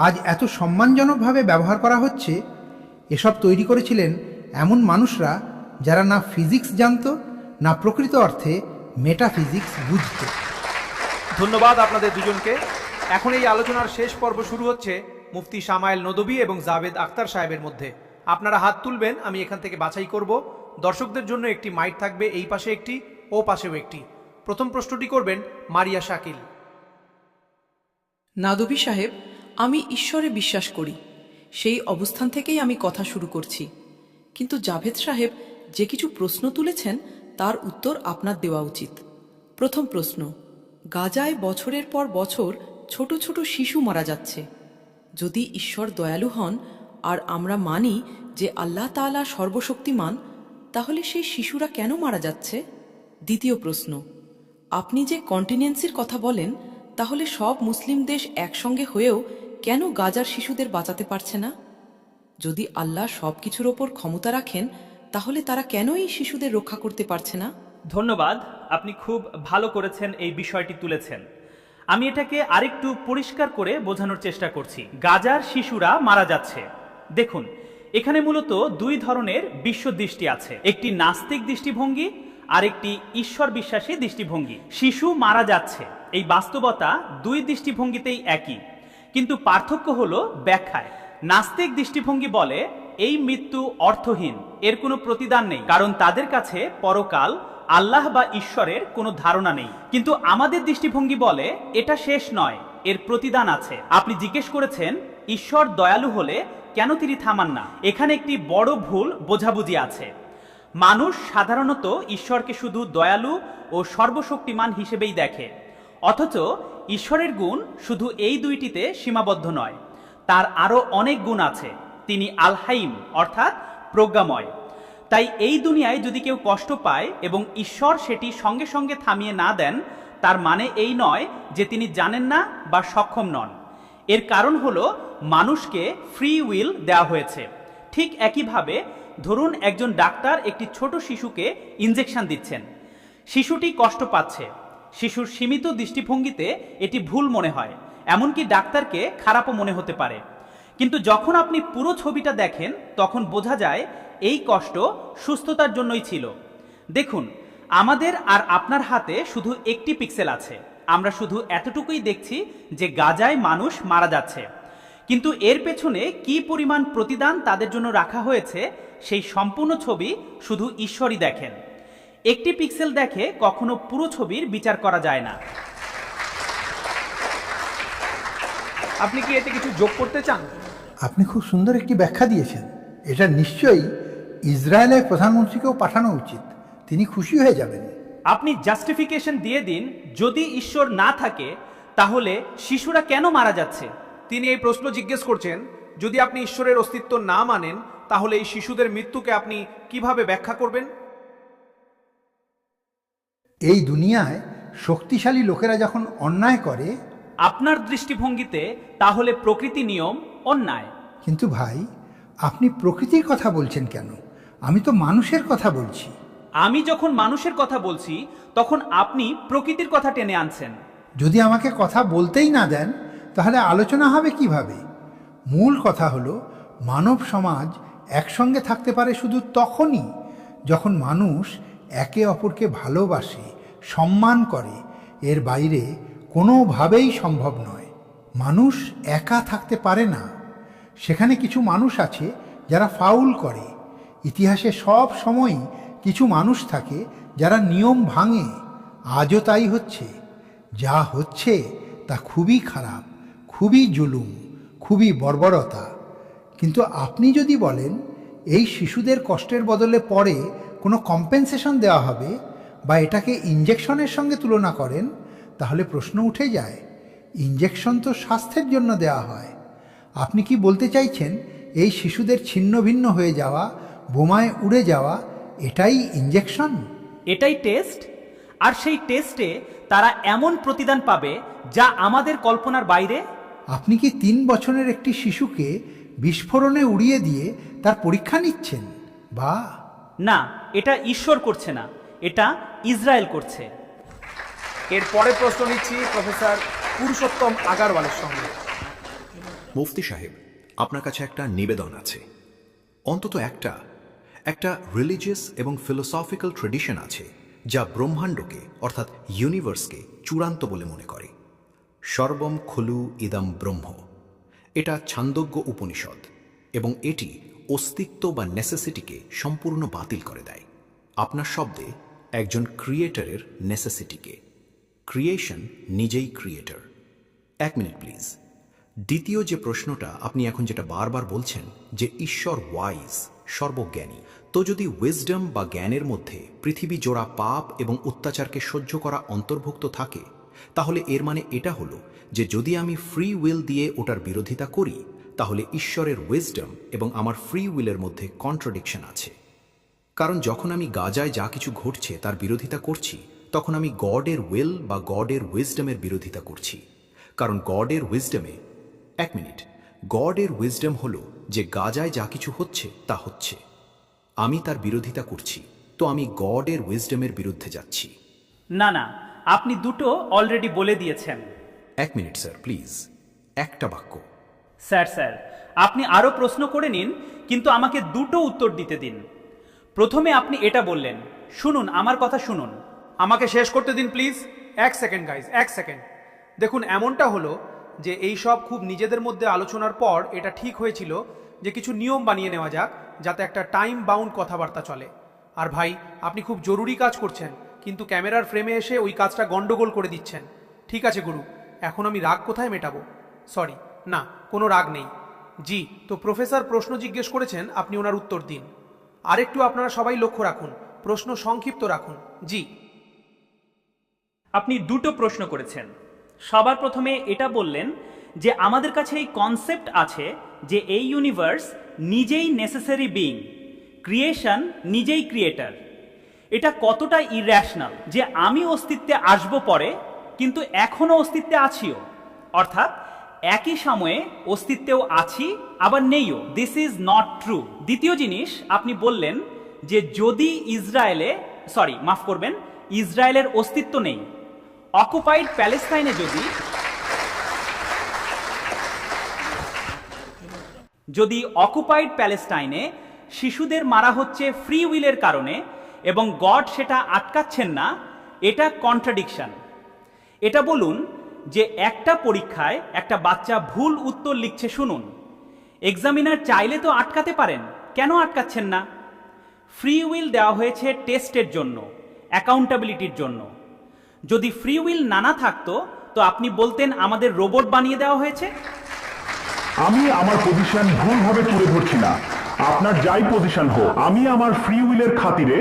আজ এত সম্মানজনকভাবে ব্যবহার করা হচ্ছে, এসব তৈরি করেছিলেন এমন মানুষরা যারা না ফিজিক্স জানত, না প্রকৃত অর্থে মেটাফিজিক্স বুঝত। ধন্যবাদ আপনাদের দুজনকে। এখন এই আলোচনার শেষ পর্ব শুরু হচ্ছে মুফতি সামাইল নদভী এবং জাভেদ আখতার সাহেবের মধ্যে। আপনারা হাত তুলবেন, আমি এখান থেকে বাছাই করব। দর্শকদের জন্য একটি মাইক থাকবে, এই পাশে একটি, ও পাশেও একটি। প্রথম প্রশ্নটি করবেন মারিয়া শাকিল। নাদভী সাহেব, আমি ঈশ্বরে বিশ্বাস করি, সেই অবস্থান থেকেই আমি কথা শুরু করছি। কিন্তু জাভেদ সাহেব যে কিছু প্রশ্ন তুলেছেন তার উত্তর আপনার দেওয়া উচিত। প্রথম প্রশ্ন, গাজায় বছরের পর বছর ছোট ছোট শিশু মারা যাচ্ছে। যদি ঈশ্বর দয়ালু হন আর আমরা মানি যে আল্লাহ তাআলা সর্বশক্তিমান, তাহলে সেই শিশুরা কেন মারা যাচ্ছে? দ্বিতীয় প্রশ্ন, আপনি যে কন্টিনেন্সির কথা বলেন, তাহলে সব মুসলিম দেশ একসঙ্গে হয়েও কেন গাজার শিশুদের বাঁচাতে পারছে না? যদি আল্লাহ সব কিছুর ওপর ক্ষমতা রাখেন, তাহলে তারা কেন এই শিশুদের রক্ষা করতে পারছে না? ধন্যবাদ, আপনি খুব ভালো করেছেন এই বিষয়টি তুলেছেন। আমি এটাকে আরেকটু পরিষ্কার করে বোঝানোর চেষ্টা করছি। গাজার শিশুরা মারা যাচ্ছে। দেখুন, এখানে মূলত দুই ধরনের বিশ্ব দৃষ্টি আছে, একটি নাস্তিক দৃষ্টিভঙ্গি আর একটি ঈশ্বর বিশ্বাসী দৃষ্টিভঙ্গি। শিশু মারা যাচ্ছে, এই বাস্তবতা দুই দৃষ্টিভঙ্গিতেই একই, কিন্তু পার্থক্য হলো ব্যাখ্যায়। নাস্তিক দৃষ্টিভঙ্গি বলে এই মৃত্যু অর্থহীন, এর কোনো প্রতিদান নেই, কারণ তাদের কাছে পরকাল, আল্লাহ বা ঈশ্বরের কোনো ধারণা নেই। কিন্তু আমাদের দৃষ্টিভঙ্গি বলে এটা শেষ নয়, এর প্রতিদান আছে। আপনি জিজ্ঞেস করেছেন ঈশ্বর দয়ালু হলে কেন তিনি থামান না। এখানে একটি বড় ভুল বোঝাবুঝি আছে। মানুষ সাধারণত ঈশ্বরকে শুধু দয়ালু ও সর্বশক্তিমান হিসেবেই দেখে, অথচ ঈশ্বরের গুণ শুধু এই দুইটিতে সীমাবদ্ধ নয়, তার আরও অনেক গুণ আছে। তিনি আল হাইম অর্থাৎ প্রজ্ঞাময়। তাই এই দুনিয়ায় যদি কেউ কষ্ট পায় এবং ঈশ্বর সেটি সঙ্গে সঙ্গে থামিয়ে না দেন, তার মানে এই নয় যে তিনি জানেন না বা সক্ষম নন। এর কারণ হলো মানুষকে ফ্রি উইল দেওয়া হয়েছে। ঠিক একইভাবে ধরুন একজন ডাক্তার একটি ছোট শিশুকে ইনজেকশন দিচ্ছেন, শিশুটি কষ্ট পাচ্ছে। শিশুর সীমিত দৃষ্টিভঙ্গিতে এটি ভুল মনে হয়, এমনকি ডাক্তারকে খারাপও মনে হতে পারে। কিন্তু যখন আপনি পুরো ছবিটা দেখেন, তখন বোঝা যায় এই কষ্ট সুস্থতার জন্যই ছিল। দেখুন, আমাদের আর আপনার হাতে শুধু একটি পিক্সেল আছে। আমরা শুধু এতটুকুই দেখছি যে গাজায় মানুষ মারা যাচ্ছে, কিন্তু এর পেছনে কি পরিমাণ প্রতিদান তাদের জন্য রাখা হয়েছে, সেই সম্পূর্ণ ছবি শুধু ঈশ্বরই দেখেন। একটি পিক্সেল দেখে কখনো পুরো ছবির বিচার করা যায় না। আপনি কি এতে কিছু যোগ করতে চান? আপনি খুব সুন্দর একটি ব্যাখ্যা দিয়েছেন। এটা নিশ্চয়ই ইসরায়েলের প্রধানমন্ত্রীকেও পাঠানো উচিত, তিনি খুশি হয়ে যাবেন। আপনি জাস্টিফিকেশন দিয়ে দিন, যদি ঈশ্বর না থাকে তাহলে শিশুরা কেন মারা যাচ্ছে? তিনি এই প্রশ্ন জিজ্ঞেস করছেন, যদি আপনি ঈশ্বরের অস্তিত্ব না মানেন তাহলে এই শিশুদের মৃত্যুকে আপনি কিভাবে ব্যাখ্যা করবেন? এই দুনিয়ায় শক্তিশালী লোকেরা যখন অন্যায় করে, আপনার দৃষ্টিভঙ্গিতে তাহলে প্রকৃতি নিয়ম অন্যায়। কিন্তু ভাই, আপনি প্রকৃতির কথা বলছেন কেন? আমি তো মানুষের কথা বলছি। আমি যখন মানুষের কথা বলছি তখন আপনি প্রকৃতির কথা টেনে আনছেন। যদি আমাকে কথা বলতেই না দেন তাহলে আলোচনা হবে কিভাবে? মূল কথা হলো, মানব সমাজ একসঙ্গে থাকতে পারে শুধু তখনই যখন মানুষ একে অপরকে ভালোবাসে, সম্মান করে। এর বাইরে কোনোভাবেই সম্ভব নয়। মানুষ একা থাকতে পারে না। সেখানে কিছু মানুষ আছে যারা ফাউল করে। ইতিহাসে সব সময়ই কিছু মানুষ থাকে যারা নিয়ম ভাঙে। আজও তাই হচ্ছে। যা হচ্ছে তা খুবই খারাপ, খুবই জুলুম, খুবই বর্বরতা। কিন্তু আপনি যদি বলেন এই শিশুদের কষ্টের বদলে পরে কোনো কম্পেনসেশন দেওয়া হবে বা এটাকে ইঞ্জেকশনের সঙ্গে তুলনা করেন, তাহলে প্রশ্ন উঠে যায়, ইঞ্জেকশন তো স্বাস্থ্যের জন্য দেওয়া হয়। আপনি কি বলতে চাইছেন এই শিশুদের ছিন্ন ভিন্ন হয়ে যাওয়া, বোমায় উড়ে যাওয়া, এটাই ইঞ্জেকশন? এটাই টেস্ট। আর সেই টেস্টে তারা এমন প্রতিদান পাবে যা আমাদের কল্পনার বাইরে। আপনি কি 3 বছরের একটি শিশুকে বিস্ফোরণে উড়িয়ে দিয়ে তার পরীক্ষা নিচ্ছেন? বা না, এটা ঈশ্বর করছে না, এটা ইসরায়েল করছে। এর পরের প্রশ্ন নিচ্ছি প্রফেসর পুরুষোত্তম আগারওয়ালের সঙ্গে। মুফতি সাহেব, আপনার কাছে একটা নিবেদন আছে। অন্তত একটা রিলিজিয়াস এবং ফিলোসফিক্যাল ট্রেডিশন আছে যা ব্রহ্মাণ্ডকে অর্থাৎ ইউনিভার্সকে চূড়ান্ত বলে মনে করে। সর্বম খলু ইদম ব্রহ্ম, এটা ছান্দোগ্য উপনিষদ, এবং এটি অস্তিত্ব বা নেসেসিটিকে সম্পূর্ণ বাতিল করে দেয়। আপনার শব্দে একজন ক্রিয়েটরের নেসেসিটিকে। ক্রিয়েশন নিজেই ক্রিয়েটর। 1 minute please. দ্বিতীয় যে প্রশ্নটা আপনি এখন যেটা বারবার বলছেন যে ঈশ্বর ওয়াইজ, সর্বজ্ঞানী, তো যদি উইজডম বা জ্ঞানের মধ্যে পৃথিবী জোড়া পাপ এবং অত্যাচারকে সহ্য করা অন্তর্ভুক্ত থাকে, তাহলে এর মানে এটা হলো যে যদি আমি ফ্রি উইল দিয়ে ওটার বিরোধিতা করি, তাহলে ঈশ্বরের উইজডম এবং আমার ফ্রি উইলের মধ্যে কন্ট্রাডিকশন আছে। কারণ যখন আমি গাজায় যা কিছু ঘটছে তার বিরোধিতা করছি, তখন আমি গডের উইল বা গডের উইজডমের বিরোধিতা করছি। কারণ গডের উইজডমে, 1 মিনিট, গডের উইজডম হলো যে গাজায় যা কিছু হচ্ছে তা হচ্ছে, আমি তার বিরোধিতা করছি, তো আমি গডের উইজডমের বিরুদ্ধে যাচ্ছি। না না, আপনি দুটো অলরেডি বলে দিয়েছেন। 1 মিনিট স্যার, প্লিজ, একটা বাক্য। স্যার, আপনি আরও প্রশ্ন করে নিন, কিন্তু আমাকে দুটো উত্তর দিতে দিন। প্রথমে আপনি এটা বললেন, শুনুন, আমার কথা শুনুন। আমাকে শেষ করতে দিন প্লিজ। 1 second guys, 1 second. দেখুন, এমনটা হলো যে এই সব খুব নিজেদের মধ্যে আলোচনার পর এটা ঠিক হয়েছিল যে কিছু নিয়ম বানিয়ে নেওয়া যাক যাতে একটা টাইম বাউন্ড কথাবার্তা চলে। আর ভাই, আপনি খুব জরুরি কাজ করছেন, কিন্তু ক্যামেরার ফ্রেমে এসে ওই কাজটা গন্ডগোল করে দিচ্ছেন। ঠিক আছে গুরু, এখন আমি রাগ কোথায় মেটাবো? সরি, না, কোনো রাগ নেই। জি, তো প্রফেসর প্রশ্ন জিজ্ঞেস করেছেন, আপনি ওনার উত্তর দিন। আরেকটু আপনারা সবাই লক্ষ্য রাখুন, প্রশ্ন সংক্ষিপ্ত রাখুন। জি। আপনি দুটো প্রশ্ন করেছেন। সবার প্রথমে এটা বললেন যে আমাদের কাছে এই কনসেপ্ট আছে যে এই ইউনিভার্স নিজেই নেসেসারি বিইং, ক্রিয়েশন নিজেই ক্রিয়েটার। এটা কতটা ইর্যাশনাল যে আমি অস্তিত্বে আসব পরে, কিন্তু এখনও অস্তিত্বে আছিও, অর্থাৎ একই সময়ে অস্তিত্বেও আছি আবার নেইও। This is not true. দ্বিতীয় জিনিস, আপনি বললেন যে যদি ইসরায়েলের অস্তিত্ব নেই, অকুপাইড প্যালেস্টাইনে যদি অকুপাইড প্যালেস্টাইনে শিশুদের মারা হচ্ছে ফ্রি উইলের কারণে এবং গড সেটা আটকাচ্ছেন না, এটা কন্ট্রাডিকশন। এটা বলুন যে একটা পরীক্ষায় একটা বাচ্চা ভুল উত্তর লিখছে, শুনুন, এক্সামিনার চাইলে তো আটকাতে পারেন, কেন আটকাচ্ছেন না? ফ্রি উইল দেওয়া হয়েছে টেস্টের জন্য, অ্যাকাউন্টেবিলিটির জন্য। যদি ফ্রি উইল না থাকতো তো আপনি বলতেন আমাদের রোবট বানিয়ে দেওয়া হয়েছে। আমি আমার পজিশন ভুলভাবে তুলে ধরছি না। আপনার যাই পজিশন হোক, আমি আমার ফ্রি উইলের খাতিরে,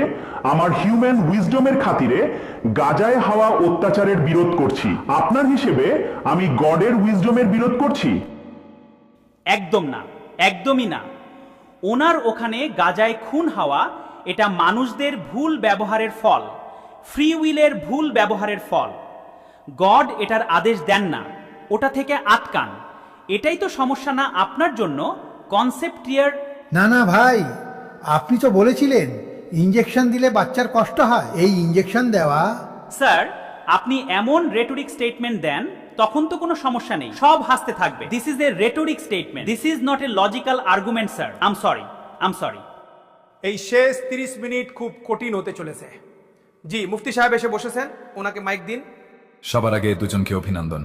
আমার হিউম্যান উইজডমের খাতিরে গাজায় হওয়া অত্যাচারের বিরোধ করছি। আপনার হিসেবে আমি গডের উইজডমের বিরোধ করছি? একদম না, একদমই না। ওনার ওখানে গাজায় খুন হওয়া এটা মানুষদের ভুল ব্যবহারের ফল, ফ্রি উইলের ভুল ব্যবহারের ফল। গড এটার আদেশ দেন না, ওটা থেকে আটকান। এটাই তো সমস্যা না আপনার জন্য কনসেপ্টিয়ার। না না ভাই, আপনি তো বলেছিলেন ইঞ্জেকশন দিলে বাচ্চার কষ্ট হয়। এই ইঞ্জেকশন দেওয়া। স্যার, আপনি এমন রেটোরিক স্টেটমেন্ট দেন তখন তো কোনো সমস্যা নেই, সব হাসতে থাকবে। This is a rhetoric statement, this is not a logical argument sir. I am sorry. এই শেষ 30 মিনিট খুব কঠিন হতে চলেছে। জি, মুফতি সাহেব এসে বসেছেন, ওনাকে মাইক দিন। সবার আগে দুজনকে অভিনন্দন।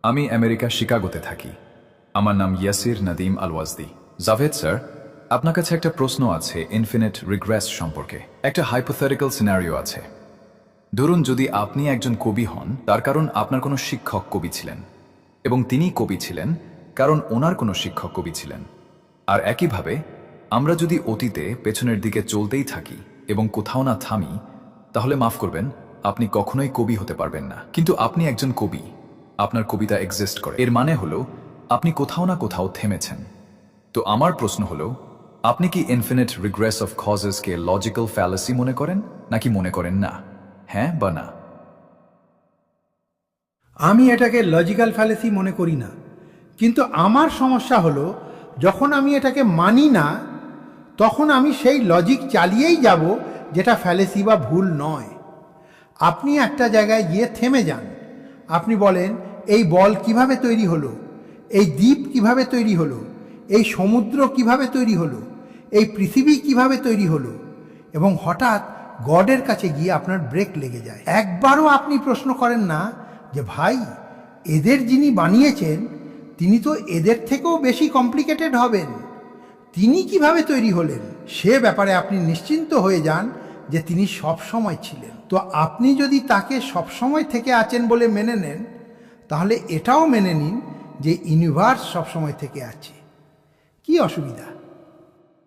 আমি আমেরিকা শিকাগোতে থাকি। আমার নাম ইয়াসির নাদিম আলওয়াজদি। জাভেদ স্যার, আপনার কাছে একটা প্রশ্ন আছে ইনফিনিট রিগ্রেস সম্পর্কে। একটা হাইপোথেটিক্যাল সিনারিও আছে। ধরুন যদি আপনি একজন কবি হন, তার কারণ আপনার কোনো শিক্ষক কবি ছিলেন, এবং তিনি কবি ছিলেন কারণ ওনার কোনো শিক্ষক কবি ছিলেন। আর একইভাবে আমরা যদি অতীতে পেছনের দিকে চলতেই থাকি এবং কোথাও না থামি, তাহলে মাফ করবেন, আপনি কখনোই কবি হতে পারবেন না। কিন্তু আপনি একজন কবি, আপনার কবিতা এক্সিস্ট করে, এর মানে হলো আপনি কোথাও না কোথাও থেমেছেন। তো আমার প্রশ্ন হলো, আপনি কি ইনফিনিট রিগ্রেস অফ কজেসকে লজিক্যাল ফ্যালাসি মনে করেন নাকি মনে করেন না? হ্যাঁ বা না? আমি এটাকে লজিক্যাল ফ্যালেসি মনে করি না, কিন্তু আমার সমস্যা হলো যখন আমি এটাকে মানি না, তখন আমি সেই লজিক চালিয়েই যাব যেটা ফ্যালেসি বা ভুল নয়। আপনি একটা জায়গায় গিয়ে থেমে যান। আপনি বলেন এই বল কিভাবে তৈরি হলো, এই দ্বীপ কিভাবে তৈরি হলো, এই সমুদ্র কিভাবে তৈরি হলো, এই পৃথিবী কিভাবে তৈরি হলো, এবং হঠাৎ গডের কাছে গিয়ে আপনার ব্রেক লেগে যায়। একবারও আপনি প্রশ্ন করেন না যে ভাই, এদের যিনি বানিয়েছেন তিনি তো এদের থেকেও বেশি কমপ্লিকেটেড হবেন, তিনি কিভাবে তৈরি হলেন। সে ব্যাপারে আপনি নিশ্চিন্ত হয়ে যান যে তিনি সব সময় ছিলেন। তো আপনি যদি তাকে সব সময় থেকে আছেন বলে মেনে নেন, তাহলে এটাও মেনে নিন যে ইউনিভার্স সব সময় থেকে আছে। কি অসুবিধা?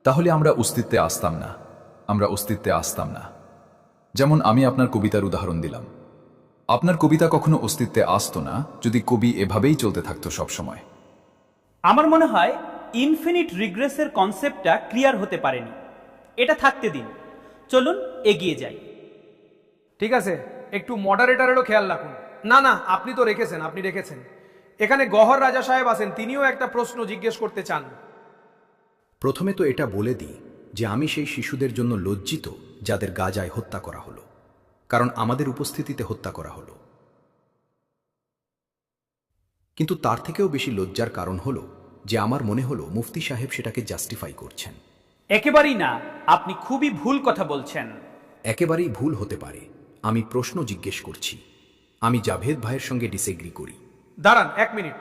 তাহলে আমরা অস্তিত্বে আসতাম না, আমরা অস্তিত্বে আসতাম না। যেমন আমি আপনার কবিতার উদাহরণ দিলাম। আপনার কবিতা কখনো অস্তিত্বে আসতো না যদি কবি এভাবেই চলতে থাকতো সব সময়। আমার মনে হয় ইনফিনিট রিগ্রেসের কনসেপ্টটা ক্লিয়ার হতে পারেনি, এটা থাকতে দিন। চলুন এগিয়ে যাই। ঠিক আছে, একটু মডারেটরেরও খেয়াল রাখুন। না না, আপনি তো রেখেছেন, আপনি রেখেছেন। এখানে গহর রাজা সাহেব আছেন, তিনিও একটা প্রশ্ন জিজ্ঞেস করতে চান। প্রথমে তো এটা বলে দিই যে আমি সেই শিশুদের জন্য লজ্জিত যাদের গাজায় হত্যা করা হলো, কারণ আমাদের উপস্থিতিতে হত্যা করা হলো। কিন্তু তার থেকেও বেশি লজ্জার কারণ হলো যে আমার মনে হলো মুফতি সাহেব সেটাকে জাস্টিফাই করছেন। একেবারেই না, আপনি খুবই ভুল কথা বলছেন। একেবারেই ভুল হতে পারে। আমি প্রশ্ন জিজ্ঞেস করছি। আমি জাভেদ ভাইয়ের সঙ্গে ডিসএগ্রি করি। দাঁড়ান 1 মিনিট,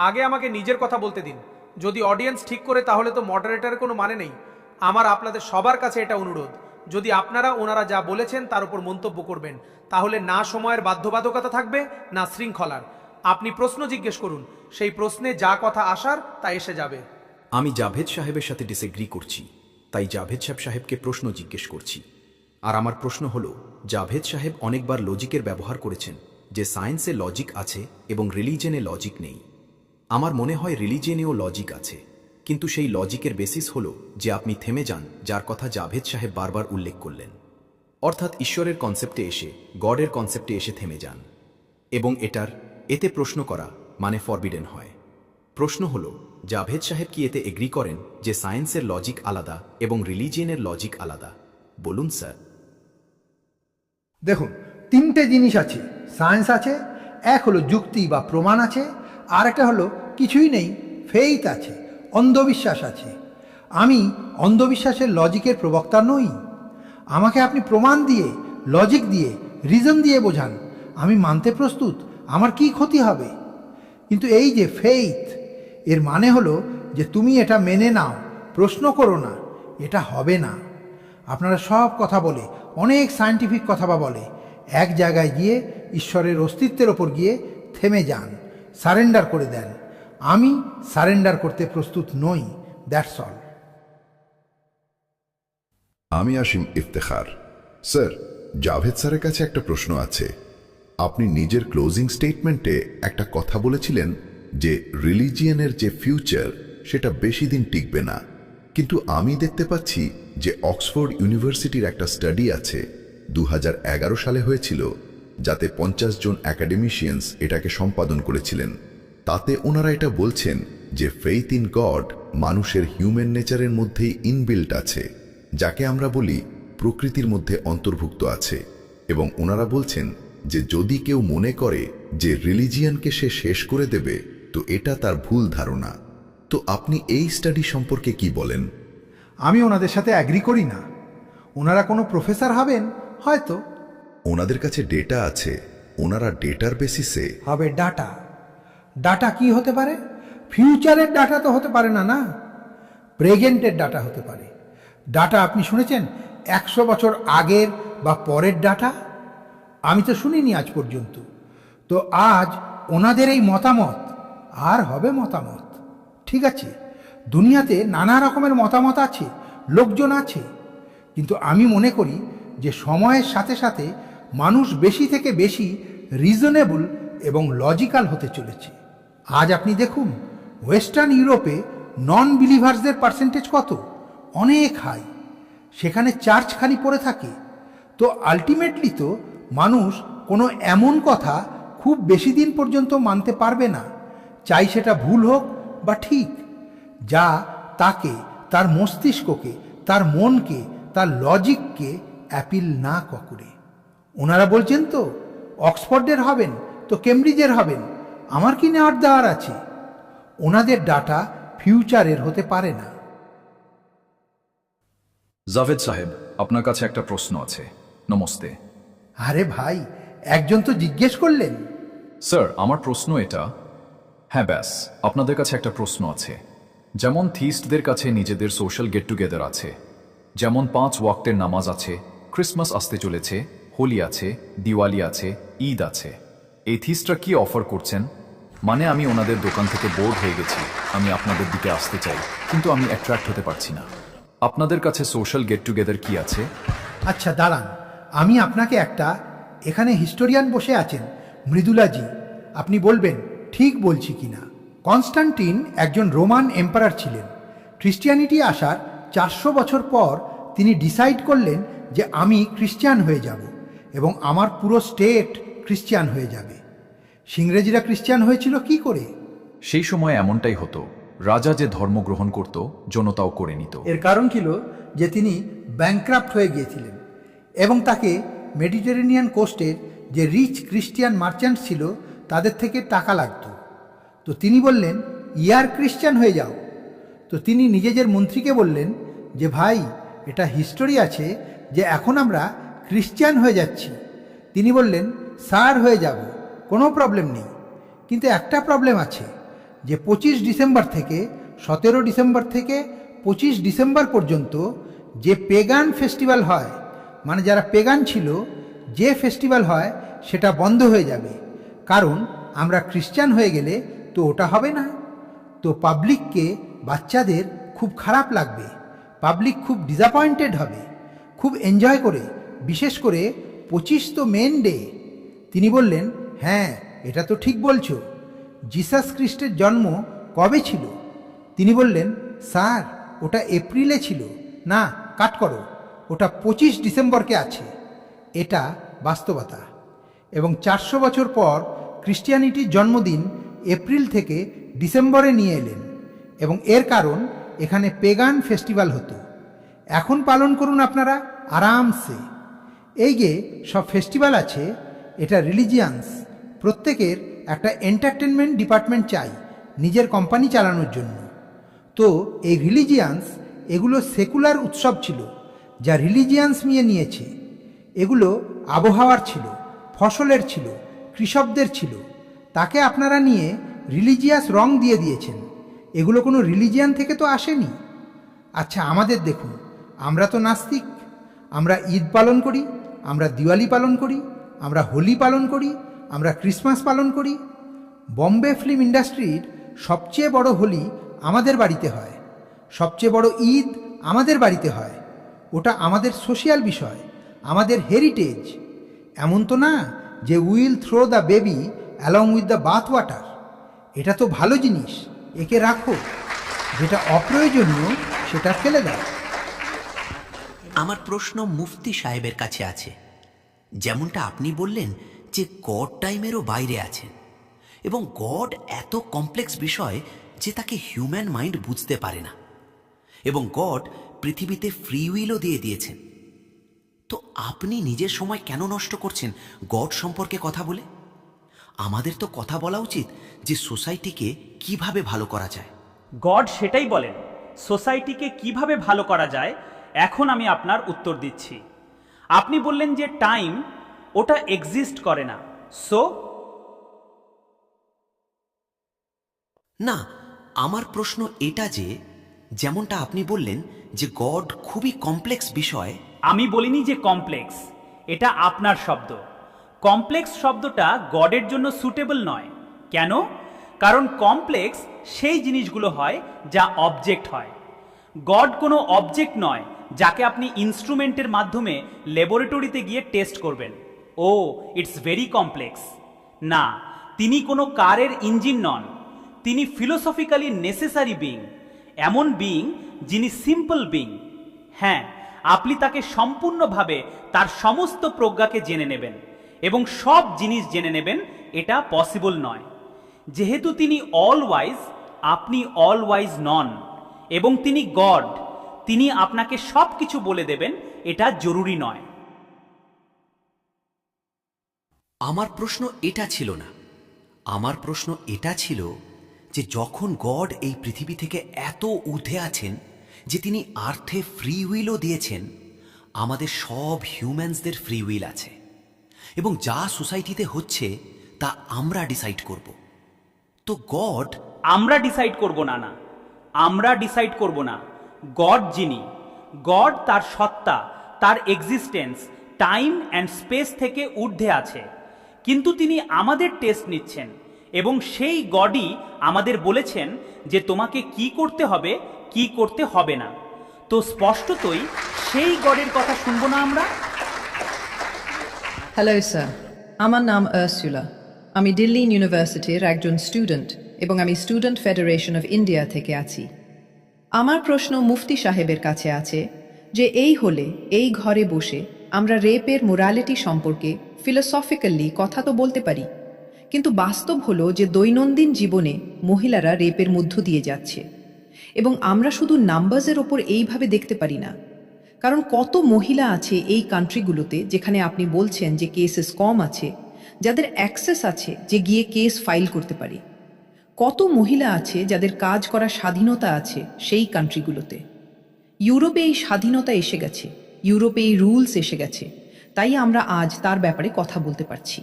আগে আমাকে নিজের কথা বলতে দিন। যদি অডিয়েন্স ঠিক করে তাহলে তো মডারেটরের কোনো মানে নেই। আমার আপনাদের সবার কাছে এটা অনুরোধ, যদি আপনারা ওনারা যা বলেছেন তার উপর মন্তব্য করবেন, তাহলে না সময়ের বাধ্যবাধকতা থাকবে না শৃঙ্খলার। আপনি প্রশ্ন জিজ্ঞেস করুন, সেই প্রশ্নে যা কথা আসার তা এসে যাবে। আমি জাভেদ সাহেবের সাথে ডিসএগ্রি করছি, তাই জাভেদ সাহেবকে প্রশ্ন জিজ্ঞেস করছি। আর আমার প্রশ্ন হলো, জাভেদ সাহেব অনেকবার লজিকের ব্যবহার করেছেন যে সায়েন্সে লজিক আছে এবং রিলিজনে লজিক নেই। আমার মনে হয় রিলিজনেও লজিক আছে, কিন্তু সেই লজিকের বেসিস হলো যে আপনি থেমে যান, যার কথা জাভেদ সাহেব বারবার উল্লেখ করলেন। অর্থাৎ ঈশ্বরের কনসেপ্টে এসে, গডের কনসেপ্টে এসে থেমে যান, এবং এতে প্রশ্ন করা মানে ফরবিডেন হয়। প্রশ্ন হলো, জাভেদ সাহেব কি এতে এগ্রি করেন যে সায়েন্সের লজিক আলাদা এবং রিলিজিয়নের লজিক আলাদা? বলুন স্যার। দেখুন, 3টে জিনিস আছে। সায়েন্স আছে, এক হলো যুক্তি বা প্রমাণ আছে, আর একটা হলো কিছুই নেই, ফেইথ আছে, অন্ধবিশ্বাস আছে। আমি অন্ধবিশ্বাসের লজিকের প্রবক্তা নই। আমাকে আপনি প্রমাণ দিয়ে, লজিক দিয়ে, রিজন দিয়ে বোঝান, আমি মানতে প্রস্তুত, আমার কি ক্ষতি হবে। কিন্তু এই যে ফেইথ, এর মানে হলো যে তুমি এটা মেনে নাও, প্রশ্ন করো না, এটা হবে না। আপনারা সব কথা বলে, অনেক সায়েন্টিফিক কথা বলে, এক জায়গায় গিয়ে ঈশ্বরের অস্তিত্বের ওপর গিয়ে থেমে যান, সারেন্ডার করে দেন। আমি সারেন্ডার করতে প্রস্তুত নই, দ্যাটস অল। আমি আসিম ইফতেখার। স্যার, জাভেদ স্যারের কাছে একটা প্রশ্ন আছে। আপনি নিজের ক্লোজিং স্টেটমেন্টে একটা কথা বলেছিলেন যে রিলিজিয়নের যে ফিউচার সেটা বেশি দিন টিকবে না, কিন্তু আমি দেখতে পাচ্ছি যে অক্সফোর্ড ইউনিভার্সিটির একটা স্টাডি আছে 2011 সালে হয়েছিল, যাতে 50 জন অ্যাকাডেমিশিয়ানস এটাকে সম্পাদন করেছিলেন। তাতে ওনারা এটা বলছেন যে ফেইথ ইন গড মানুষের হিউম্যান নেচারের মধ্যেই ইনবিল্ট আছে, যাকে আমরা বলি প্রকৃতির মধ্যে অন্তর্ভুক্ত আছে। এবং ওনারা বলছেন যে যদি কেউ মনে করে যে রিলিজিয়ানকে সে শেষ করে দেবে, তো এটা তার ভুল ধারণা। তো আপনি এই স্টাডি সম্পর্কে কি বলেন? আমি ওনাদের সাথে অ্যাগ্রি করি না। ওনারা কোনো প্রফেসর হবেন হয়তো, ওনাদের কাছে ডেটা আছে, ওনারা ডেটার বেসিসে হবে ডাটা। ডাটা কি হতে পারে? ফিউচারের ডাটা তো হতে পারে না, না, প্রেজেন্টের ডাটা হতে পারে। ডাটা আপনি শুনেছেন 100 বছর আগের বা পরের ডাটা? আমি তো শুনিনি আজ পর্যন্ত। তো আজ ওনাদের এই মতামত আর হবে মতামত, ঠিক আছে? দুনিয়াতে নানা রকমের মতামত আছে, লোকজন আছে, কিন্তু আমি মনে করি যে সময়ের সাথে সাথে মানুষ বেশি থেকে বেশি রিজনেবল এবং লজিক্যাল হতে চলেছে। আজ আপনি দেখুন ওয়েস্টার্ন ইউরোপে নন বিলিভার্সদের পার্সেন্টেজ কত, অনেক হাই। সেখানে চার্চ খালি পড়ে থাকে। তো আলটিমেটলি তো মানুষ কোনো এমন কথা খুব বেশি দিন পর্যন্ত মানতে পারবে না, চাই সেটা ভুল হোক বা ঠিক, যা তাকে, তার মস্তিষ্ককে, তার মনকে, তার লজিককে অ্যাপিল না করে। ওনারা বলছেন তো অক্সফোর্ডের হবেন তো কেমব্রিজের হবেন, আমার কি নেওয়ার দেওয়ার আছে? ওনাদের ডাটা ফিউচারের হতে পারে না। জাভেদ সাহেব, আপনার কাছে একটা প্রশ্ন আছে। নমস্তে। আরে ভাই, একজন তো জিজ্ঞেস করলেন। স্যার, আমার প্রশ্ন এটা। হ্যাঁ, ব্যাস, আপনাদের কাছে একটা প্রশ্ন আছে। যেমন থিস্টদের কাছে নিজেদের সোশ্যাল গেট টুগেদার আছে, যেমন 5 ওয়াক্তের নামাজ আছে, ক্রিসমাস আসতে চলেছে, হোলি আছে, দিওয়ালি আছে, ঈদ আছে। এই থিস্টরা কি অফার করছেন? মানে আমি ওনাদের দোকান থেকে বোর্ড হয়ে গেছি, আমি আপনাদের দিকে আসতে চাই, কিন্তু আমি অ্যাট্রাক্ট হতে পারছি না। আপনাদের কাছে সোশ্যাল গেট টুগেদার কি আছে? আচ্ছা দাঁড়ান, আমি আপনাকে একটা, এখানে হিস্টোরিয়ান বসে আছেন মৃদুলাজি, আপনি বলবেন ঠিক বলছি কিনা। কনস্টান্টিন একজন রোমান এম্পারার ছিলেন। খ্রিস্টিয়ানিটি আসার 400 বছর পর তিনি ডিসাইড করলেন যে আমি খ্রিস্টান হয়ে যাব এবং আমার পুরো স্টেট খ্রিস্টান হয়ে যাবে। ইংরেজরা খ্রিস্টান হয়েছিল কি করে? সেই সময় এমনটাই হতো, রাজা যে ধর্ম গ্রহণ করত জনতাও করে নিত। এর কারণ ছিল যে তিনি ব্যাংক্রাফট হয়ে গিয়েছিলেন এবং তাকে মেডিটেরেনিয়ান কোস্টের যে রিচ খ্রিস্টিয়ান মার্চেন্ট ছিল তাদের থেকে টাকা লাগত। তো তিনি বললেন ইয়ার খ্রিস্টান হয়ে যাও। তো তিনি নিজের মন্ত্রীকে বললেন যে ভাই, এটা হিস্টোরি আছে যে এখন আমরা খ্রিস্টান হয়ে যাচ্ছি। তিনি বললেন স্যার হয়ে যাব, কোনো প্রবলেম নেই, কিন্তু একটা প্রবলেম আছে যে 25 ডিসেম্বর থেকে 17 ডিসেম্বর থেকে 25 ডিসেম্বর পর্যন্ত যে পেগান ফেস্টিভ্যাল হয়, মানে যারা পেগান ছিল, যে ফেস্টিভ্যাল হয় সেটা বন্ধ হয়ে যাবে, কারণ আমরা খ্রিস্টান হয়ে গেলে তো ওটা হবে না। তো পাবলিককে, বাচ্চাদের খুব খারাপ লাগবে, পাবলিক খুব ডিসঅ্যাপয়েন্টেড হবে, খুব এনজয় করে, বিশেষ করে 25 তো মেন ডে। তিনি বললেন হ্যাঁ, এটা তো ঠিক বলছো, জিসাস খ্রিস্টের জন্ম কবে ছিল? তিনি বললেন স্যার, ওটা এপ্রিলে ছিল। না, কাট করো, ওটা 25 ডিসেম্বরকে আছে। এটা বাস্তবতা। এবং 400 বছর পর খ্রিস্টিয়ানিটির জন্মদিন এপ্রিল থেকে ডিসেম্বরে নিয়ে এলেন এবং এর কারণ এখানে পেগান ফেস্টিভ্যাল হতো। এখন পালন করুন আপনারা আরামসে। এই যে সব ফেস্টিভ্যাল আছে, এটা রিলিজিয়ান্স, প্রত্যেকের একটা এন্টারটেনমেন্ট ডিপার্টমেন্ট চাই নিজের কোম্পানি চালানোর জন্য। তো এই রিলিজিয়ান্স, এগুলো সেকুলার উৎসব ছিল যা রিলিজিয়ান্স নিয়েছে। এগুলো আবহাওয়ার ছিল, ফসলের ছিল, কৃষকদের ছিল, তাকে আপনারা নিয়ে রিলিজিয়াস রং দিয়ে দিয়েছেন। এগুলো কোনো রিলিজিয়ান থেকে তো আসেনি। আচ্ছা আমাদের দেখুন, আমরা তো নাস্তিক, আমরা ঈদ পালন করি, আমরা দিওয়ালি পালন করি, আমরা হোলি পালন করি, আমরা ক্রিসমাস পালন করি। বম্বে ফিল্ম ইন্ডাস্ট্রির সবচেয়ে বড় হোলি আমাদের বাড়িতে হয়, সবচেয়ে বড় ঈদ আমাদের বাড়িতে হয়। ওটা আমাদের সোশিয়াল বিষয়, আমাদের হেরিটেজ। এমন তো না যে will throw the baby along with the bath water. এটা তো ভালো জিনিস, একে রাখো। যেটা অপ্রয়োজনীয় সেটা ফেলে দাও। আমার প্রশ্ন মুফতি সাহেবের কাছে আছে। যেমনটা আপনি বললেন যে গড টাইমেরও বাইরে আছেন, এবং গড এত কমপ্লেক্স বিষয় যে তাকে হিউম্যান মাইন্ড বুঝতে পারে না, এবং গড পৃথিবীতে ফ্রি উইলও দিয়ে দিয়েছেন। তো আপনি নিজের সময় কেন নষ্ট করছেন গড সম্পর্কে কথা বলে? আমাদের তো কথা বলা উচিত যে সোসাইটিকে কিভাবে ভালো করা যায়। গড সেটাই বলেন, সোসাইটিকে কিভাবে ভালো করা যায়। এখন আমি আপনার উত্তর দিচ্ছি। আপনি বললেন যে টাইম ওটা এক্সিস্ট করে না, সো না, আমার প্রশ্ন এটা যে যেমনটা আপনি বললেন যে গড খুবই কমপ্লেক্স বিষয়। আমি বলিনি যে কমপ্লেক্স, এটা আপনার শব্দ। কমপ্লেক্স শব্দটা গডের জন্য সুটেবল নয়। কেন? কারণ কমপ্লেক্স সেই জিনিসগুলো হয় যা অবজেক্ট হয়। গড কোনো অবজেক্ট নয় যাকে আপনি ইনস্ট্রুমেন্টের মাধ্যমে ল্যাবরেটরিতে গিয়ে টেস্ট করবেন। ও ইটস ভেরি কমপ্লেক্স। না, তিনি কোনো কারের ইঞ্জিন নন। তিনি ফিলোসফিক্যালি নেসেসারি বিং, এমন বিং যিনি সিম্পল বিং। হ্যাঁ, আপনি তাকে সম্পূর্ণভাবে তার সমস্ত প্রজ্ঞাকে জেনে নেবেন এবং সব জিনিস জেনে নেবেন, এটা পসিবল নয়। যেহেতু তিনি অল ওয়াইজ, আপনি অল ওয়াইজ নন, এবং তিনি গড। তিনি আপনাকে সব কিছু বলে দেবেন, এটা জরুরি নয়। আমার প্রশ্ন এটা ছিল না। আমার প্রশ্ন এটা ছিল যে যখন গড এই পৃথিবী থেকে এত ঊর্ধ্বে আছেন যে তিনি আর্থে ফ্রি উইলও দিয়েছেন, আমাদের সব হিউম্যানসদের ফ্রি উইল আছে, এবং যা সোসাইটিতে হচ্ছে তা আমরা ডিসাইড করব। তো গড আমরা ডিসাইড করব না। না, আমরা ডিসাইড করব না। গড যিনি, গড তার সত্তা, তার এক্সিস্টেন্স টাইম অ্যান্ড স্পেস থেকে ঊর্ধ্বে আছে, কিন্তু তিনি আমাদের টেস্ট নিচ্ছেন, এবং সেই গডই আমাদের বলেছেন যে তোমাকে কি করতে হবে, কি করতে হবে না। তো স্পষ্টতই সেই গডের কথা শুনবো না আমরা। হ্যালো স্যার, আমার নাম আর্সুলা। আমি দিল্লি ইউনিভার্সিটির একজন স্টুডেন্ট এবং আমি স্টুডেন্ট ফেডারেশন অফ ইন্ডিয়া থেকে আছি। আমার প্রশ্ন মুফতি সাহেবের কাছে আছে যে এই হলে এই ঘরে বসে আমরা রেপের মোরালিটি সম্পর্কে ফিলোসফিক্যালি কথা তো বলতে পারি, কিন্তু বাস্তব হলো যে দৈনন্দিন জীবনে মহিলারা রেপের মধ্য দিয়ে যাচ্ছে, এবং আমরা শুধু নাম্বারসের ওপর এইভাবে দেখতে পারি না। কারণ কত মহিলা আছে এই কান্ট্রিগুলোতে যেখানে আপনি বলছেন যে কেসেস কম আছে, যাদের অ্যাক্সেস আছে যে গিয়ে কেস ফাইল করতে পারি। কত মহিলা আছে যাদের কাজ করার স্বাধীনতা আছে সেই কান্ট্রিগুলোতে। ইউরোপে এই স্বাধীনতা এসে গেছে, ইউরোপে এই রুলস এসে গেছে, তাই আমরা আজ তার ব্যাপারে কথা বলতে পারছি।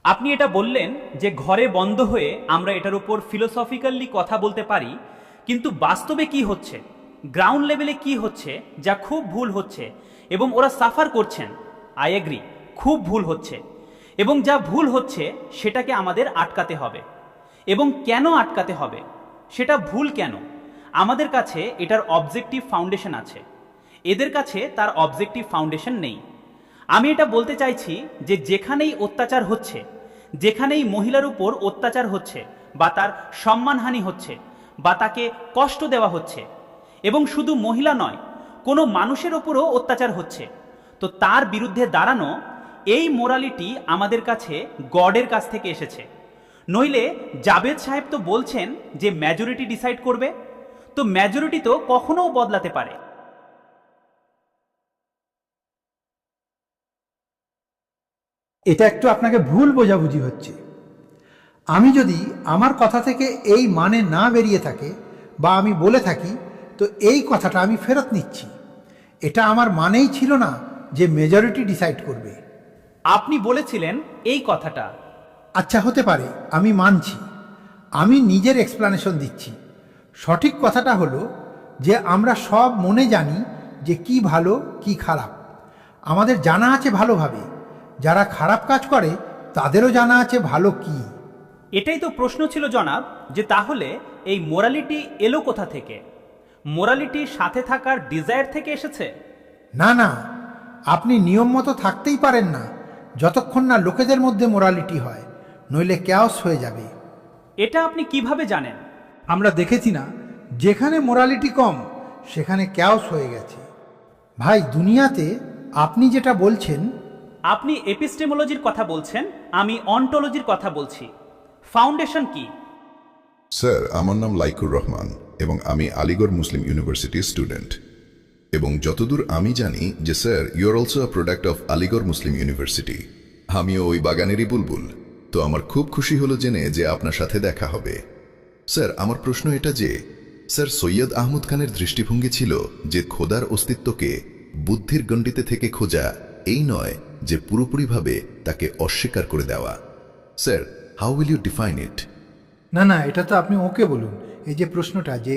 আপনি এটা বললেন যে ঘরে বন্ধ হয়ে আমরা এটার উপর ফিলোসফিক্যালি কথা বলতে পারি, কিন্তু বাস্তবে কি হচ্ছে, গ্রাউন্ড লেভেলে কি হচ্ছে, যা খুব ভুল হচ্ছে, এবং ওরা সাফার করছেন। আই এগ্রি, খুব ভুল হচ্ছে, এবং যা ভুল হচ্ছে সেটাকে আমাদের আটকাতে হবে। এবং কেন আটকাতে হবে, সেটা ভুল কেন? আমাদের কাছে এটার অবজেক্টিভ ফাউন্ডেশন আছে, এদের কাছে তার অবজেক্টিভ ফাউন্ডেশন নেই। আমি এটা বলতে চাইছি যে যেখানেই অত্যাচার হচ্ছে, যেখানেই মহিলার উপর অত্যাচার হচ্ছে, বা তার সম্মানহানি হচ্ছে, বা তাকে কষ্ট দেওয়া হচ্ছে, এবং শুধু মহিলা নয়, কোনো মানুষের ওপরও অত্যাচার হচ্ছে, তো তার বিরুদ্ধে দাঁড়ানো, এই মোরালিটি আমাদের কাছে গডের কাছ থেকে এসেছে। নইলে জাভেদ সাহেব তো বলছেন যে মেজরিটি ডিসাইড করবে, তো মেজরিটি তো কখনো বদলাতে পারে। এটা একটু আপনাকে ভুল বোঝাবুঝি হচ্ছে। আমি যদি আমার কথা থেকে এই মানে না বেরিয়ে থাকে বা আমি বলে থাকি, তো এই কথাটা আমি ফেরত নিচ্ছি। এটা আমার মানেই ছিল না যে মেজরিটি ডিসাইড করবে। আপনি বলেছিলেন এই কথাটা। আচ্ছা, হতে পারে, আমি মানছি। আমি নিজের এক্সপ্লানেশন দিচ্ছি। সঠিক কথাটা হলো যে আমরা সব মনে জানি যে কি ভালো কি খারাপ। আমাদের জানা আছে ভালোভাবে, যারা খারাপ কাজ করে তাদেরও জানা আছে ভালো কি। এটাই তো প্রশ্ন ছিল জনাব, যে তাহলে এই মোরালিটি এলো কোথা থেকে? মোরালিটি সাথে থাকার ডিজায়ার থেকে এসেছে? না না, আপনি নিয়ম মতো থাকতেই পারেন না যতক্ষণ না লোকেদের মধ্যে মোরালিটি হয়, নইলে ক্যাওস হয়ে যাবে। এটা আপনি কিভাবে জানেন? আমরা দেখেছি না, যেখানে মোরালিটি কম সেখানে ক্যাওস হয়ে গেছে। ভাই, দুনিয়াতে আপনি যেটা বলছেন, আপনি এপিস্টেমোলজির কথা বলছেন, আমি অন্টোলজির কথা বলছি। ফাউন্ডেশন কি? স্যার, আমার নাম লাইকুর রহমান এবং আমি আলিগড় মুসলিম ইউনিভার্সিটির স্টুডেন্ট। এবং যতদূর আমি জানি যে sir, you are also a product of Aligarh Muslim University. আমিও ওই বাগানেরই বুলবুল। তো আমার খুব খুশি হলো জেনে যে আপনার সাথে দেখা হবে। স্যার, আমার প্রশ্ন এটা যে, স্যার, সৈয়দ আহমদ খানের দৃষ্টিভঙ্গি ছিল যে খোদার অস্তিত্বকে বুদ্ধির গণ্ডিতে থেকে খোঁজা, এই নয় যে পুরোপুরিভাবে তাকে অস্বীকার করে দেওয়া। Sir, how will you define it? না না, এটা তো আপনি ওকে বলুন। এই যে প্রশ্নটা যে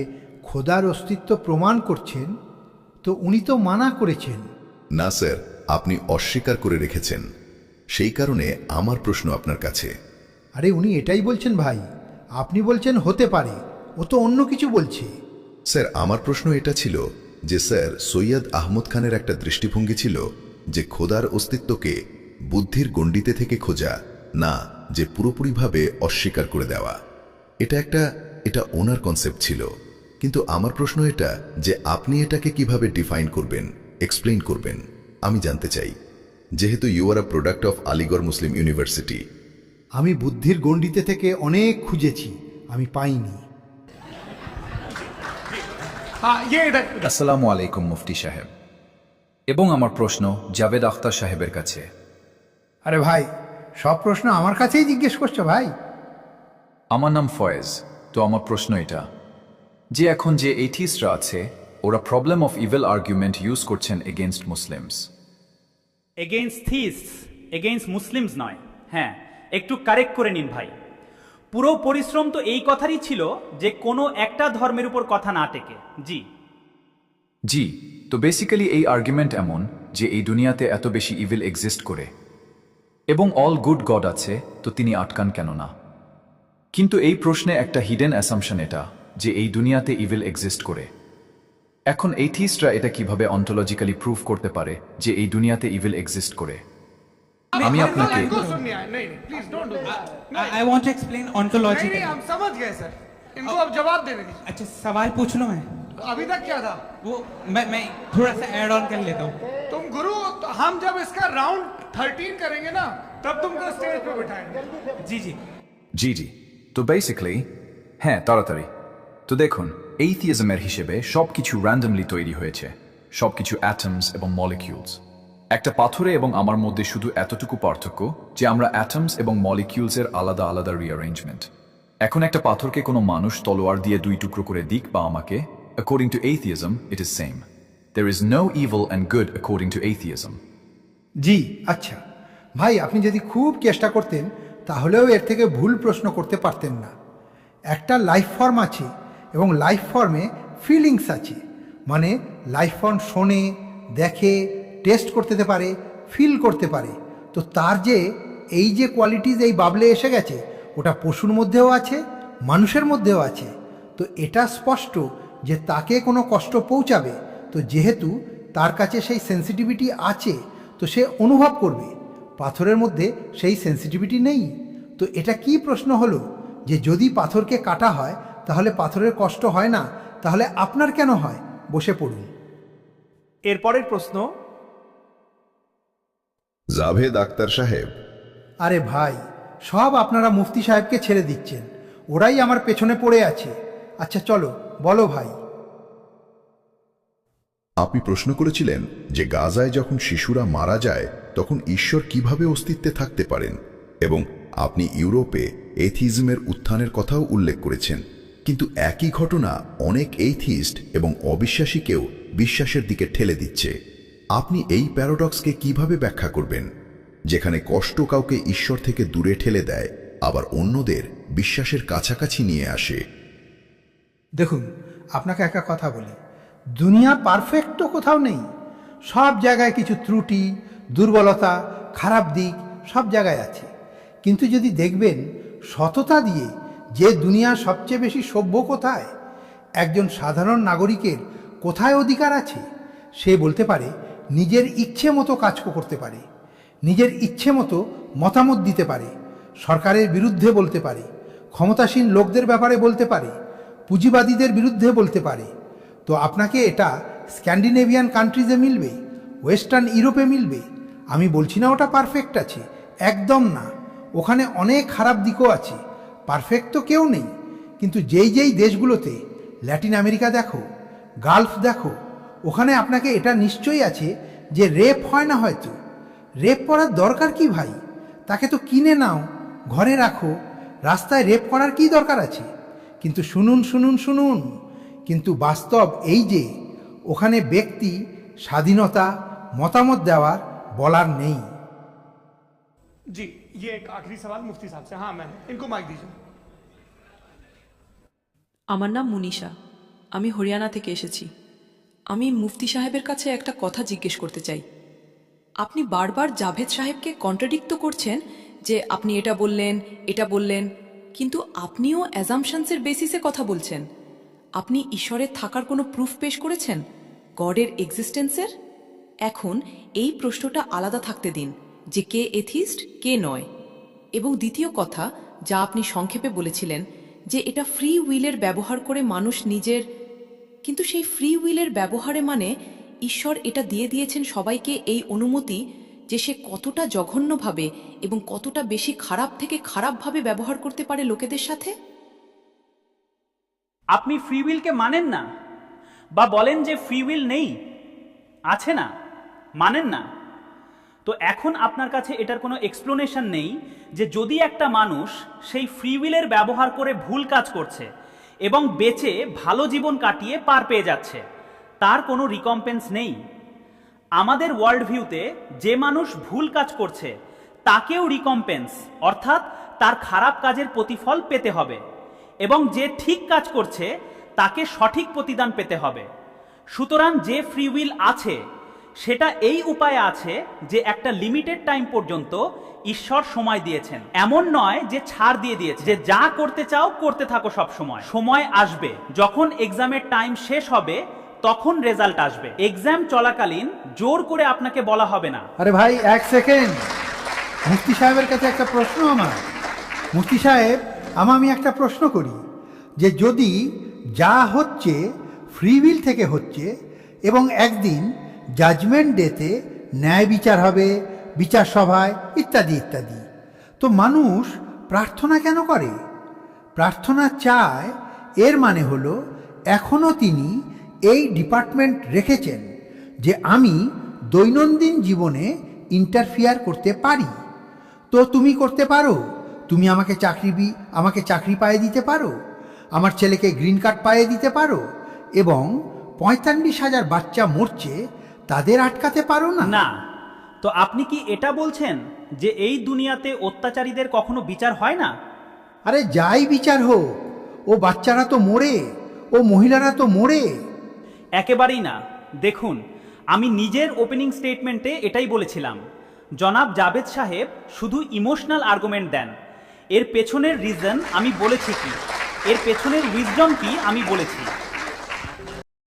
খোদার অস্তিত্ব প্রমাণ করছেন, তো উনি তো মানা করেছেন। না স্যার, আপনি অস্বীকার করে রেখেছেন। সেই কারণে আমার প্রশ্ন আপনার কাছে। আরে উনি এটাই বলছেন ভাই, আপনি বলছেন হতে পারে, ও তো অন্য কিছু বলছে। স্যার, আমার প্রশ্ন এটা ছিল যে স্যার, সৈয়দ আহমদ খানের একটা দৃষ্টিভঙ্গি ছিল যে খোদার অস্তিত্বকে বুদ্ধির গণ্ডিতে থেকে খোঁজা, না যে পুরোপুরিভাবে অস্বীকার করে দেওয়া। এটা ওনার কনসেপ্ট ছিল। কিন্তু আমার প্রশ্ন এটা যে আপনি এটাকে কিভাবে ডিফাইন করবেন, এক্সপ্লেইন করবেন, আমি জানতে চাই। যেহেতু you are a product of Aligarh Muslim University. আমি বুদ্ধির গণ্ডিতে থেকে অনেক খুঁজেছি, আমি পাইনি। আসসালামু আলাইকুম মুফতি সাহেব। এবং আমার প্রশ্ন জাভেদ আখতার সাহেবের কাছে। আরে ভাই, সব প্রশ্ন আমার কাছেই জিজ্ঞেস করছো ভাই? আমার নাম ফয়েজ। তো আমার প্রশ্ন এটা যে এখন যে এথিস্টরা আছে, ওরা problem of evil argument use করছেন against Muslims. Against theists, against Muslims নয়। হ্যাঁ, একটু কারেক্ট করে নিন ভাই। পুরো পরিশ্রম তো এই কথারই ছিল যে কোনো একটা ধর্মের উপর কথা না টেকে। জি, তো বেসিক্যালি এই আর্গুমেন্ট এমন যে এই দুনিয়াতে এত বেশি ইভিল এক্সিস্ট করে এবং অল গুড গড আছে, তো তিনি আটকান কেন না? কিন্তু এই প্রশ্নে একটা হিডেন অ্যাসাম্পশন এটা যে এই দুনিয়াতে ইভিল এক্সিস্ট করে। এখন এথিস্টরা এটা কিভাবে অন্টোলজিক্যালি প্রুভ করতে পারে যে এই দুনিয়াতে ইভিল এক্সিস্ট করে? আমি আপনাকে I want to explain ontologically. नहीं, हम समझ गए सर। इनको अब जवाब देने दीजिए। अच्छा, सवाल पूछ लूं मैं? अभी तक क्या था? वो मैं थोड़ा सा ऐड ऑन कर लेता हूँ। तुम गुरु, तो हम जब इसका राउंड 13 करेंगे ना, तब तुमको स्टेज पे बिठाएंगे। जी जी জি জি, তো বেসিক্যালি হ্যাঁ, তাড়াতাড়ি। তো দেখুন, এইথিজমের হিসেবে সব কিছু র্যান্ডমলি তৈরি হয়েছে, সব কিছু অ্যাটমস এবং মলিকিউলস। একটা পাথরে এবং আমার মধ্যে শুধু এতটুকু পার্থক্য যে আমরা অ্যাটমস এবং মলিকিউলসের আলাদা আলাদা রিঅ্যারেঞ্জমেন্ট। এখন একটা পাথরকে কোনো মানুষ তলোয়ার দিয়ে দুই টুকরো করে দিক বা আমাকে, according to atheism, it is same. There is no evil and good according to atheism. জি, আচ্ছা ভাই, আপনি যদি খুব চেষ্টা করতেন তাহলেও এর থেকে ভুল প্রশ্ন করতে পারতেন না। একটা লাইফ ফর্ম আছে এবং লাইফ ফর্মে ফিলিংস আছে, মানে লাইফ ফর্ম শোনে, দেখে, টেস্ট করতে পারে, ফিল করতে পারে। তো তার যে এই যে কোয়ালিটিজ এই বাবলে এসে গেছে, ওটা পশুর মধ্যেও আছে, মানুষের মধ্যেও আছে। তো এটা স্পষ্ট যে তাকে কোনো কষ্ট পৌঁছাবে, তো যেহেতু তার কাছে সেই সেন্সিটিভিটি আছে, তো সে অনুভব করবে। পাথরের মধ্যে সেই সেন্সিটিভিটি নেই। তো এটা কি প্রশ্ন হলো যে যদি পাথরকে কাটা হয় তাহলে পাথরের কষ্ট হয় না, তাহলে আপনার কেন হয়? বসে পড়ুন। এরপরের প্রশ্ন, জাভেদ আখতার সাহেব। আরে ভাই, সব আপনারা মুফতি সাহেবকে ছেড়ে দিচ্ছেন, ওরাই আমার পেছনে পড়ে আছে। আচ্ছা চলো, বলো ভাই। আপনি প্রশ্ন করেছিলেন যে গাজায় যখন শিশুরা মারা যায় তখন ঈশ্বর কিভাবে অস্তিত্বে থাকতে পারেন, এবং আপনি ইউরোপে এথিজমের উত্থানের কথাও উল্লেখ করেছেন। কিন্তু একই ঘটনা অনেক এথিস্ট এবং অবিশ্বাসীকেও বিশ্বাসের দিকে ঠেলে দিচ্ছে। আপনি এই প্যারাডক্সকে কিভাবে ব্যাখ্যা করবেন, যেখানে কষ্ট কাউকে ঈশ্বর থেকে দূরে ঠেলে দেয়, আবার অন্যদের বিশ্বাসের কাছাকাছি নিয়ে আসে? দেখুন, আপনাকে একটা কথা বলি, দুনিয়া পারফেক্ট তো কোথাও নেই। সব জায়গায় কিছু ত্রুটি, দুর্বলতা, খারাপ দিক সব জায়গায় আছে। কিন্তু যদি দেখবেন সততা দিয়ে যে দুনিয়ার সবচেয়ে বেশি সভ্য কোথায়, একজন সাধারণ নাগরিকের কোথায় অধিকার আছে, সে বলতে পারে নিজের ইচ্ছে মতো কাজ করতে পারে, নিজের ইচ্ছে মতো মতামত দিতে পারে, সরকারের বিরুদ্ধে বলতে পারে, ক্ষমতাসীন লোকদের ব্যাপারে বলতে পারে, পুঁজিবাদীদের বিরুদ্ধে বলতে পারে। তো আপনাকে এটা স্ক্যান্ডিনেভিয়ান কান্ট্রিজে মিলবে, ওয়েস্টার্ন ইউরোপে মিলবে। আমি বলছি না ওটা পারফেক্ট আছে, একদম না। ওখানে অনেক খারাপ দিকও আছে, পারফেক্ট তো কেউ নেই। কিন্তু যেই দেশগুলোতে, ল্যাটিন আমেরিকা দেখো, গালফ দেখো, ওখানে আপনাকে এটা নিশ্চয়ই আছে যে রেপ হয় না। হয়তো রেপ করার দরকার কি ভাই? তাকে তো কিনে নাও, ঘরে রাখো, রাস্তায় রেপ করার কি দরকার আছে? কিন্তু শুনুন, কিন্তু বাস্তব এই যে ওখানে ব্যক্তি স্বাধীনতা, মতামত দেওয়ার, বলার নেই। जी, ये एक आखिरी सवाल मुफ्ती साहब से। हाँ मैम, इनको माइक दीजिए। আমার নাম মুনিশা, আমি হরিয়ানা থেকে এসেছি। আমি মুফতি সাহেবের কাছে একটা কথা জিজ্ঞেস করতে চাই। আপনি বারবার জাভেদ সাহেবকে কন্ট্রাডিক্ট তো করছেন যে আপনি এটা বললেন, কিন্তু আপনিও অ্যাজাম্পশনসের বেসিসে কথা বলছেন। আপনি ঈশ্বরের থাকার কোনো প্রুফ পেশ করেছেন, গডের এক্সিস্টেন্সের? এখন এই প্রশ্নটা আলাদা থাকতে দিন যে কে এথিস্ট, কে নয়। এবং দ্বিতীয় কথা, যা আপনি সংক্ষেপে বলেছিলেন যে এটা ফ্রি উইলের ব্যবহার করে মানুষ নিজের, কিন্তু সেই ফ্রি উইলের ব্যবহারে মানে ঈশ্বর এটা দিয়ে দিয়েছেন সবাইকে এই অনুমতি যে সে কতটা জঘন্যভাবে এবং কতটা বেশি খারাপ থেকে খারাপভাবে ব্যবহার করতে পারে লোকেদের সাথে। আপনি ফ্রি উইলকে মানেন না, বা বলেন যে ফ্রি উইল নেই, আছে না, মানেন না। তো এখন আপনার কাছে এটার কোনো এক্সপ্লেনেশন নেই যে যদি একটা মানুষ সেই ফ্রি উইলের ব্যবহার করে ভুল কাজ করছে এবং বেঁচে ভালো জীবন কাটিয়ে পার পেয়ে যাচ্ছে, তার কোনো রিকম্পেন্স নেই। আমাদের ওয়ার্ল্ড ভিউতে যে মানুষ ভুল কাজ করছে তাকেও রিকম্পেন্স, অর্থাৎ তার খারাপ কাজের প্রতিফল পেতে হবে, এবং যে ঠিক কাজ করছে তাকে সঠিক প্রতিদান পেতে হবে। সুতরাং যে ফ্রি উইল আছে সেটা এই উপায়ে আছে যে একটা লিমিটেড টাইম পর্যন্ত ঈশ্বর সময় দিয়েছেন। এমন নয় যে ছাড় দিয়ে দিয়েছে যে যা করতে চাও করতে থাকো সব সময়। সময় আসবে যখন এক্সামের টাইম শেষ হবে, তখন রেজাল্ট আসবে। এক্সাম চলাকালীন জোর করে আপনাকে বলা হবে না। আরে ভাই এক সেকেন্ড, মুফতি সাহেবের কাছে একটা প্রশ্ন আমার। মুফতি সাহেব, আমি একটা প্রশ্ন করি যে যদি যা হচ্ছে ফ্রি উইল থেকে হচ্ছে এবং একদিন জাজমেন্ট ডেতে ন্যায় বিচার হবে, বিচার সভায় ইত্যাদি ইত্যাদি, তো মানুষ প্রার্থনা কেন করে? প্রার্থনা চায়, এর মানে হলো এখনও তিনি এই ডিপার্টমেন্ট রেখেছেন যে আমি দৈনন্দিন জীবনে ইন্টারফিয়ার করতে পারি। তো তুমি করতে পারো, তুমি আমাকে চাকরি পাইয়ে দিতে পারো, আমার ছেলেকে গ্রিন কার্ড পাইয়ে দিতে পারো, এবং ৪৫,০০০ বাচ্চা মরছে তাদের আটকাতে পারো না। না, তো আপনি কি এটা বলছেন যে এই দুনিয়াতে অত্যাচারীদের কখনো বিচার হয় না? আরে যাই বিচার হোক, ও বাচ্চারা তো মরে, ও মহিলারা তো মরে। একেবারেই না। দেখুন, আমি নিজের ওপেনিং স্টেটমেন্টে এটাই বলেছিলাম। জনাব জাভেদ সাহেব শুধু ইমোশনাল আর্গুমেন্ট দেন। এর পেছনের রিজন আমি বলেছি কি, এর পেছনের উইজডম কি আমি বলেছি।